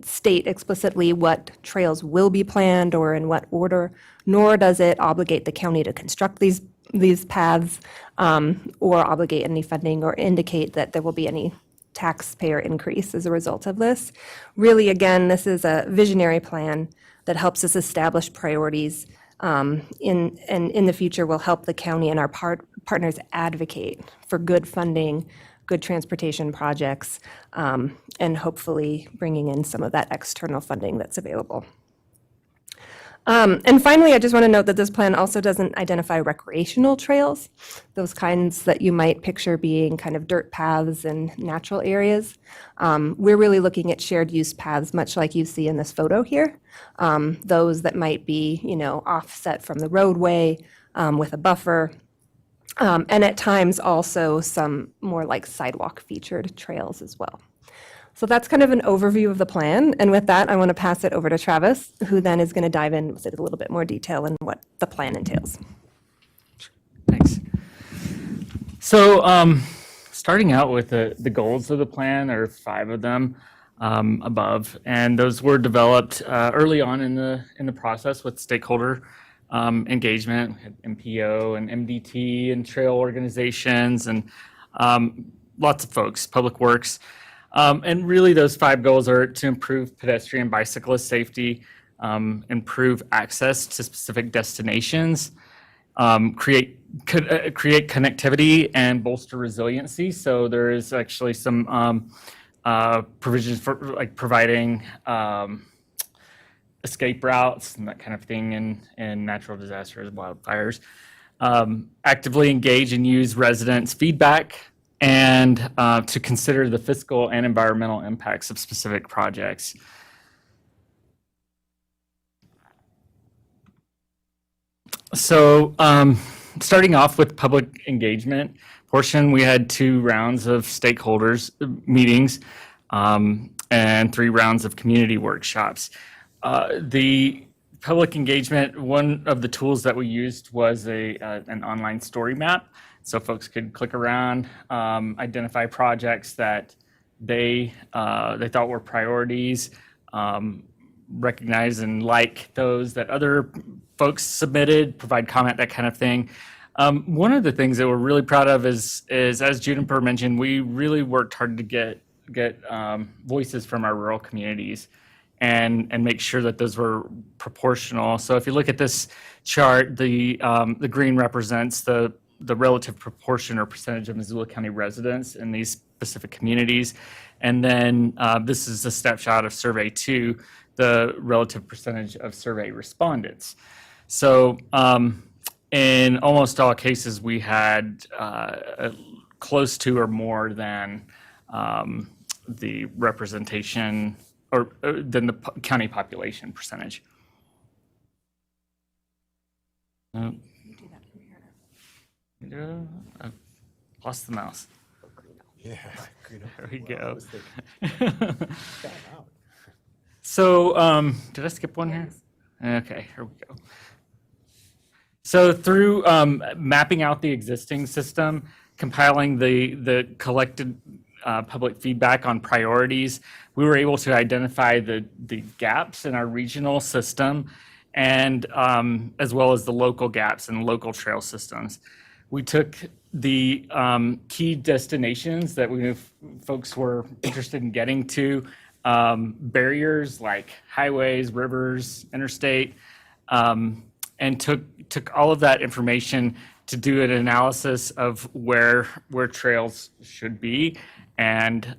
state explicitly what trails will be planned or in what order, nor does it obligate the county to construct these these paths or obligate any funding or indicate that there will be any taxpayer increase as a result of this. Really, again, this is a visionary plan that helps us establish priorities in the future will help the county and our partners advocate for good funding, good transportation projects, and hopefully bringing in some of that external funding that's available. And finally, I just want to note that this plan also doesn't identify recreational trails, those kinds that you might picture being kind of dirt paths and natural areas. We're really looking at shared use paths, much like you see in this photo here. Those that might be, offset from the roadway with a buffer, and at times also some more like sidewalk featured trails as well. So that's kind of an overview of the plan. And with that, I want to pass it over to Travis, who then is going to dive in with a little bit more detail in what the plan entails. Thanks. So starting out with the goals of the plan, there are 5 of them above, and those were developed early on in the process with stakeholder engagement, MPO and MDT and trail organizations and lots of folks, Public Works. And really those 5 goals are to improve pedestrian bicyclist safety, improve access to specific destinations, create connectivity and bolster resiliency. So there is actually some provisions for like providing escape routes and that kind of thing in natural disasters, wildfires. Actively engage and use residents' feedback and to consider the fiscal and environmental impacts of specific projects. So starting off with public engagement portion, we had 2 rounds of stakeholders meetings and 3 rounds of community workshops. The public engagement, one of the tools that we used was an online story map. So folks could click around, identify projects that they thought were priorities, recognize and like those that other folks submitted, provide comment, that kind of thing. One of the things that we're really proud of is as Juniper mentioned, we really worked hard to get voices from our rural communities and make sure that those were proportional. So if you look at this chart, the green represents the relative proportion or percentage of Missoula County residents in these specific communities. And then this is a snapshot of Survey 2, the relative percentage of survey respondents. So in almost all cases, we had close to or more than the representation or than the county population percentage. I've lost the mouse. Yeah, there we go. So, did I skip one here? Okay, here we go. So through mapping out the existing system, compiling the collected public feedback on priorities, we were able to identify the gaps in our regional system and as well as the local gaps in local trail systems. We took the key destinations that we knew folks were interested in getting to, barriers like highways, rivers, interstate, and took all of that information to do an analysis of where trails should be and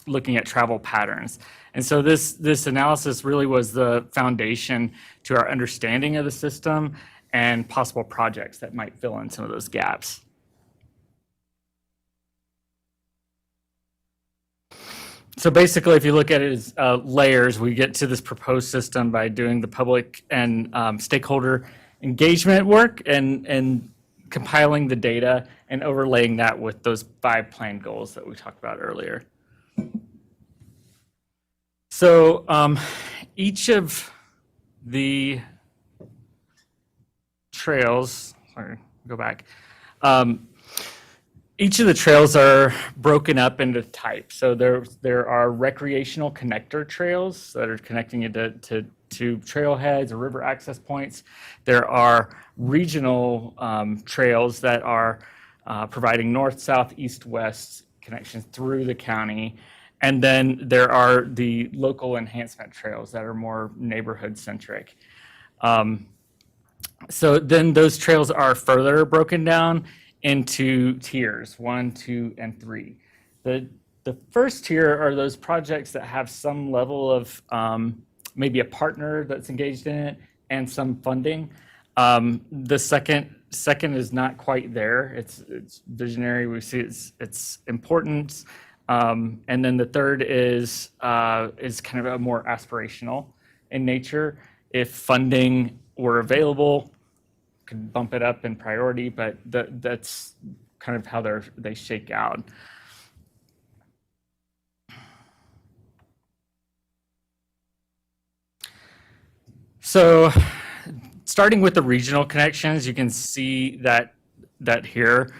looking at travel patterns. And so this analysis really was the foundation to our understanding of the system and possible projects that might fill in some of those gaps. So basically, if you look at it as layers, we get to this proposed system by doing the public and stakeholder engagement work and compiling the data and overlaying that with those 5 planned goals that we talked about earlier. So each of the trails, sorry, go back. Each of the trails are broken up into types. So there are recreational connector trails that are connecting you to to trailheads or river access points. There are regional trails that are providing north, south, east, west connections through the county. And then there are the local enhancement trails that are more neighborhood centric. So then those trails are further broken down into tiers 1, 2, and 3. The first tier are those projects that have some level of maybe a partner that's engaged in it and some funding. The second is not quite there. It's visionary. We see its importance. And then the third is kind of a more aspirational in nature. If funding were available, could bump it up in priority, but that's kind of how they shake out. So starting with the regional connections, you can see that here.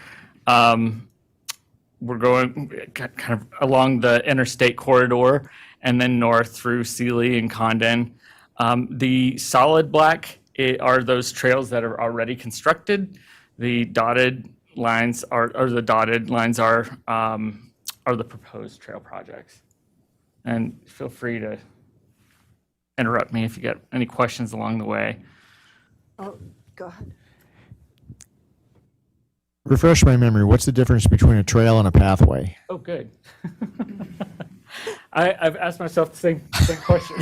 We're going kind of along the interstate corridor and then north through Sealy and Condon. The solid black are those trails that are already constructed. The dotted lines are the proposed trail projects. And feel free to interrupt me if you get any questions along the way. Oh, go ahead. Refresh my memory. What's the difference between a trail and a pathway? Oh, good. I've asked myself the same question.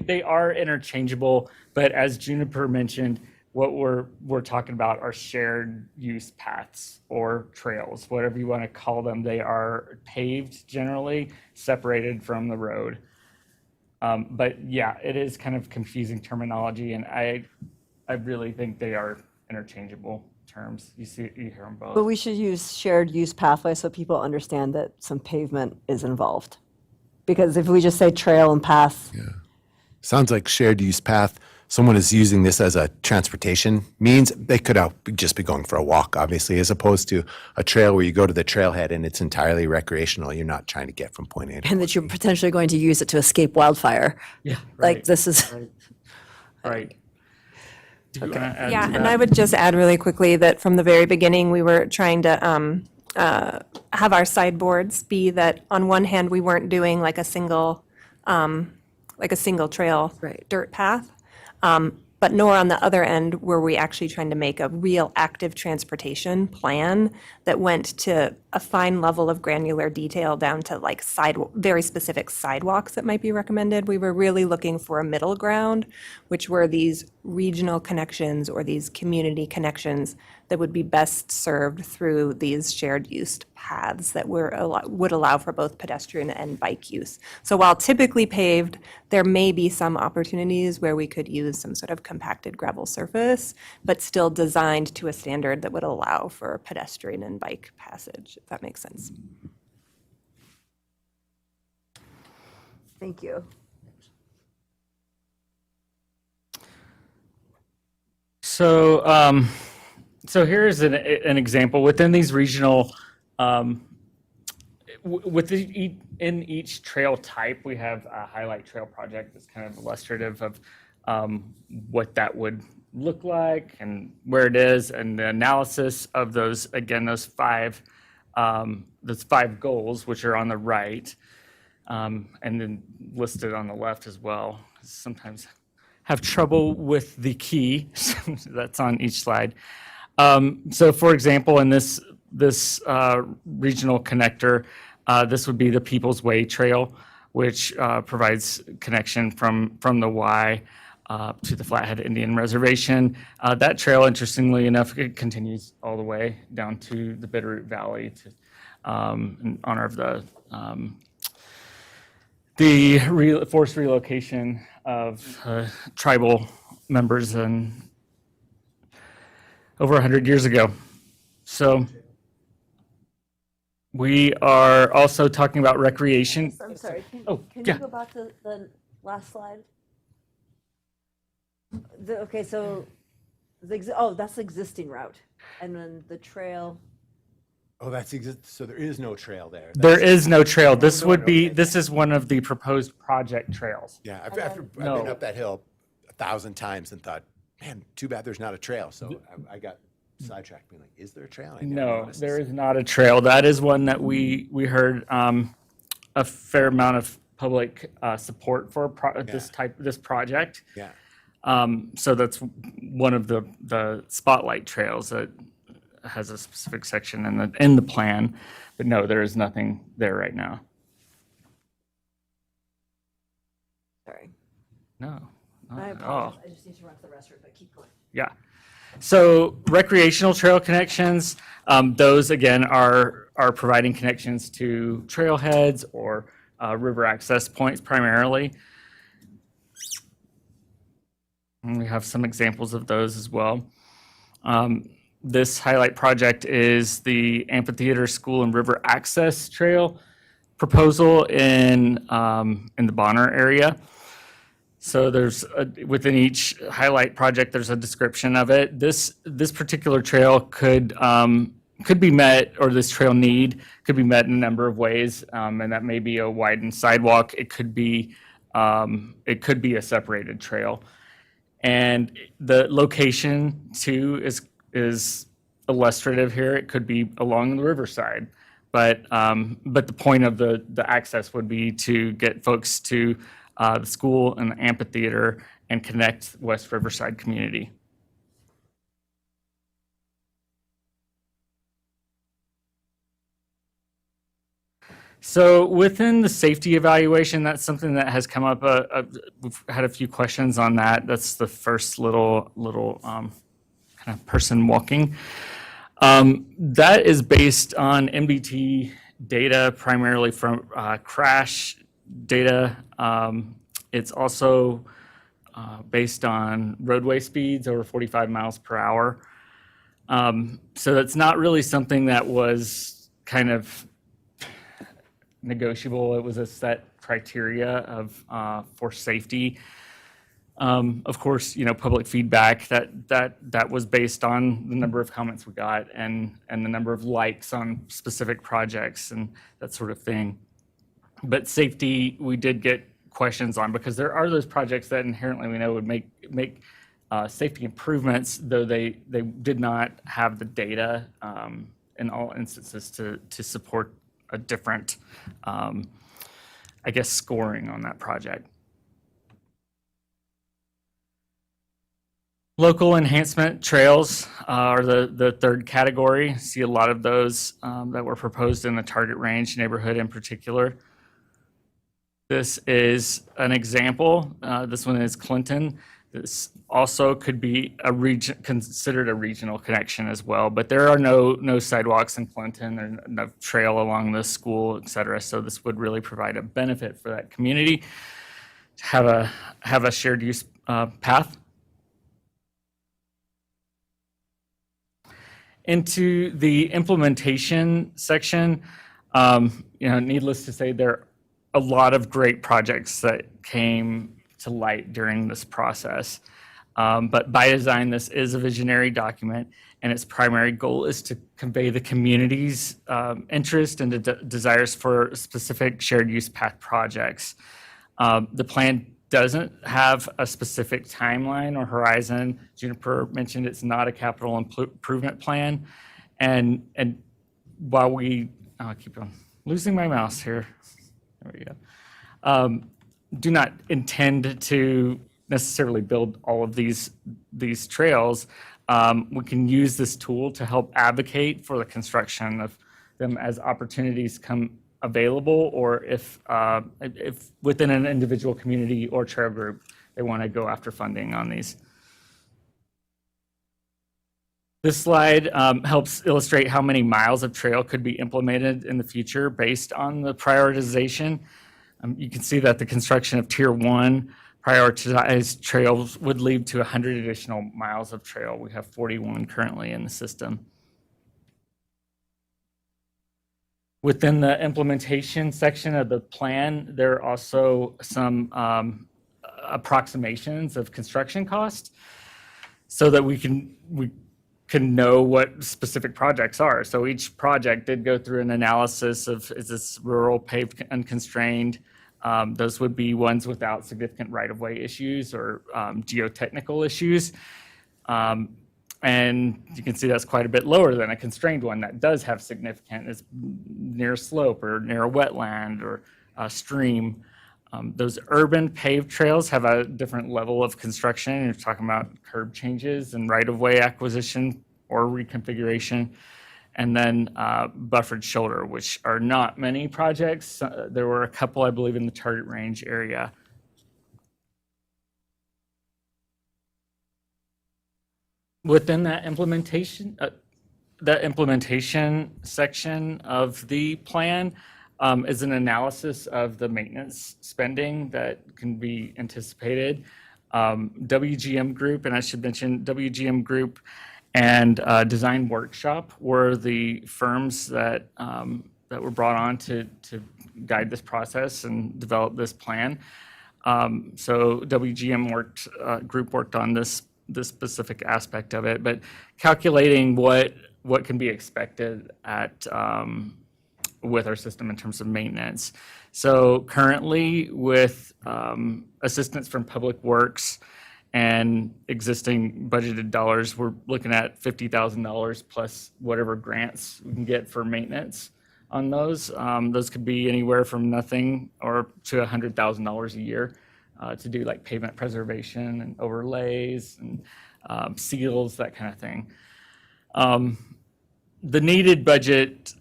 They are interchangeable, but as Juniper mentioned, what we're talking about are shared use paths or trails, whatever you want to call them. They are paved generally, separated from the road. But yeah, it is kind of confusing terminology, and I really think they are interchangeable terms. You hear them both. But we should use shared use pathway so people understand that some pavement is involved. Because if we just say trail and path. Yeah. Sounds like shared use path. Someone is using this as a transportation means. They could just be going for a walk, obviously, as opposed to a trail where you go to the trailhead and it's entirely recreational. You're not trying to get from point A to And that you're potentially going to use it to escape wildfire. Yeah. Like this is. Right. Do you wanna add Yeah, to and that? I would just add really quickly that from the very beginning, we were trying to have our sideboards be that on one hand, we weren't doing like a single trail dirt path. But nor on the other end were we actually trying to make a real active transportation plan that went to a fine level of granular detail down to like very specific sidewalks that might be recommended. We were really looking for a middle ground, which were these regional connections or these community connections that would be best served through these shared use paths that would allow for both pedestrian and bike use. So while typically paved, there may be some opportunities where we could use some sort of compacted gravel surface, but still designed to a standard that would allow for pedestrian and bike passage, if that makes sense. Thank you. So, so here's an example within these regional. In each trail type, we have a highlight trail project that's kind of illustrative of what that would look like and where it is, and the analysis of those. Again, those five goals, which are on the right, and then listed on the left as well. Sometimes have trouble with the key that's on each slide. So, for example, in this regional connector, this would be the People's Way Trail, which provides connection from the Y to the Flathead Indian Reservation. That trail, interestingly enough, it continues all the way down to the Bitterroot Valley in honor of the forced relocation of tribal members over 100 years ago. So we are also talking about recreation. I'm sorry. Can yeah. you go back to the last slide? Okay, so that's the existing route, and then the trail. Oh, so there is no trail there. There is no trail. This would be, okay. this is one of the proposed project trails. Yeah, I've been No. up that hill 1,000 times and thought, man, too bad there's not a trail. So I got sidetracked being like, is there a trail? I never No, noticed. there is not a trail. That is one that we heard a fair amount of public support for this project. Yeah. So that's one of the spotlight trails that has a specific section in the plan. But no, there is nothing there right now. Sorry. No, not I at all. apologize. I just need to run to the restroom, but keep going. Yeah. So recreational trail connections, those again are providing connections to trailheads or river access points primarily. And we have some examples of those as well. This highlight project is the Amphitheater School and River Access Trail proposal in the Bonner area. So there's within each highlight project, there's a description of it. This particular trail could be met, or this trail need could be met in a number of ways, and that may be a widened sidewalk. It could be a separated trail, and the location too is illustrative here. It could be along the riverside, but the point of the access would be to get folks to the school and the amphitheater and connect West Riverside community. So within the safety evaluation, that's something that has come up. We've had a few questions on that. That's the first little kind of person walking. That is based on MDT data, primarily from crash data. It's also based on roadway speeds over 45 miles per hour. So that's not really something that was kind of negotiable. It was a set criteria of for safety. Of course, public feedback that was based on the number of comments we got and the number of likes on specific projects and that sort of thing. But safety, we did get questions on, because there are those projects that inherently we know would make safety improvements, though they did not have the data in all instances to support a different, I guess, scoring on that project. Local enhancement trails are the third category. See a lot of those that were proposed in the Target Range neighborhood in particular. This is an example. This one is Clinton. This also could be considered a regional connection as well, but there are no sidewalks in Clinton, there's no trail along the school, et cetera. So this would really provide a benefit for that community to have a shared use path. Into the implementation section, needless to say, there are a lot of great projects that came to light during this process. But by design, this is a visionary document, and its primary goal is to convey the community's interest and desires for specific shared use path projects. The plan doesn't have a specific timeline or horizon. Juniper mentioned it's not a capital improvement plan. And while we, keep on losing my mouse here. There we go. Do not intend to necessarily build all of these trails. We can use this tool to help advocate for the construction of them as opportunities come available, or if within an individual community or trail group, they want to go after funding on these. This slide helps illustrate how many miles of trail could be implemented in the future based on the prioritization. You can see that the construction of Tier 1 prioritized trails would lead to 100 additional miles of trail. We have 41 currently in the system. Within the implementation section of the plan, there are also some approximations of construction cost, so that we can know what specific projects are. So each project did go through an analysis of, is this rural, paved, unconstrained? Those would be ones without significant right-of-way issues or geotechnical issues. And you can see that's quite a bit lower than a constrained one that does have significant, is near a slope or near a wetland or a stream. Those urban paved trails have a different level of construction. You're talking about curb changes and right-of-way acquisition or reconfiguration. And then buffered shoulder, which are not many projects. There were a couple, I believe, in the target range area. Within that implementation section of the plan is an analysis of the maintenance spending that can be anticipated. WGM Group, and I should mention WGM Group and Design Workshop were the firms that that were brought on to guide this process and develop this plan. So WGM Group worked on this specific aspect of it, but calculating what can be expected at with our system in terms of maintenance. So currently, with assistance from Public Works and existing budgeted dollars, we're looking at $50,000 plus whatever grants we can get for maintenance on those. Those could be anywhere from nothing or to $100,000 a year to do like pavement preservation and overlays and seals, that kind of thing. The needed budget,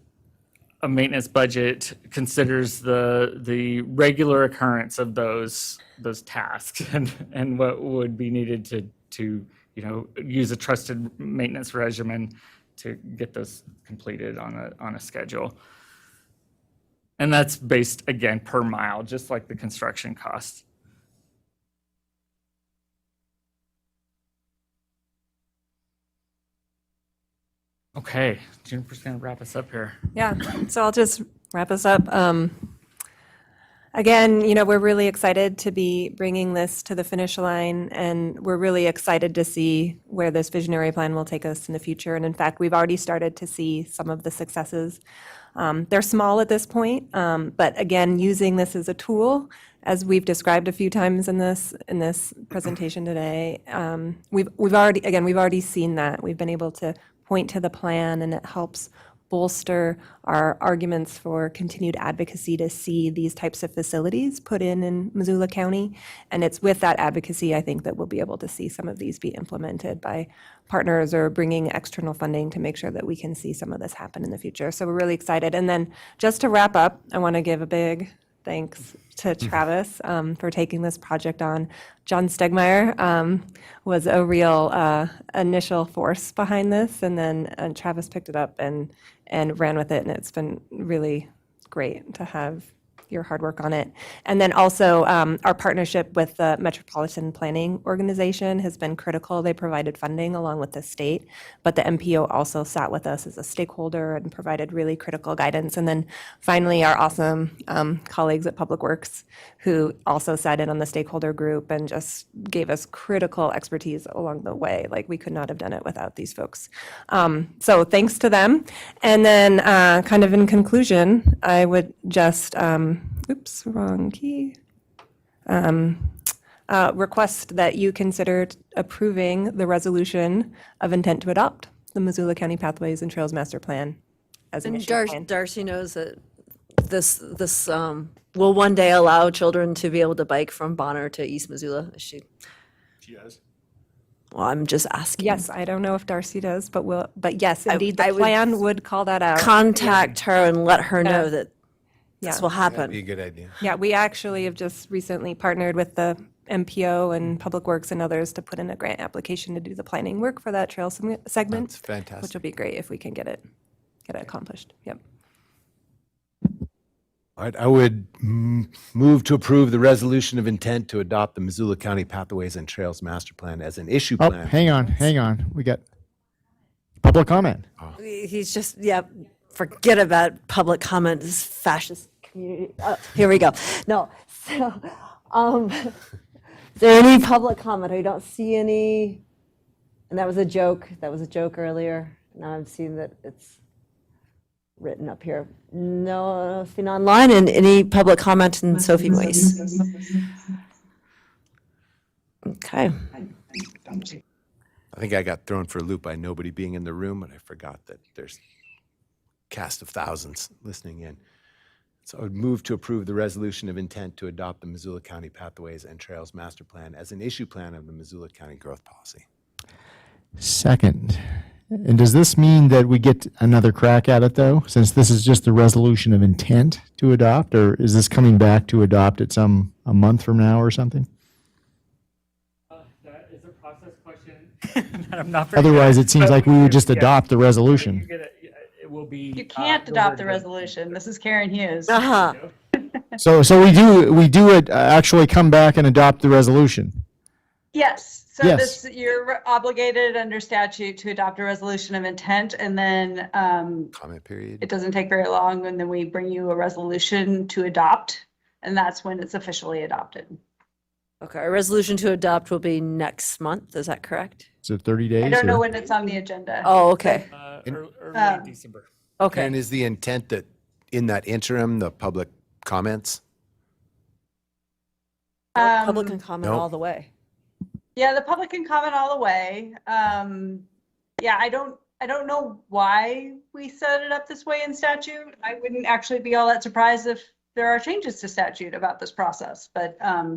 a maintenance budget, considers the regular occurrence of those tasks and what would be needed to use a trusted maintenance regimen to get those completed on a schedule. And that's based, again, per mile, just like the construction cost. Okay, Juniper's going to wrap us up here. Yeah, so I'll just wrap us up. Again, we're really excited to be bringing this to the finish line, and we're really excited to see where this visionary plan will take us in the future. And in fact, we've already started to see some of the successes. They're small at this point, but again, using this as a tool, as we've described a few times in this presentation today, we've already seen that. We've been able to point to the plan, and it helps bolster our arguments for continued advocacy to see these types of facilities put in Missoula County. And it's with that advocacy, I think, that we'll be able to see some of these be implemented by partners or bringing external funding to make sure that we can see some of this happen in the future. So we're really excited. And then just to wrap up, I want to give a big thanks to Travis for taking this project on. John Stegmeyer was a real initial force behind this, and then Travis picked it up and ran with it, and it's been really great to have your hard work on it. And then also our partnership with the Metropolitan Planning Organization has been critical. They provided funding along with the state, but the MPO also sat with us as a stakeholder and provided really critical guidance. And then finally, our awesome colleagues at Public Works, who also sat in on the stakeholder group and just gave us critical expertise along the way. Like, we could not have done it without these folks. So thanks to them. And then kind of in conclusion, I would just oops, wrong key. Request that you consider approving the resolution of intent to adopt the Missoula County Pathways and Trails Master Plan as an And issue. Darcy knows that this will one day allow children to be able to bike from Bonner to East Missoula. She does. Well, I'm just asking. Yes, I don't know if Darcy does, but yes, I- indeed, I the would plan would call that out. Contact her and let her Yeah. know that Yeah. this will happen. That'd be a good idea. Yeah, we actually have just recently partnered with the MPO and Public Works and others to put in a grant application to do the planning work for that trail segment. That's fantastic. Which will be great if we can get it accomplished. Yep. All right, I would move to approve the resolution of intent to adopt the Missoula County Pathways and Trails Master Plan as an issue Oh, plan. hang on. We got public comment. He's just, forget about public comment, this fascist community. Here we go. No, so, is there any public comment? I don't see any And that was a joke. That was a joke earlier. Now I'm seeing that it's written up here. Nothing online, and any public comment in Sophie Moise. Okay. I think I got thrown for a loop by nobody being in the room, and I forgot that there's a cast of thousands listening in. So I would move to approve the resolution of intent to adopt the Missoula County Pathways and Trails Master Plan as an issue plan of the Missoula County Growth Policy. Second. And does this mean that we get another crack at it, though, since this is just the resolution of intent to adopt, or is this coming back to adopt it a month from now or something? That is a process question that I'm not very Otherwise, good it seems at, like but we would just yeah, adopt the resolution. It will be. You can't adopt the resolution. This is Karen Hughes. Uh-huh. So we do actually come back and adopt the resolution. Yes. So Yes. you're obligated under statute to adopt a resolution of intent, and then Comment period. it doesn't take very long, and then we bring you a resolution to adopt, and that's when it's officially adopted. Okay, a resolution to adopt will be next month. Is that correct? Is it 30 days? I don't know or- when it's on the agenda. Oh, okay. Early December. Okay. And is the intent that in that interim, the public comments? Public can comment Nope. all the way. Yeah, the public can comment all the way. Yeah, I don't know why we set it up this way in statute. I wouldn't actually be all that surprised if there are changes to statute about this process. But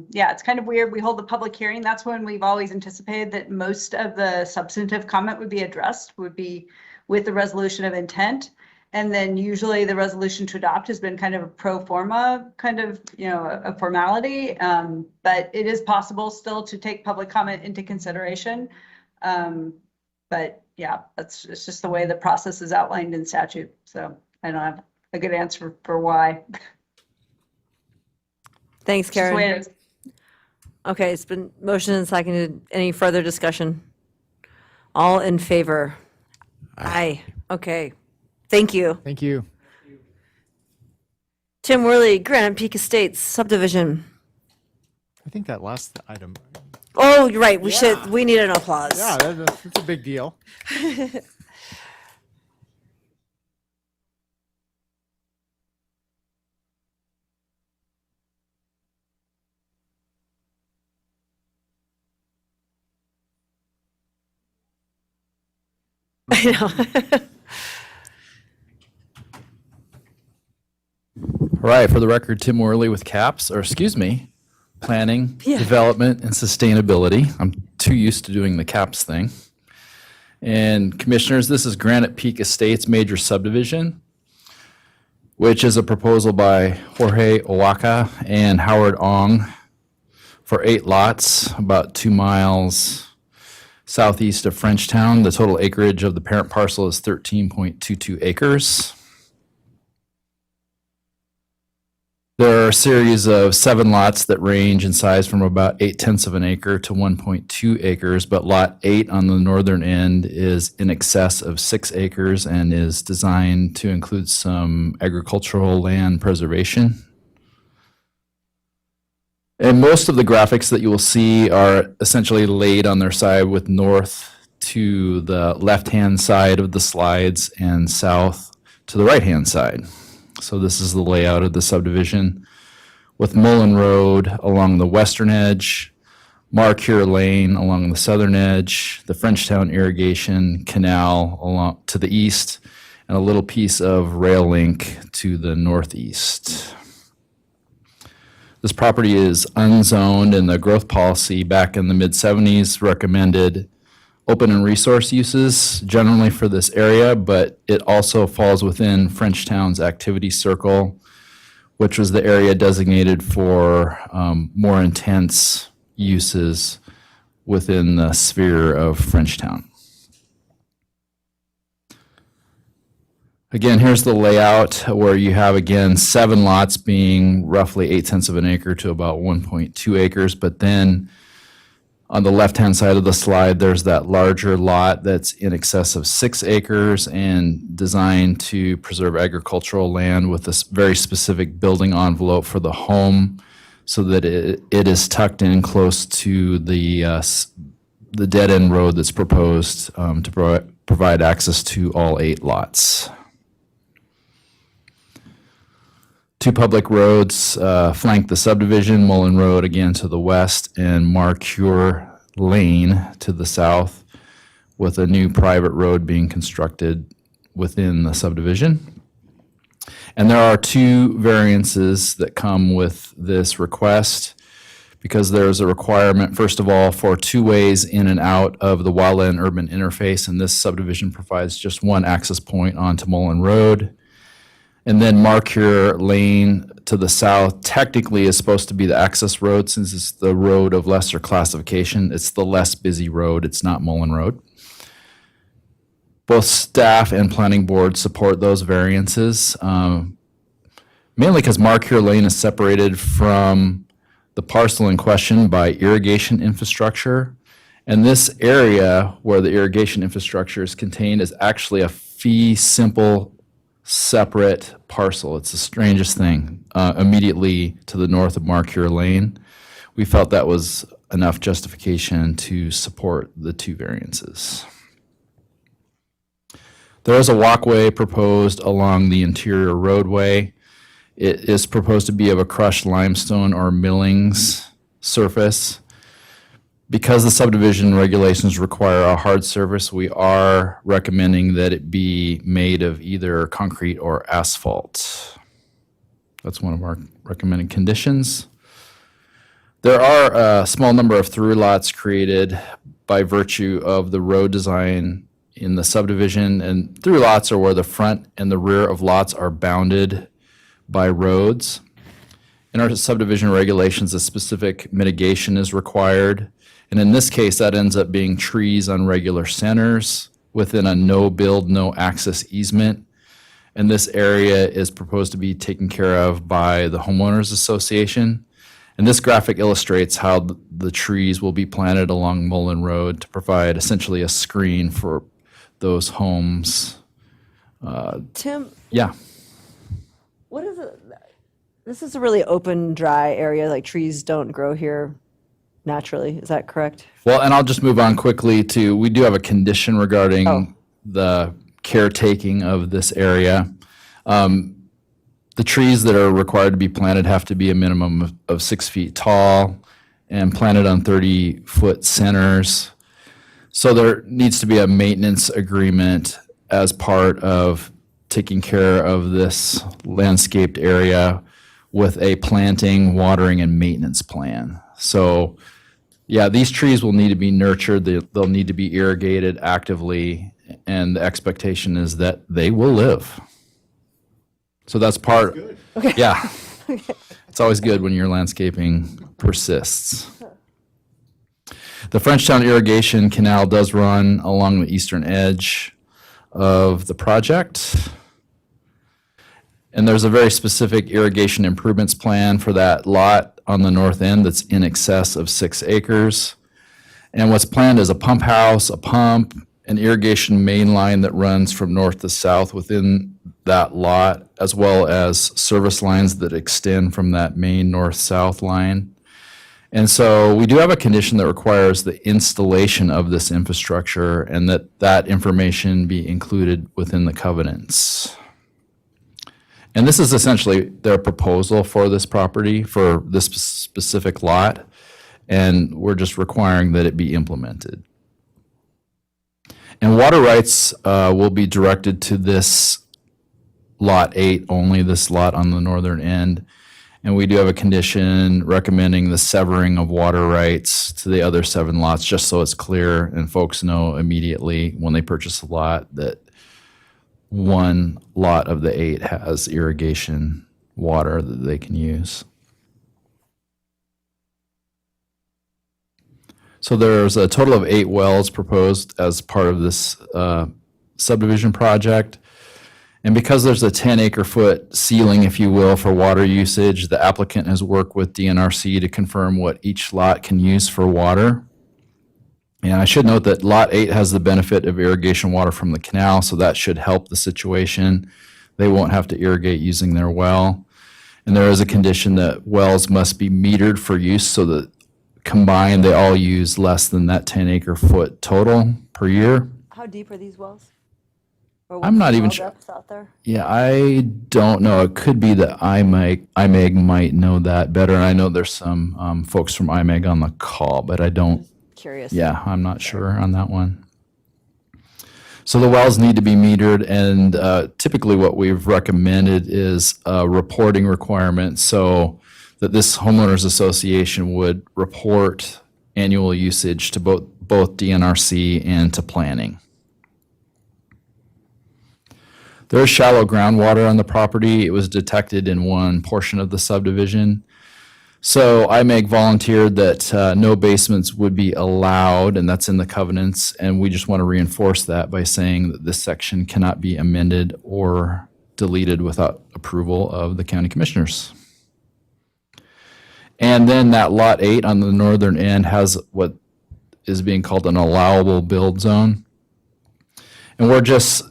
yeah, it's kind of weird. We hold the public hearing. That's when we've always anticipated that most of the substantive comment would be addressed, would be with the resolution of intent. And then usually the resolution to adopt has been kind of a pro forma, kind of, a formality. But it is possible still to take public comment into consideration. But yeah, it's just the way the process is outlined in statute. So I don't have a good answer for why. Thanks, It's just the way Karen. it is. Okay, it's been motioned and seconded. Any further discussion? All in favor? Aye. Okay. Thank you. Thank you. Tim Worley, Granite Peak Estates subdivision. I think that last item. Oh, you're right. We need an applause. Yeah, that's a big deal. I know. All right, for the record, Tim Worley with CAPS, or excuse me, Planning, Yeah. Development, and Sustainability. I'm too used to doing the CAPS thing. And Commissioners, this is Granite Peak Estates Major Subdivision, which is a proposal by Jorge Owaka and Howard Ong for 8 lots, about 2 miles southeast of Frenchtown. The total acreage of the parent parcel is 13.22 acres. There are a series of 7 lots that range in size from about 0.8 of an acre to 1.2 acres, but lot 8 on the northern end is in excess of 6 acres and is designed to include some agricultural land preservation. And most of the graphics that you will see are essentially laid on their side with north to the left-hand side of the slides and south to the right-hand side. So this is the layout of the subdivision with Mullen Road along the western edge, Marcure Lane along the southern edge, the Frenchtown Irrigation Canal along to the east, and a little piece of rail link to the northeast. This property is unzoned, and the growth policy back in the mid-70s recommended open and resource uses generally for this area, but it also falls within Frenchtown's activity circle, which was the area designated for more intense uses within the sphere of Frenchtown. Again, here's the layout where you have, again, 7 lots being roughly 0.8 of an acre to about 1.2 acres, but then on the left-hand side of the slide, there's that larger lot that's in excess of 6 acres and designed to preserve agricultural land with this very specific building envelope for the home so that it is tucked in close to the the dead-end road that's proposed to provide access to all 8 lots. 2 public roads flank the subdivision, Mullen Road again to the west and Marcure Lane to the south, with a new private road being constructed within the subdivision. And there are 2 variances that come with this request, because there's a requirement, first of all, for 2 ways in and out of the wildland urban interface, and this subdivision provides just 1 access point onto Mullen Road. And then Marcure Lane to the south technically is supposed to be the access road, since it's the road of lesser classification. It's the less busy road, it's not Mullen Road. Both staff and planning board support those variances, mainly because Marcure Lane is separated from the parcel in question by irrigation infrastructure. And this area where the irrigation infrastructure is contained is actually a fee simple separate parcel. It's the strangest thing, immediately to the north of Marcure Lane. We felt that was enough justification to support the 2 variances. There is a walkway proposed along the interior roadway. It is proposed to be of a crushed limestone or millings surface. Because the subdivision regulations require a hard surface, we are recommending that it be made of either concrete or asphalt. That's one of our recommended conditions. There are a small number of through lots created by virtue of the road design in the subdivision, and through lots are where the front and the rear of lots are bounded by roads. In our subdivision regulations, a specific mitigation is required, and in this case, that ends up being trees on regular centers within a no-build, no-access easement. And this area is proposed to be taken care of by the homeowners association. And this graphic illustrates how the trees will be planted along Mullen Road to provide essentially a screen for those homes. Tim, Yeah. what is it? This is a really open, dry area, like trees don't grow here naturally. Is that correct? Well, and I'll just move on quickly to, we do have a condition regarding the caretaking of this area. The trees that are required to be planted have to be a minimum of 6 feet tall and planted on 30-foot centers. So there needs to be a maintenance agreement as part of taking care of this landscaped area with a planting, watering, and maintenance plan. So, yeah, these trees will need to be nurtured. They'll need to be irrigated actively, and the expectation is that they will live. So that's part. Okay. Yeah. It's always good when your landscaping persists. The Frenchtown Irrigation Canal does run along the eastern edge of the project. And there's a very specific irrigation improvements plan for that lot on the north end that's in excess of 6 acres. And what's planned is a pump house, a pump, an irrigation main line that runs from north to south within that lot, as well as service lines that extend from that main north-south line. And so we do have a condition that requires the installation of this infrastructure and that information be included within the covenants. And this is essentially their proposal for this property, for this specific lot, and we're just requiring that it be implemented. And water rights will be directed to this Lot 8 only, this lot on the northern end. And we do have a condition recommending the severing of water rights to the other 7 lots, just so it's clear and folks know immediately when they purchase a lot that one lot of the 8 has irrigation water that they can use. So there's a total of 8 wells proposed as part of this subdivision project. And because there's a 10-acre-foot ceiling, if you will, for water usage, the applicant has worked with DNRC to confirm what each lot can use for water. And I should note that Lot 8 has the benefit of irrigation water from the canal, so that should help the situation. They won't have to irrigate using their well. And there is a condition that wells must be metered for use so that combined, they all use less than that 10 acre foot total per year. How deep are these wells? I'm not even sure. Out there? Yeah, I don't know. It could be that IMEG might know that better. And I know there's some folks from IMEG on the call, but I don't. Curious. Yeah, I'm not sure on that one. So the wells need to be metered, and typically what we've recommended is a reporting requirement so that this homeowners association would report annual usage to both DNRC and to planning. There is shallow groundwater on the property. It was detected in one portion of the subdivision. So IMEG volunteered that no basements would be allowed, and that's in the covenants. And we just want to reinforce that by saying that this section cannot be amended or deleted without approval of the county commissioners. And then that lot 8 on the northern end has what is being called an allowable build zone. And we're just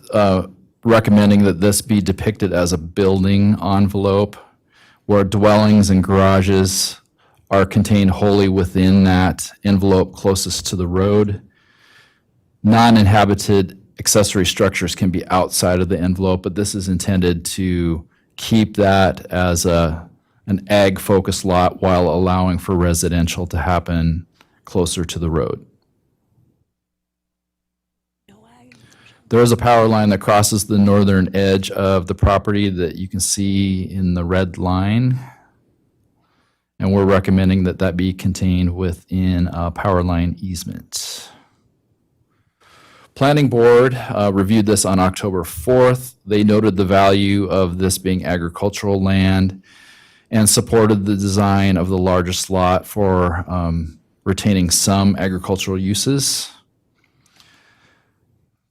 recommending that this be depicted as a building envelope where dwellings and garages are contained wholly within that envelope closest to the road. Non-inhabited accessory structures can be outside of the envelope, but this is intended to keep that as an ag-focused lot while allowing for residential to happen closer to the road. There is a power line that crosses the northern edge of the property that you can see in the red line. And we're recommending that that be contained within a power line easement. Planning Board reviewed this on October 4th. They noted the value of this being agricultural land and supported the design of the largest lot for retaining some agricultural uses.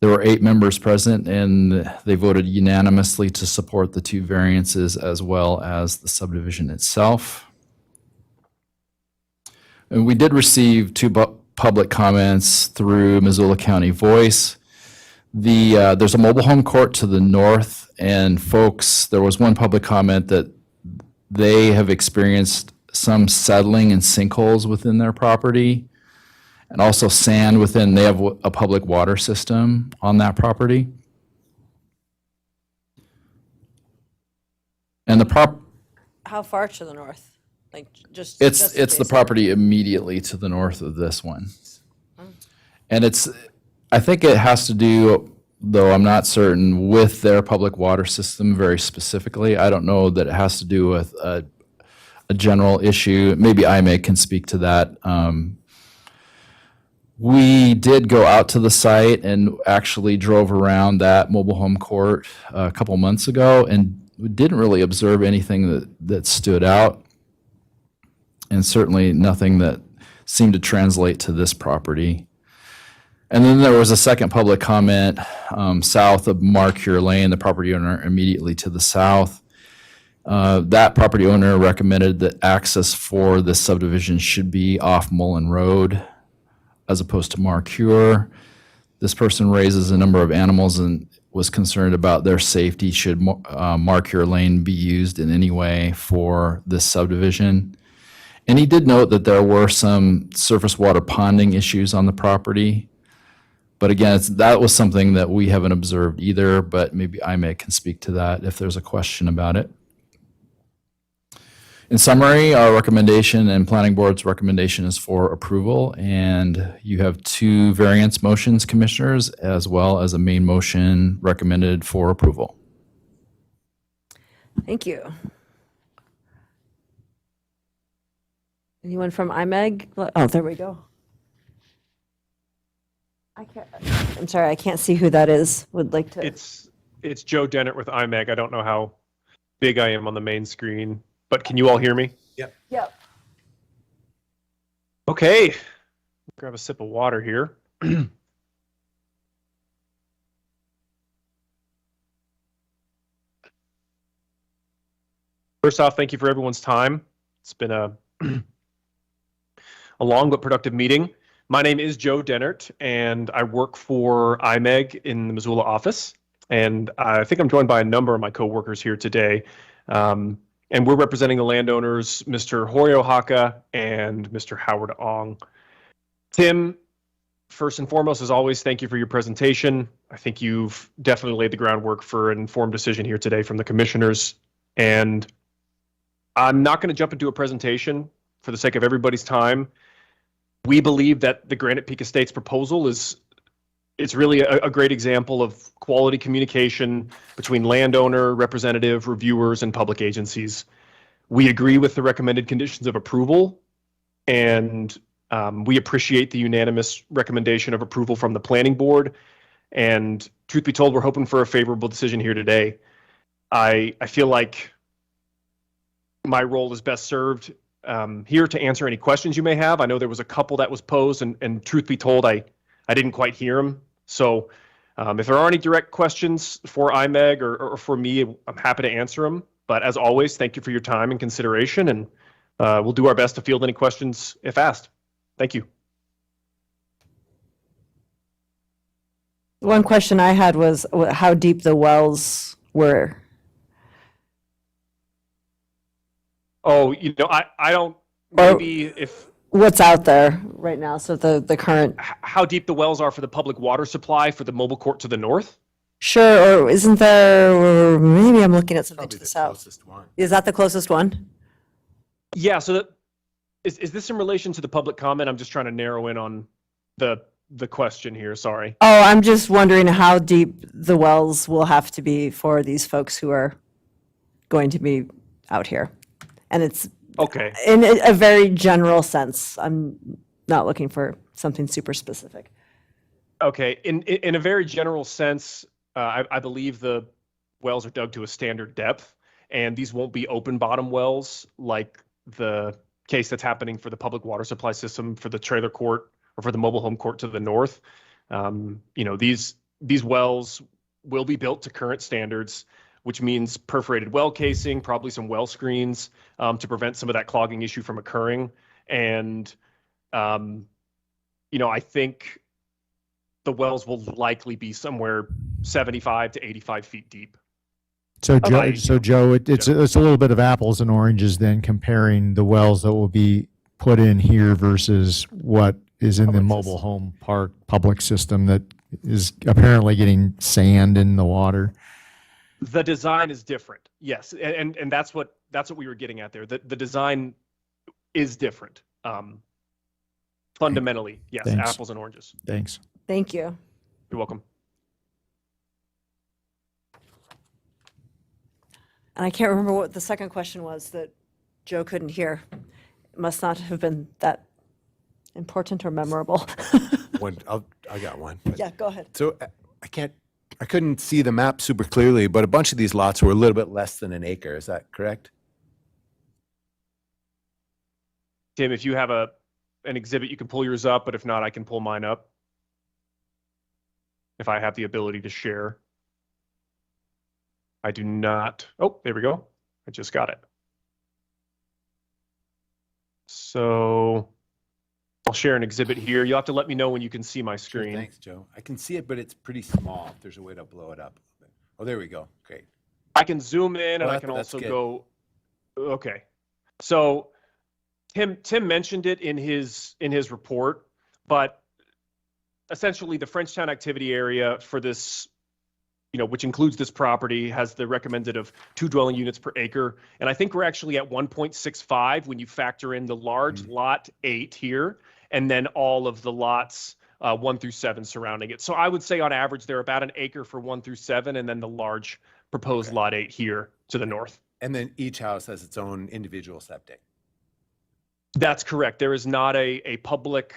There were 8 members present, and they voted unanimously to support the 2 variances as well as the subdivision itself. And we did receive 2 public comments through Missoula County Voice. There's a mobile home court to the north, and folks, there was one public comment that they have experienced some settling and sinkholes within their property. And also sand within, they have a public water system on that property. And How far to the north? Like just it's the adjacent? property immediately to the north of this one. And I think it has to do, though I'm not certain, with their public water system very specifically. I don't know that it has to do with a general issue. Maybe IMEG can speak to that. We did go out to the site and actually drove around that mobile home court a couple months ago, and we didn't really observe anything that stood out, and certainly nothing that seemed to translate to this property. And then there was a second public comment south of Marcure Lane, the property owner immediately to the south. That property owner recommended that access for this subdivision should be off Mullen Road as opposed to Marcure. This person raises a number of animals and was concerned about their safety should Marcure Lane be used in any way for this subdivision. And he did note that there were some surface water ponding issues on the property. But again, that was something that we haven't observed either, but maybe IMEG can speak to that if there's a question about it. In summary, our recommendation and Planning Board's recommendation is for approval, and you have 2 variance motions, Commissioners, as well as a main motion recommended for approval. Thank you. Anyone from IMEG? Oh, there we go. I'm sorry, I can't see who that is. Would like to. It's Joe Dennett with IMEG. I don't know how big I am on the main screen, but can you all hear me? Yep. Okay. Grab a sip of water here. First off, thank you for everyone's time. It's been a long but productive meeting. My name is Joe Dennert, and I work for IMEG in the Missoula office. And I think I'm joined by a number of my coworkers here today. And we're representing the landowners, Mr. Horio Haka and Mr. Howard Ong. Tim, first and foremost, as always, thank you for your presentation. I think you've definitely laid the groundwork for an informed decision here today from the commissioners. And I'm not going to jump into a presentation for the sake of everybody's time. We believe that the Granite Peak Estates proposal it's really a great example of quality communication between landowner, representative, reviewers, and public agencies. We agree with the recommended conditions of approval, and we appreciate the unanimous recommendation of approval from the planning board. And truth be told, we're hoping for a favorable decision here today. I feel like my role is best served here to answer any questions you may have. I know there was a couple that was posed, and truth be told, I didn't quite hear them. So if there are any direct questions for IMEG or for me, I'm happy to answer them. But as always, thank you for your time and consideration, and we'll do our best to field any questions if asked. Thank you. One question I had was how deep the wells were. Oh, I don't, maybe if, What's out there right now, so the current. how deep the wells are for the public water supply for the mobile court to the north? Sure, or isn't there, or maybe I'm looking at something to the south. Closest one. Is that the closest one? Yeah, so is this in relation to the public comment? I'm just trying to narrow in on the question here, sorry. Oh, I'm just wondering how deep the wells will have to be for these folks who are going to be out here. And it's Okay. in a very general sense. I'm not looking for something super specific. Okay, in a very general sense, I believe the wells are dug to a standard depth, and these won't be open bottom wells like the case that's happening for the public water supply system for the trailer court or for the mobile home court to the north. These wells will be built to current standards, which means perforated well casing, probably some well screens to prevent some of that clogging issue from occurring. And, I think the wells will likely be somewhere 75 to 85 feet deep. So Joe, it's a little bit of apples and oranges then comparing the wells that will be put in here versus what is in the mobile home park public system that is apparently getting sand in the water. The design is different, yes, and that's what we were getting at there. The design is different. Fundamentally, yes, Thanks. apples and oranges. Thanks. Thank you. You're welcome. And I can't remember what the second question was that Joe couldn't hear. It must not have been that important or memorable. I got one. Yeah, go ahead. So I couldn't see the map super clearly, but a bunch of these lots were a little bit less than an acre. Is that correct? Tim, if you have an exhibit, you can pull yours up, but if not, I can pull mine up. If I have the ability to share. I do not. Oh, there we go. I just got it. So I'll share an exhibit here. You'll have to let me know when you can see my screen. Thanks, Joe. I can see it, but it's pretty small. If there's a way to blow it up a little bit. Oh, there we go. Great. I can zoom in, and Oh, I can that's also good. go. Okay. So Tim mentioned it in his report, but essentially the Frenchtown activity area for this, which includes this property, has the recommended of 2 dwelling units per acre. And I think we're actually at 1.65 when you factor in the large lot 8 here, and then all of the lots 1 through 7 surrounding it. So I would say on average, they're about an acre for 1 through 7, and then the large proposed lot 8 here to the north. And then each house has its own individual septic. That's correct. There is not a public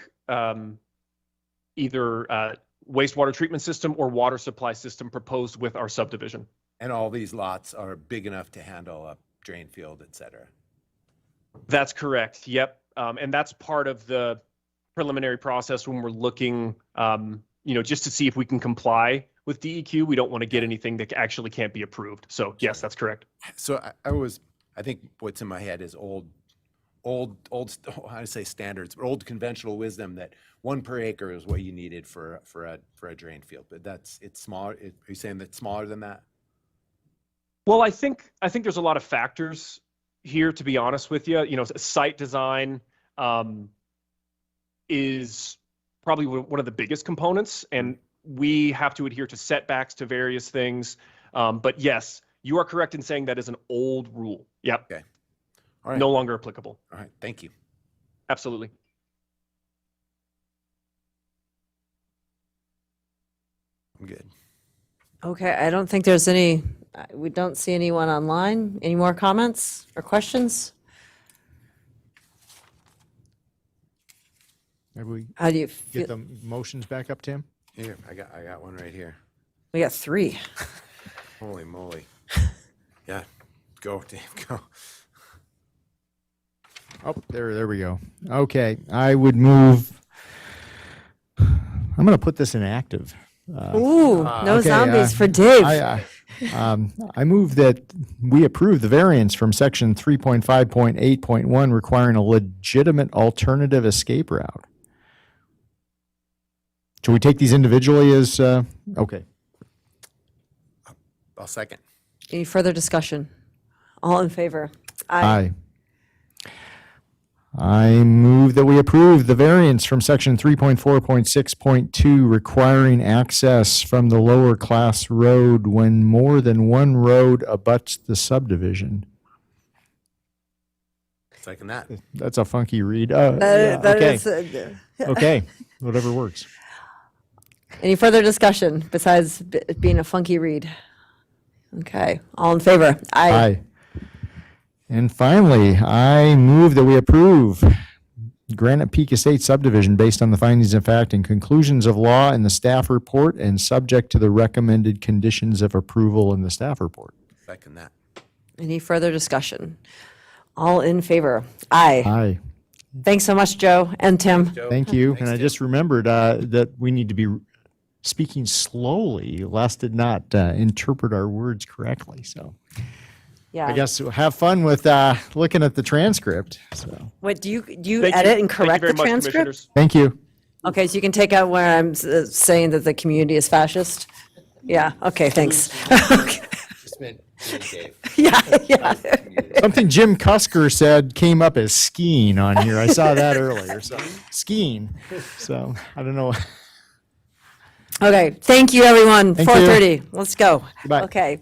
either wastewater treatment system or water supply system proposed with our subdivision. And all these lots are big enough to handle a drain field, et cetera. That's correct. Yep. And that's part of the preliminary process when we're looking, just to see if we can comply with DEQ. We don't want to get anything that actually can't be approved. So yes, that's correct. So I think what's in my head is old, how to say standards, but old conventional wisdom that 1 per acre is what you needed for a drain field. But it's smaller. Are you saying that's smaller than that? Well, I think there's a lot of factors here, to be honest with you. Site design is probably one of the biggest components, and we have to adhere to setbacks to various things. But yes, you are correct in saying that is an old rule. Yep. Okay. All right. No longer applicable. All right. Thank you. Absolutely. I'm good. Okay, I don't think we don't see anyone online. Any more comments or questions? Maybe we How do you get feel? the motions back up, Tim? Here, I got one right here. We got 3. Holy moly. Yeah. Go, Dave, go. Oh, there we go. Okay, I would move, I'm going to put this in active. Ooh, no Okay, zombies for Dave. I move that we approve the variance from section 3.5.8.1 requiring a legitimate alternative escape route. Should we take these individually as, okay. I'll second. Any further discussion? All in favor? Aye. I move that we approve the variance from section 3.4.6.2 requiring access from the lower class road when more than one road abuts the subdivision. Second that. That's a funky read. That Okay. is, Okay, whatever works. Any further discussion besides it being a funky read? Okay, all in favor? Aye. And finally, I move that we approve Granite Peak Estate subdivision based on the findings of fact and conclusions of law in the staff report and subject to the recommended conditions of approval in the staff report. Second that. Any further discussion? All in favor? Aye. Aye. Thanks so much, Joe and Tim. Thank you. And I just remembered that we need to be speaking slowly, lest did not interpret our words correctly. So Yeah. I guess have fun with looking at the transcript. So What, do you Thank you. edit and Thank you correct very the much, transcript? commissioners. thank you. Okay, so you can take out where I'm saying that the community is fascist? Yeah, okay, thanks. Just meant Dave. Yeah, yeah. Something Jim Cusker said came up as skiing on here. I saw that earlier. So skiing. So I don't know. Okay, thank you, everyone. Thank you. 4:30, let's go. Goodbye. Okay.